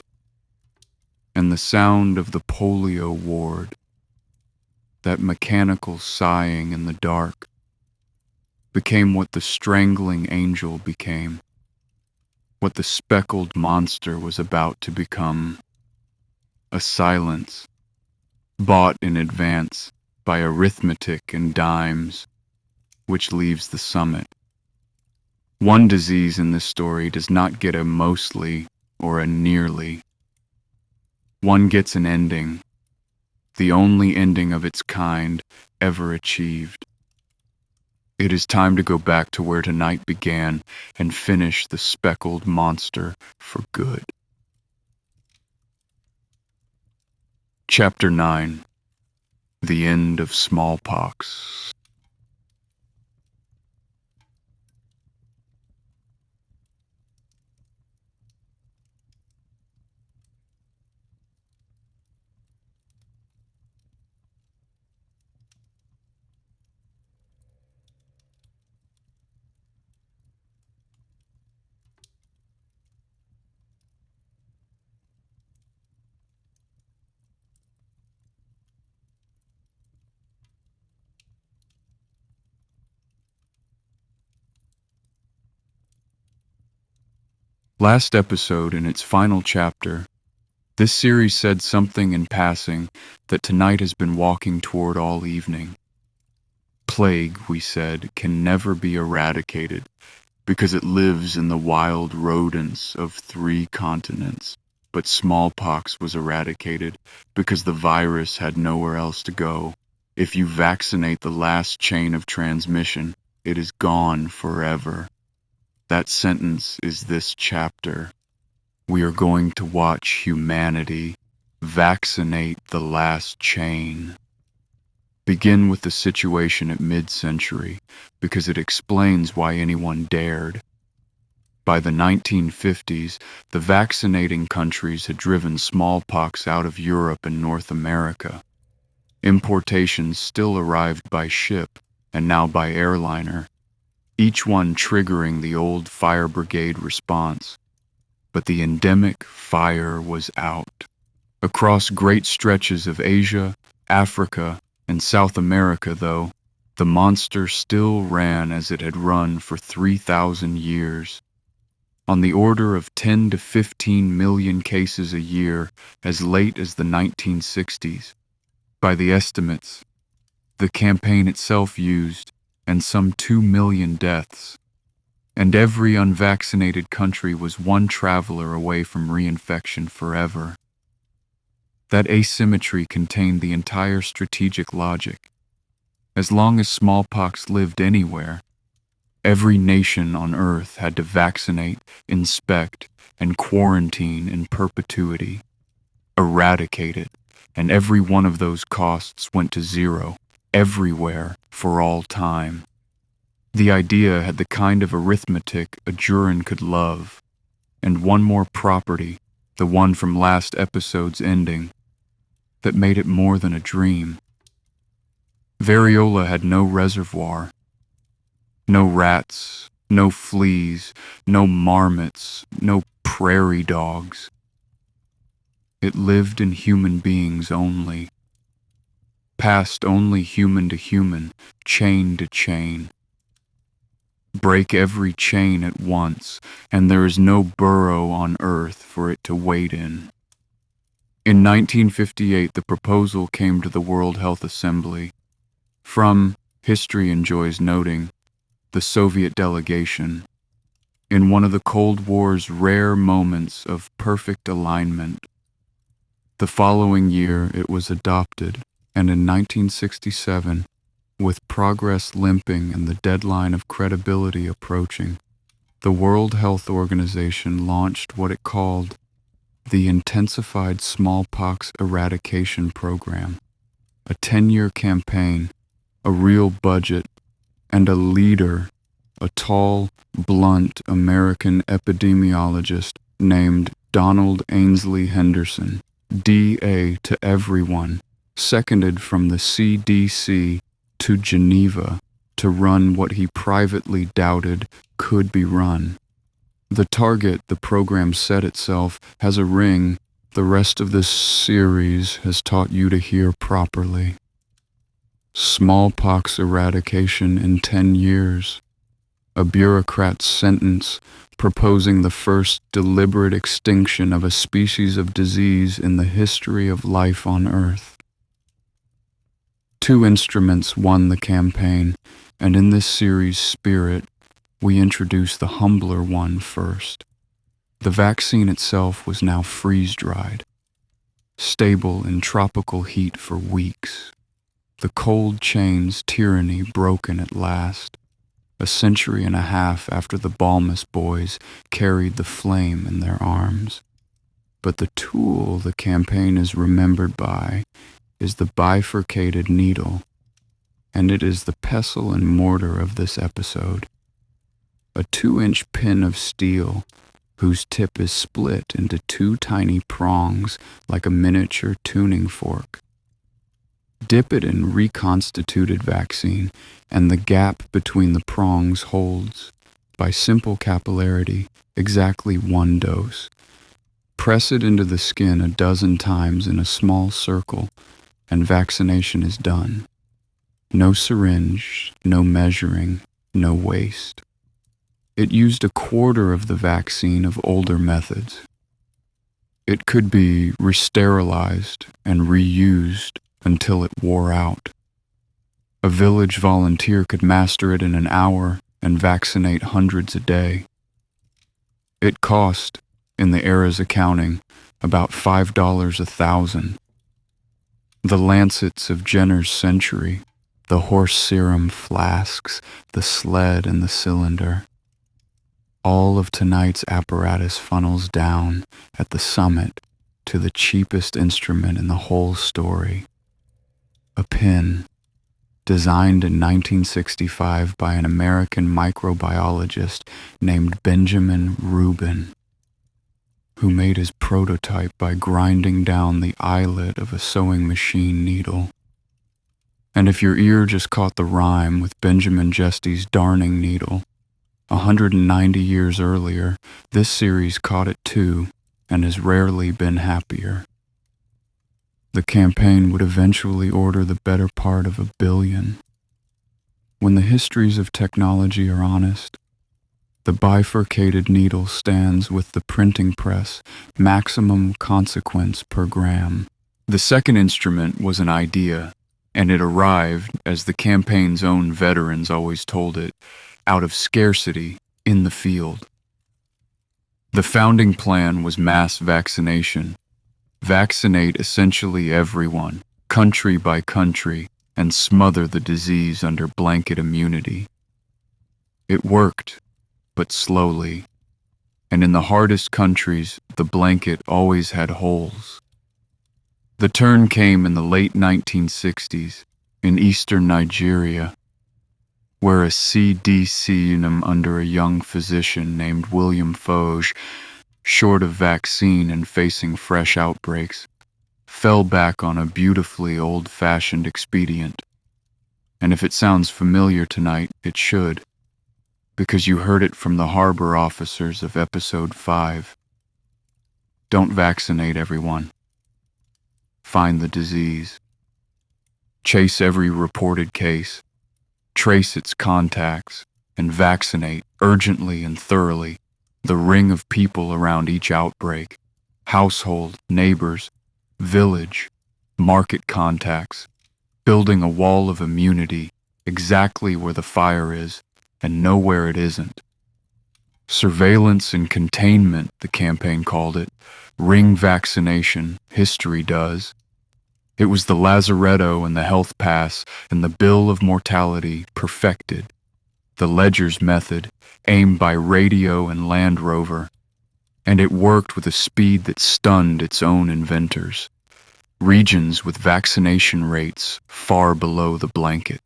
And the sound of the polio ward, that mechanical sighing in the dark, became what the strangling angel became, what the speckled monster was about to become: a silence, bought in advance by arithmetic and dimes, which leaves the summit. One disease in this story does not get a mostly or a nearly. One gets an ending, the only ending of its kind ever achieved. It is time to go back to where tonight began and finish the speckled monster for good. Chapter 9. The End of Smallpox. Last episode, in its final chapter, this series said something in passing that tonight has been walking toward all evening. Plague, we said, can never be eradicated because it lives in the wild rodents of 3 continents. But smallpox was eradicated because the virus had nowhere else to go. If you vaccinate the last chain of transmission, it is gone forever. That sentence is this chapter. We are going to watch humanity vaccinate the last chain. Begin with the situation at mid-century, because it explains why anyone dared. By the 1950s, the vaccinating countries had driven smallpox out of Europe and North America. Importations still arrived by ship and now by airliner, each one triggering the old fire brigade response. But the endemic fire was out. Across great stretches of Asia, Africa, and South America, though, the monster still ran as it had run for 3,000 years. On the order of 10 to 15 million cases a year as late as the 1960s. By the estimates, the campaign itself used, and some 2 million deaths. And every unvaccinated country was one traveler away from reinfection forever. That asymmetry contained the entire strategic logic. As long as smallpox lived anywhere, every nation on Earth had to vaccinate, inspect, and quarantine in perpetuity, eradicate it, and every one of those costs went to zero, everywhere, for all time. The idea had the kind of arithmetic a Juran could love, and one more property, the one from last episode's ending, that made it more than a dream. Variola had no reservoir. No rats, no fleas, no marmots, no prairie dogs. It lived in human beings only, passed only human to human, chain to chain. Break every chain at once, and there is no burrow on earth for it to wait in. In 1958, the proposal came to the World Health Assembly from, history enjoys noting, the Soviet delegation, in one of the Cold War's rare moments of perfect alignment. The following year it was adopted, and in 1967, with progress limping and the deadline of credibility approaching, the World Health Organization launched what it called the Intensified Smallpox Eradication Program, a 10-year campaign, a real budget, and a leader, a tall, blunt American epidemiologist named Donald Ainsley Henderson, DA to everyone, seconded from the CDC to Geneva to run what he privately doubted could be run. The target the program set itself has a ring the rest of this series has taught you to hear properly. Smallpox eradication in 10 years. A bureaucrat's sentence proposing the first deliberate extinction of a species of disease in the history of life on Earth. 2 instruments won the campaign, and in this series' spirit, we introduce the humbler one first. The vaccine itself was now freeze-dried, stable in tropical heat for weeks. The cold chain's tyranny broken at last, a century and a half after the Balmus boys carried the flame in their arms. But the tool the campaign is remembered by is the bifurcated needle, and it is the pestle and mortar of this episode. A 2-inch pin of steel whose tip is split into 2 tiny prongs like a miniature tuning fork. Dip it in reconstituted vaccine, and the gap between the prongs holds, by simple capillarity, exactly 1 dose. Press it into the skin a dozen times in a small circle, and vaccination is done. No syringe, no measuring, no waste. It used a quarter of the vaccine of older methods. It could be re-sterilized and reused until it wore out. A village volunteer could master it in an hour and vaccinate hundreds a day. It cost, in the era's accounting, about $5 a thousand. The lancets of Jenner's century, the horse serum flasks, the sled and the cylinder. All of tonight's apparatus funnels down at the summit to the cheapest instrument in the whole story. A pin, designed in 1965 by an American microbiologist named Benjamin Rubin, who made his prototype by grinding down the eyelet of a sewing machine needle. And if your ear just caught the rhyme with Benjamin Jesty's darning needle, 190 years earlier, this series caught it too, and has rarely been happier. The campaign would eventually order the better part of 1 billion. When the histories of technology are honest, the bifurcated needle stands with the printing press, maximum consequence per gram. The second instrument was an idea, and it arrived, as the campaign's own veterans always told it, out of scarcity in the field. The founding plan was mass vaccination. Vaccinate essentially everyone, country by country, and smother the disease under blanket immunity. It worked, but slowly, and in the hardest countries, the blanket always had holes. The turn came in the late 1960s in eastern Nigeria, where a CDC unit under a young physician named William Foge, short of vaccine and facing fresh outbreaks, fell back on a beautifully old-fashioned expedient. And if it sounds familiar tonight, it should, because you heard it from the harbor officers of episode 5. Don't vaccinate everyone. Find the disease. Chase every reported case. Trace its contacts, and vaccinate urgently and thoroughly the ring of people around each outbreak: household, neighbors, village, market contacts, building a wall of immunity exactly where the fire is and nowhere it isn't. Surveillance and containment, the campaign called it. Ring vaccination, history does. It was the lazaretto and the health pass and the bill of mortality perfected. The Ledger's method, aimed by radio and Land Rover, and it worked with a speed that stunned its own inventors. Regions with vaccination rates far below the blanket.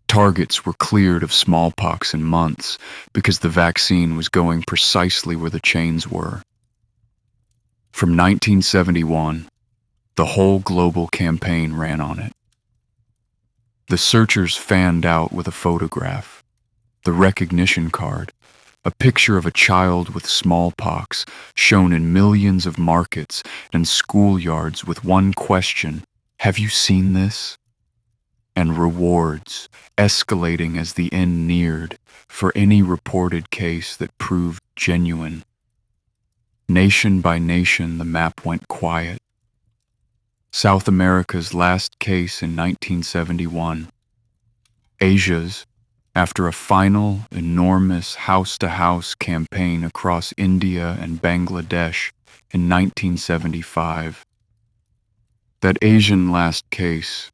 Targets were cleared of smallpox in months because the vaccine was going precisely where the chains were. From 1971, the whole global campaign ran on it. The searchers fanned out with a photograph, the recognition card, a picture of a child with smallpox shown in millions of markets and schoolyards with one question: have you seen this? And rewards escalating as the end neared for any reported case that proved genuine. Nation by nation, the map went quiet. South America's last case in 1971. Asia's, after a final, enormous house-to-house campaign across India and Bangladesh in 1975. That Asian last case,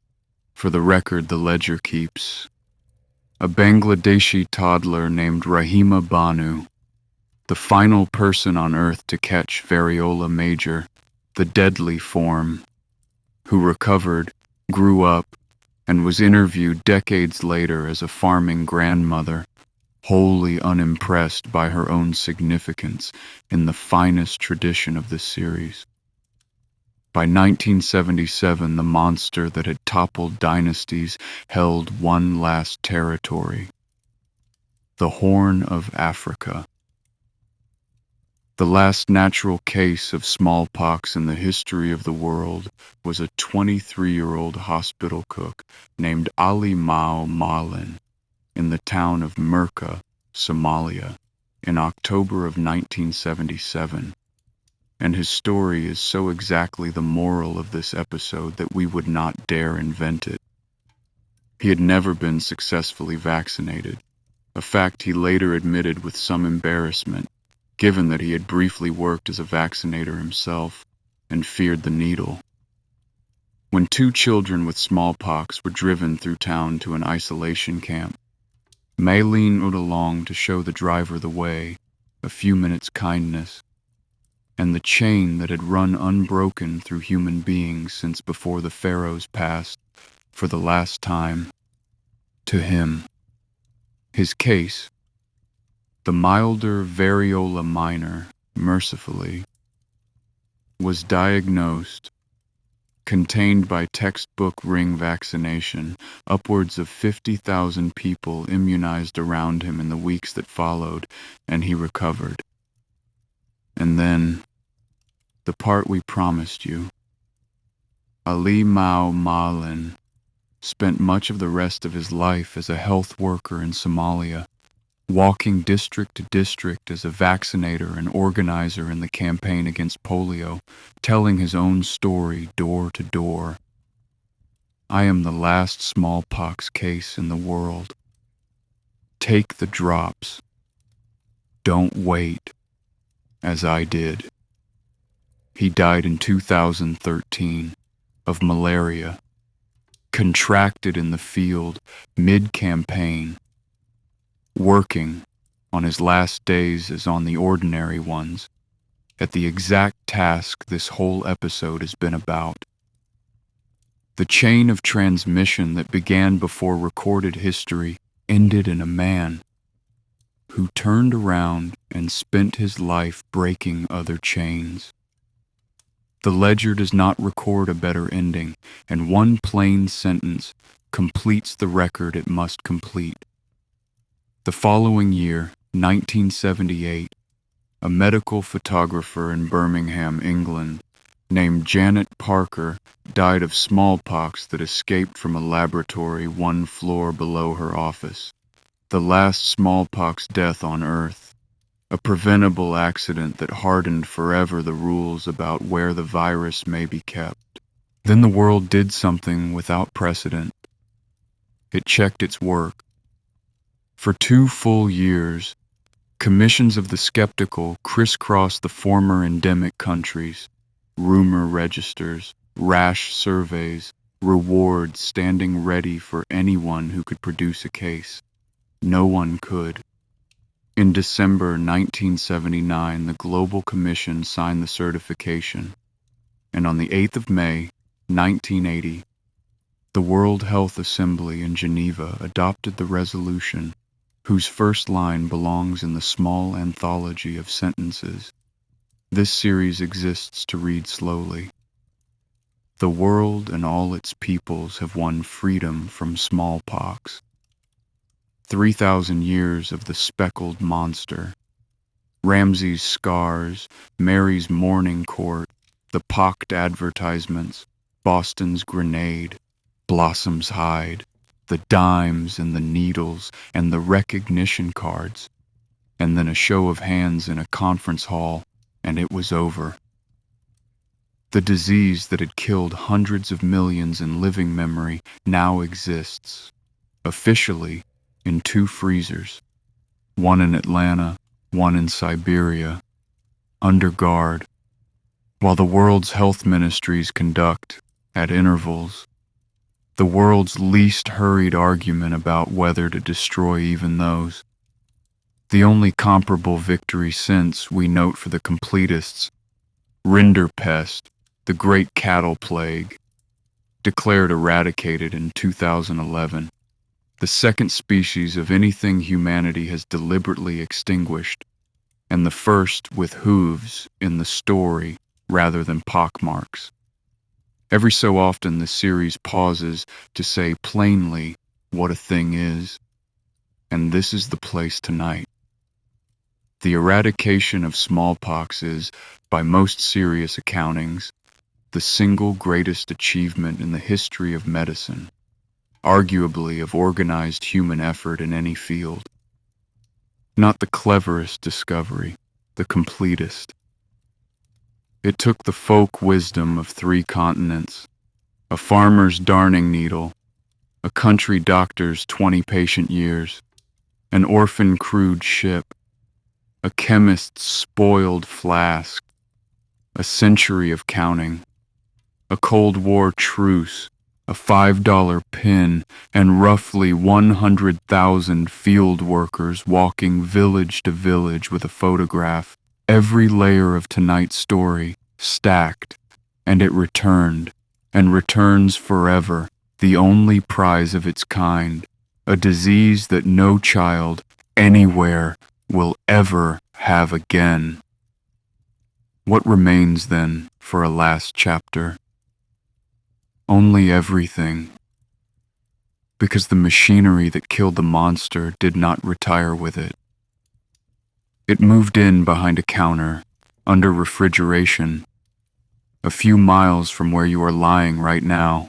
for the record the Ledger keeps, a Bangladeshi toddler named Rahima Banu, the final person on Earth to catch variola major, the deadly form, who recovered, grew up, and was interviewed decades later as a farming grandmother, wholly unimpressed by her own significance in the finest tradition of this series. By 1977, the monster that had toppled dynasties held one last territory: the Horn of Africa. The last natural case of smallpox in the history of the world was a 23-year-old hospital cook named Ali Mao Malin in the town of Merka, Somalia, in October of 1977. And his story is so exactly the moral of this episode that we would not dare invent it. He had never been successfully vaccinated, a fact he later admitted with some embarrassment, given that he had briefly worked as a vaccinator himself and feared the needle. When 2 children with smallpox were driven through town to an isolation camp, Maylene rode along to show the driver the way, a few minutes' kindness, and the chain that had run unbroken through human beings since before the pharaohs passed for the last time, to him. His case, the milder variola minor, mercifully, was diagnosed, contained by textbook ring vaccination, upwards of 50,000 people immunized around him in the weeks that followed, and he recovered. And then, the part we promised you. Ali Mau Malin spent much of the rest of his life as a health worker in Somalia, walking district to district as a vaccinator and organizer in the campaign against polio, telling his own story door to door. I am the last smallpox case in the world. Take the drops. Don't wait, as I did. He died in 2013 of malaria, contracted in the field mid-campaign, working on his last days as on the ordinary ones, at the exact task this whole episode has been about. The chain of transmission that began before recorded history ended in a man who turned around and spent his life breaking other chains. The ledger does not record a better ending, and one plain sentence completes the record it must complete. The following year, 1978, a medical photographer in Birmingham, England, named Janet Parker died of smallpox that escaped from a laboratory one floor below her office. The last smallpox death on Earth. A preventable accident that hardened forever the rules about where the virus may be kept. Then the world did something without precedent. It checked its work. For 2 full years, commissions of the skeptical crisscrossed the former endemic countries, rumor registers, rash surveys, rewards standing ready for anyone who could produce a case. No one could. In December 1979, the Global Commission signed the certification, and on the 8th of May, 1980, the World Health Assembly in Geneva adopted the resolution, whose first line belongs in the small anthology of sentences. This series exists to read slowly. The world and all its peoples have won freedom from smallpox. 3,000 years of the speckled monster, Ramsay's scars, Mary's mourning court, the pocked advertisements, Boston's grenade, Blossom's hide, the dimes and the needles and the recognition cards, and then a show of hands in a conference hall, and it was over. The disease that had killed hundreds of millions in living memory now exists, officially, in 2 freezers, one in Atlanta, one in Siberia, under guard, while the world's health ministries conduct, at intervals, the world's least hurried argument about whether to destroy even those. The only comparable victory since, we note for the completists, Rinderpest, the great cattle plague, declared eradicated in 2011. The second species of anything humanity has deliberately extinguished, and the first with hooves in the story rather than pockmarks. Every so often the series pauses to say plainly what a thing is, and this is the place tonight. The eradication of smallpox is, by most serious accountings, the single greatest achievement in the history of medicine, arguably of organized human effort in any field. Not the cleverest discovery, the completest. It took the folk wisdom of 3 continents, a farmer's darning needle, a country doctor's 20 patient years, an orphan crewed ship, a chemist's spoiled flask, a century of counting, a Cold War truce, a $5 pin, and roughly 100,000 field workers walking village to village with a photograph, every layer of tonight's story stacked, and it returned, and returns forever, the only prize of its kind, a disease that no child anywhere will ever have again. What remains then for a last chapter? Only everything, because the machinery that killed the monster did not retire with it. It moved in behind a counter, under refrigeration, a few miles from where you are lying right now.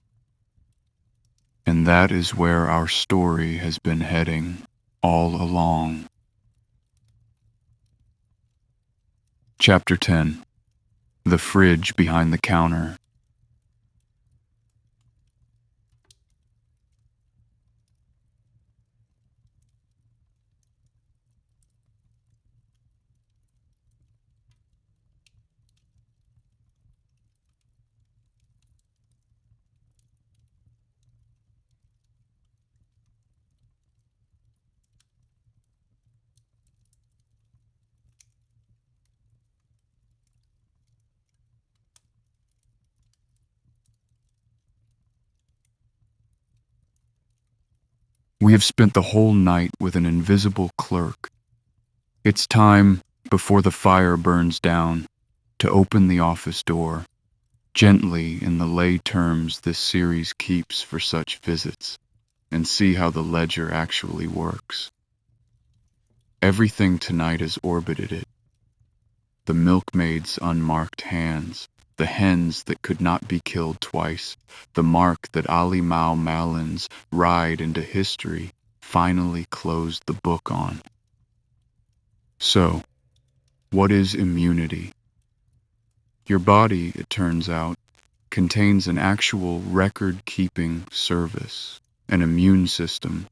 And that is where our story has been heading all along. Chapter 10. The Fridge Behind the Counter. We have spent the whole night with an invisible clerk. It's time, before the fire burns down, to open the office door, gently in the lay terms this series keeps for such visits, and see how the ledger actually works. Everything tonight has orbited it. The milkmaid's unmarked hands, the hens that could not be killed twice, the mark that Ali Mao Malin's ride into history finally closed the book on. So, what is immunity? Your body, it turns out, contains an actual record-keeping service, an immune system.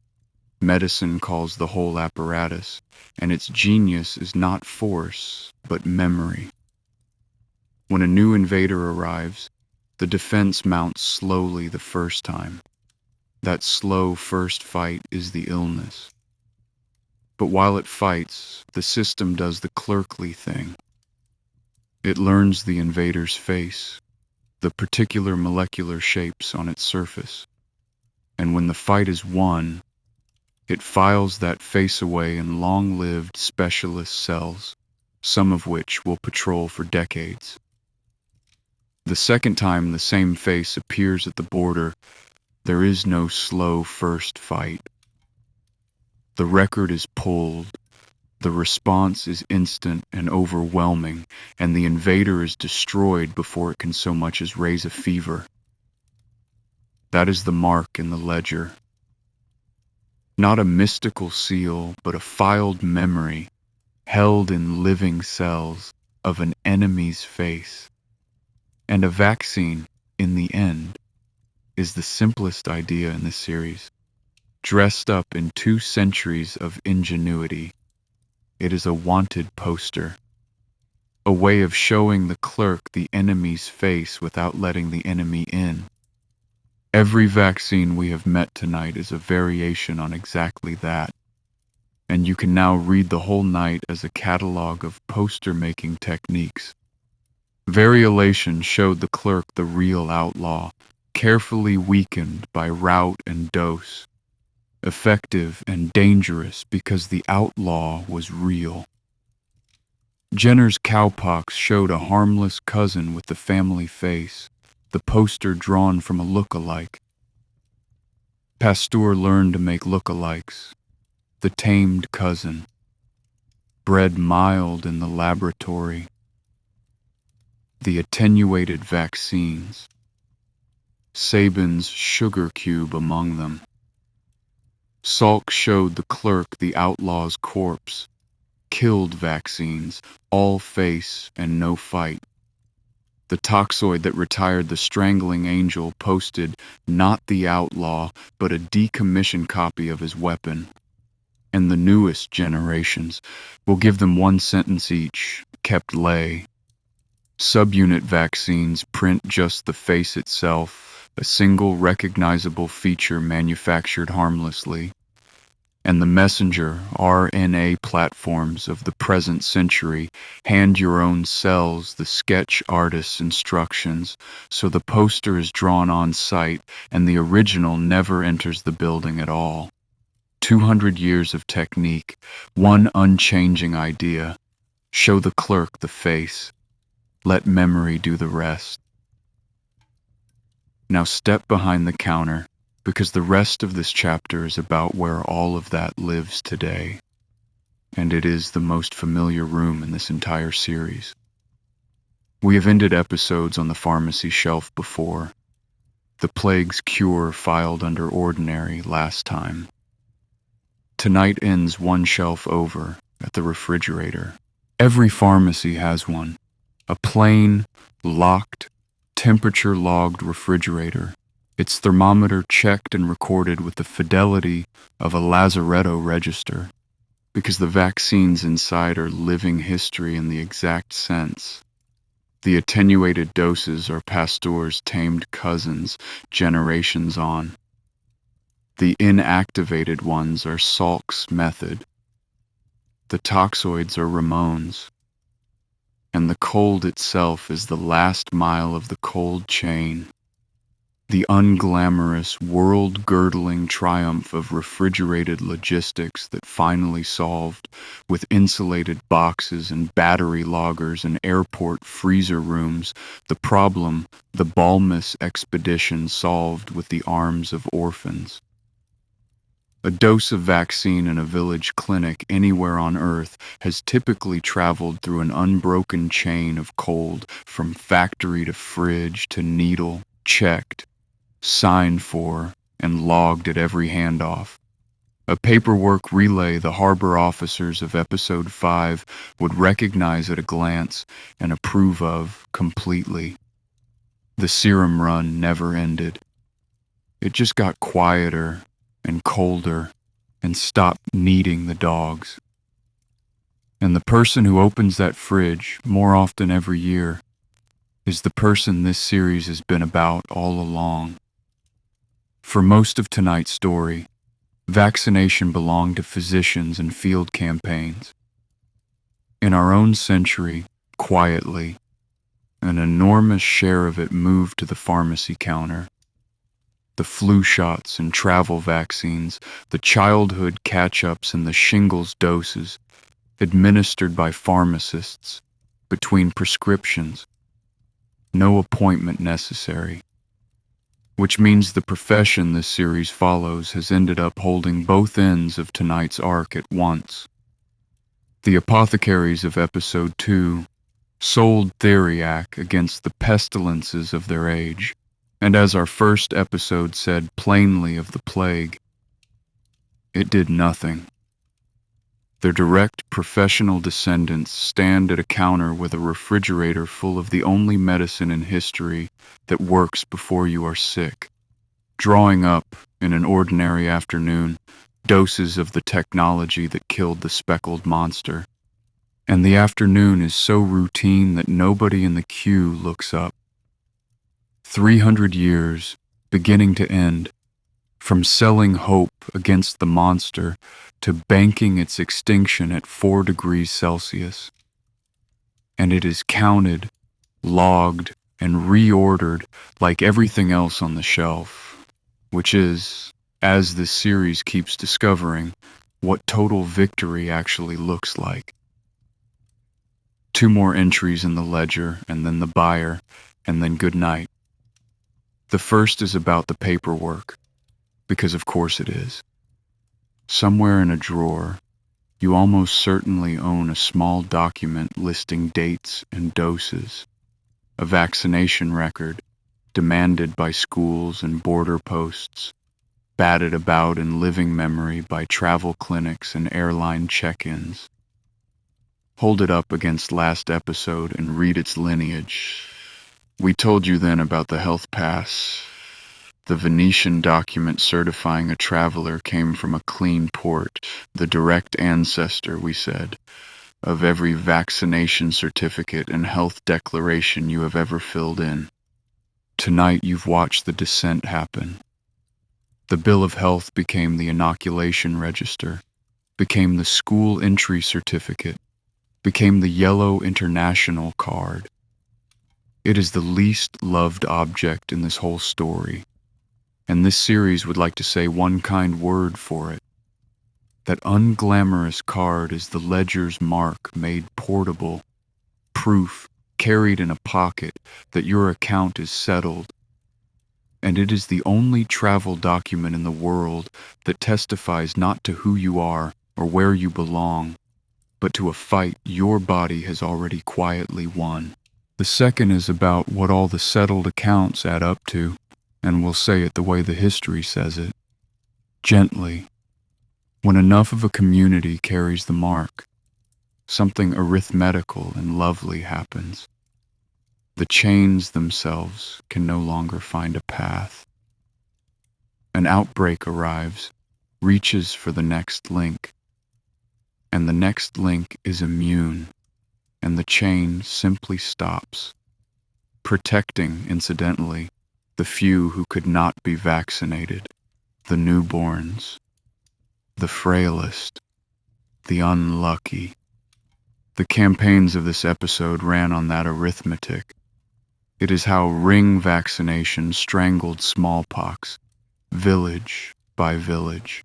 Medicine calls the whole apparatus, and its genius is not force, but memory. When a new invader arrives, the defense mounts slowly the first time. That slow first fight is the illness. But while it fights, the system does the clerkly thing. It learns the invader's face, the particular molecular shapes on its surface, and when the fight is won, it files that face away in long-lived specialist cells, some of which will patrol for decades. The second time the same face appears at the border, there is no slow first fight. The record is pulled, the response is instant and overwhelming, and the invader is destroyed before it can so much as raise a fever. That is the mark in the ledger. Not a mystical seal, but a filed memory, held in living cells, of an enemy's face. And a vaccine, in the end, is the simplest idea in this series. Dressed up in 2 centuries of ingenuity, it is a wanted poster. A way of showing the clerk the enemy's face without letting the enemy in. Every vaccine we have met tonight is a variation on exactly that. And you can now read the whole night as a catalog of poster-making techniques. Variolation showed the clerk the real outlaw, carefully weakened by route and dose. Effective and dangerous because the outlaw was real. Jenner's cowpox showed a harmless cousin with the family face, the poster drawn from a look-alike. Pasteur learned to make look-alikes, the tamed cousin, bred mild in the laboratory. The attenuated vaccines, Sabin's sugar cube among them. Salk showed the clerk the outlaw's corpse, killed vaccines, all face and no fight. The toxoid that retired the strangling angel posted not the outlaw, but a decommissioned copy of his weapon. And the newest generations will give them 1 sentence each, kept lay. Subunit vaccines print just the face itself, a single recognizable feature manufactured harmlessly. and the messenger RNA platforms of the present century hand your own cells the sketch artist's instructions, so the poster is drawn on site and the original never enters the building at all. 200 years of technique, one unchanging idea. Show the clerk the face. Let memory do the rest. Now step behind the counter, because the rest of this chapter is about where all of that lives today. And it is the most familiar room in this entire series. We have ended episodes on the pharmacy shelf before. The plague's cure filed under ordinary last time. Tonight ends one shelf over at the refrigerator. Every pharmacy has one. A plain, locked, temperature-logged refrigerator. Its thermometer checked and recorded with the fidelity of a lazaretto register, because the vaccines inside are living history in the exact sense. The attenuated doses are Pasteur's tamed cousins, generations on. The inactivated ones are Salk's method. The toxoids are Ramon's. And the cold itself is the last mile of the cold chain. The unglamorous, world-girdling triumph of refrigerated logistics that finally solved, with insulated boxes and battery loggers and airport freezer rooms, the problem the Balmus expedition solved with the arms of orphans. A dose of vaccine in a village clinic anywhere on Earth has typically traveled through an unbroken chain of cold, from factory to fridge to needle, checked, signed for, and logged at every handoff. A paperwork relay the harbor officers of Episode 5 would recognize at a glance and approve of completely. The Serum run never ended. It just got quieter and colder and stopped needing the dogs. And the person who opens that fridge more often every year is the person this series has been about all along. For most of tonight's story, vaccination belonged to physicians and field campaigns. In our own century, quietly, an enormous share of it moved to the pharmacy counter. The flu shots and travel vaccines, the childhood catch-ups and the shingles doses, administered by pharmacists, between prescriptions. No appointment necessary. Which means the profession this series follows has ended up holding both ends of tonight's arc at once. The apothecaries of Episode 2 sold theriac against the pestilences of their age, and as our first episode said plainly of the plague, it did nothing. Their direct professional descendants stand at a counter with a refrigerator full of the only medicine in history that works before you are sick, drawing up, in an ordinary afternoon, doses of the technology that killed the speckled monster. And the afternoon is so routine that nobody in the queue looks up. 300 years, beginning to end, from selling hope against the monster to banking its extinction at 4 degrees Celsius. And it is counted, logged, and reordered like everything else on the shelf, which is, as this series keeps discovering, what total victory actually looks like. 2 more entries in the ledger, and then the byre, and then Goodnight. The first is about the paperwork, because of course it is. Somewhere in a drawer, you almost certainly own a small document listing dates and doses, a vaccination record demanded by schools and border posts, batted about in living memory by travel clinics and airline check-ins. Hold it up against last episode and read its lineage. We told you then about the health pass. The Venetian document certifying a traveler came from a clean port, the direct ancestor, we said, of every vaccination certificate and health declaration you have ever filled in. Tonight you've watched the descent happen. The bill of health became the inoculation register, became the school entry certificate, became the yellow international card. It is the least loved object in this whole story, and this series would like to say one kind word for it. That unglamorous card is the ledger's mark made portable, proof carried in a pocket that your account is settled. And it is the only travel document in the world that testifies not to who you are or where you belong, but to a fight your body has already quietly won. The second is about what all the settled accounts add up to, and we'll say it the way the history says it. Gently. When enough of a community carries the mark, something arithmetical and lovely happens. The chains themselves can no longer find a path. An outbreak arrives, reaches for the next link, and the next link is immune, and the chain simply stops, protecting, incidentally, the few who could not be vaccinated, the newborns, the frailest, the unlucky. The campaigns of this episode ran on that arithmetic. It is how ring vaccination strangled smallpox, village by village.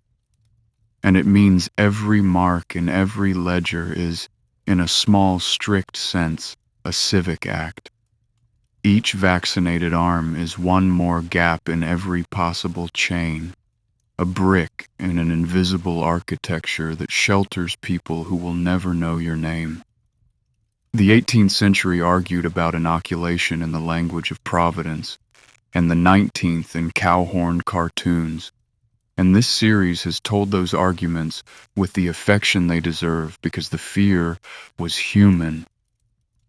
And it means every mark in every ledger is, in a small, strict sense, a civic act. Each vaccinated arm is one more gap in every possible chain, a brick in an invisible architecture that shelters people who will never know your name. The 18th century argued about inoculation in the language of Providence, and the 19th in cow-horn cartoons. And this series has told those arguments with the affection they deserve because the fear was human,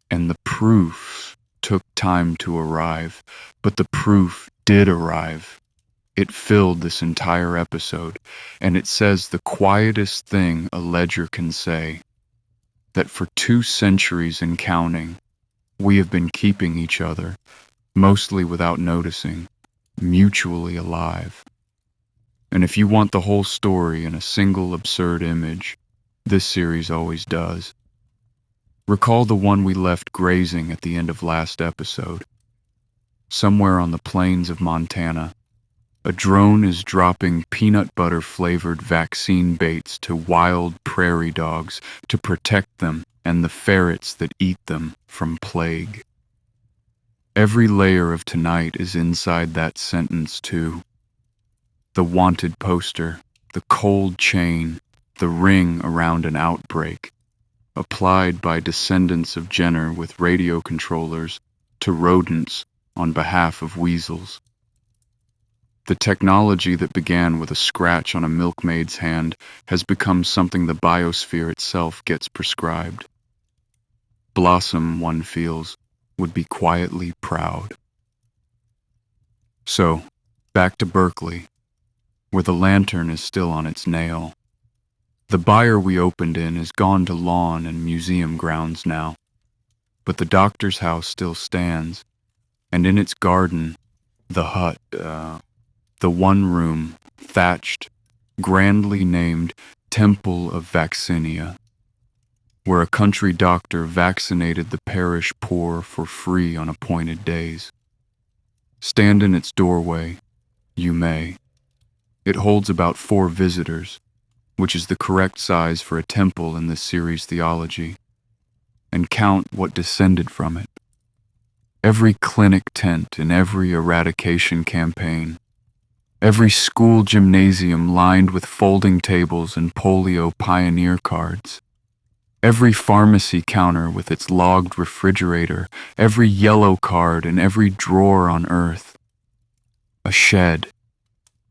and the proof took time to arrive, but the proof did arrive. It filled this entire episode, and it says the quietest thing a ledger can say, that for 2 centuries and counting, we have been keeping each other, mostly without noticing, mutually alive. And if you want the whole story in a single absurd image, this series always does. Recall the one we left grazing at the end of last episode. Somewhere on the plains of Montana, a drone is dropping peanut butter-flavored vaccine baits to wild prairie dogs to protect them and the ferrets that eat them from plague. Every layer of tonight is inside that sentence, too. The wanted poster, the cold chain, the ring around an outbreak, applied by descendants of Jenner with radio controllers to rodents on behalf of weasels. The technology that began with a scratch on a milkmaid's hand has become something the biosphere itself gets prescribed. Blossom, one feels, would be quietly proud. So, back to Berkeley, where the lantern is still on its nail. The byre we opened in is gone to lawn and museum grounds now, but the doctor's house still stands, and in its garden, the hut, the one room, thatched, grandly named Temple of Vaccinia, where a country doctor vaccinated the parish poor for free on appointed days. Stand in its doorway, you may. It holds about 4 visitors, which is the correct size for a temple in this series' theology, and count what descended from it. Every clinic tent in every eradication campaign, every school gymnasium lined with folding tables and polio pioneer cards, every pharmacy counter with its logged refrigerator, every yellow card and every drawer on earth. A shed,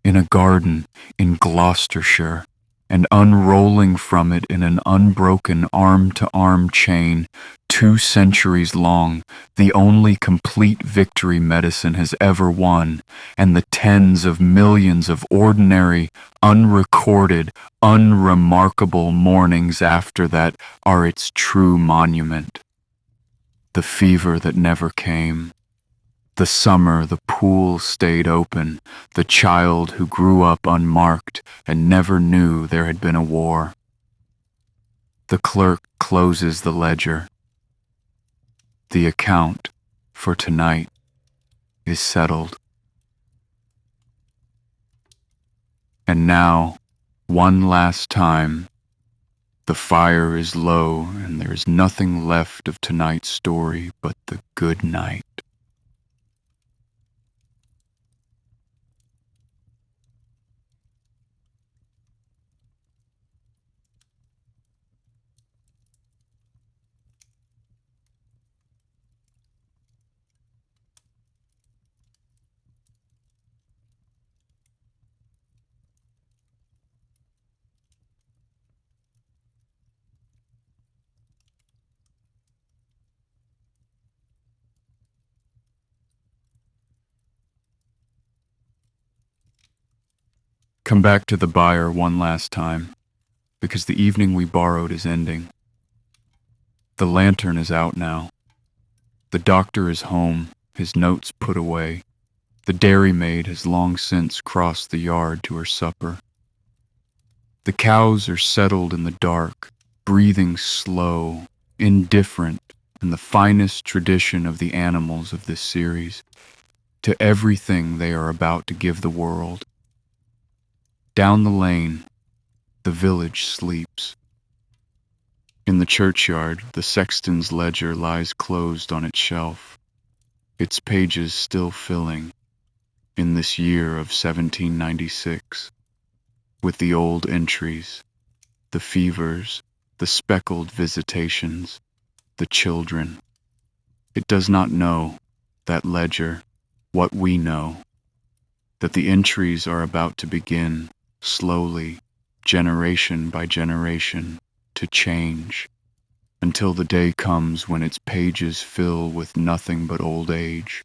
in a garden in Gloucestershire, and unrolling from it in an unbroken arm-to-arm chain, 2 centuries long, the only complete victory medicine has ever won, and the tens of millions of ordinary, unrecorded, unremarkable mornings after that are its true monument. The fever that never came, The summer the pool stayed open, the child who grew up unmarked and never knew there had been a war. The clerk closes the ledger. The account for tonight is settled. And now, one last time, the fire is low and there is nothing left of tonight's story but the good night. Come back to the byre one last time, because the evening we borrowed is ending. The lantern is out now. The doctor is home, his notes put away. The dairymaid has long since crossed the yard to her supper. The cows are settled in the dark, breathing slow, indifferent, in the finest tradition of the animals of this series, to everything they are about to give the world. Down the lane, the village sleeps. In the churchyard, the sexton's ledger lies closed on its shelf, its pages still filling, in this year of 1796, with the old entries, the fevers, the speckled visitations, the children. It does not know, that ledger, what we know, that the entries are about to begin, slowly, generation by generation, to change, until the day comes when its pages fill with nothing but old age,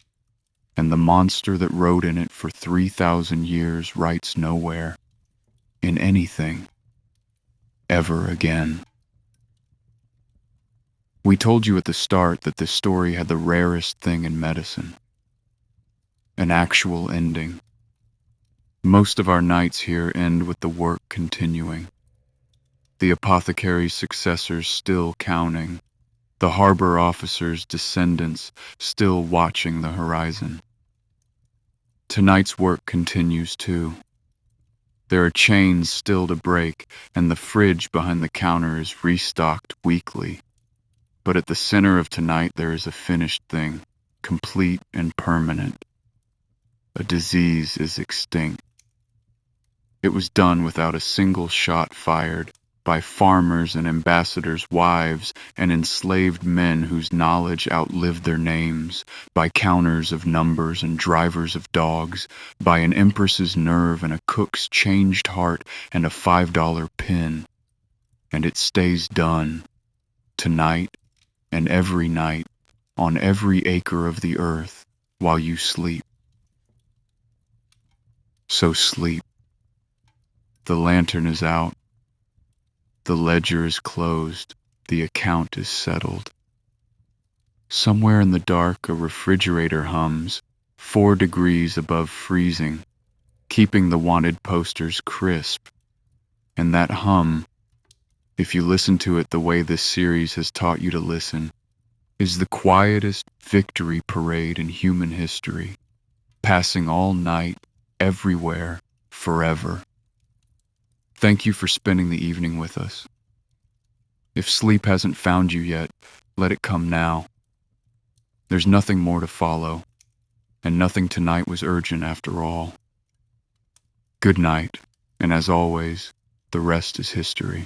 and the monster that wrote in it for 3,000 years writes nowhere, in anything, ever again. We told you at the start that this story had the rarest thing in medicine, an actual ending. Most of our nights here end with the work continuing, the apothecary's successors still counting, the harbor officer's descendants still watching the horizon. Tonight's work continues too. There are chains still to break, and the fridge behind the counter is restocked weekly. But at the center of tonight there is a finished thing, complete and permanent. A disease is extinct. It was done without a single shot fired, by farmers and ambassadors' wives and enslaved men whose knowledge outlived their names, by counters of numbers and drivers of dogs, by an empress's nerve and a cook's changed heart and a $5 pin. And it stays done, tonight and every night, on every acre of the earth, while you sleep. So sleep. The lantern is out. The ledger is closed. The account is settled. Somewhere in the dark, a refrigerator hums, 4 degrees above freezing, keeping the wanted posters crisp. And that hum, if you listen to it the way this series has taught you to listen, is the quietest victory parade in human history, passing all night, everywhere, forever. Thank you for spending the evening with us. If sleep hasn't found you yet, let it come now. There's nothing more to follow, and nothing tonight was urgent after all. Good night, and as always, the rest is history.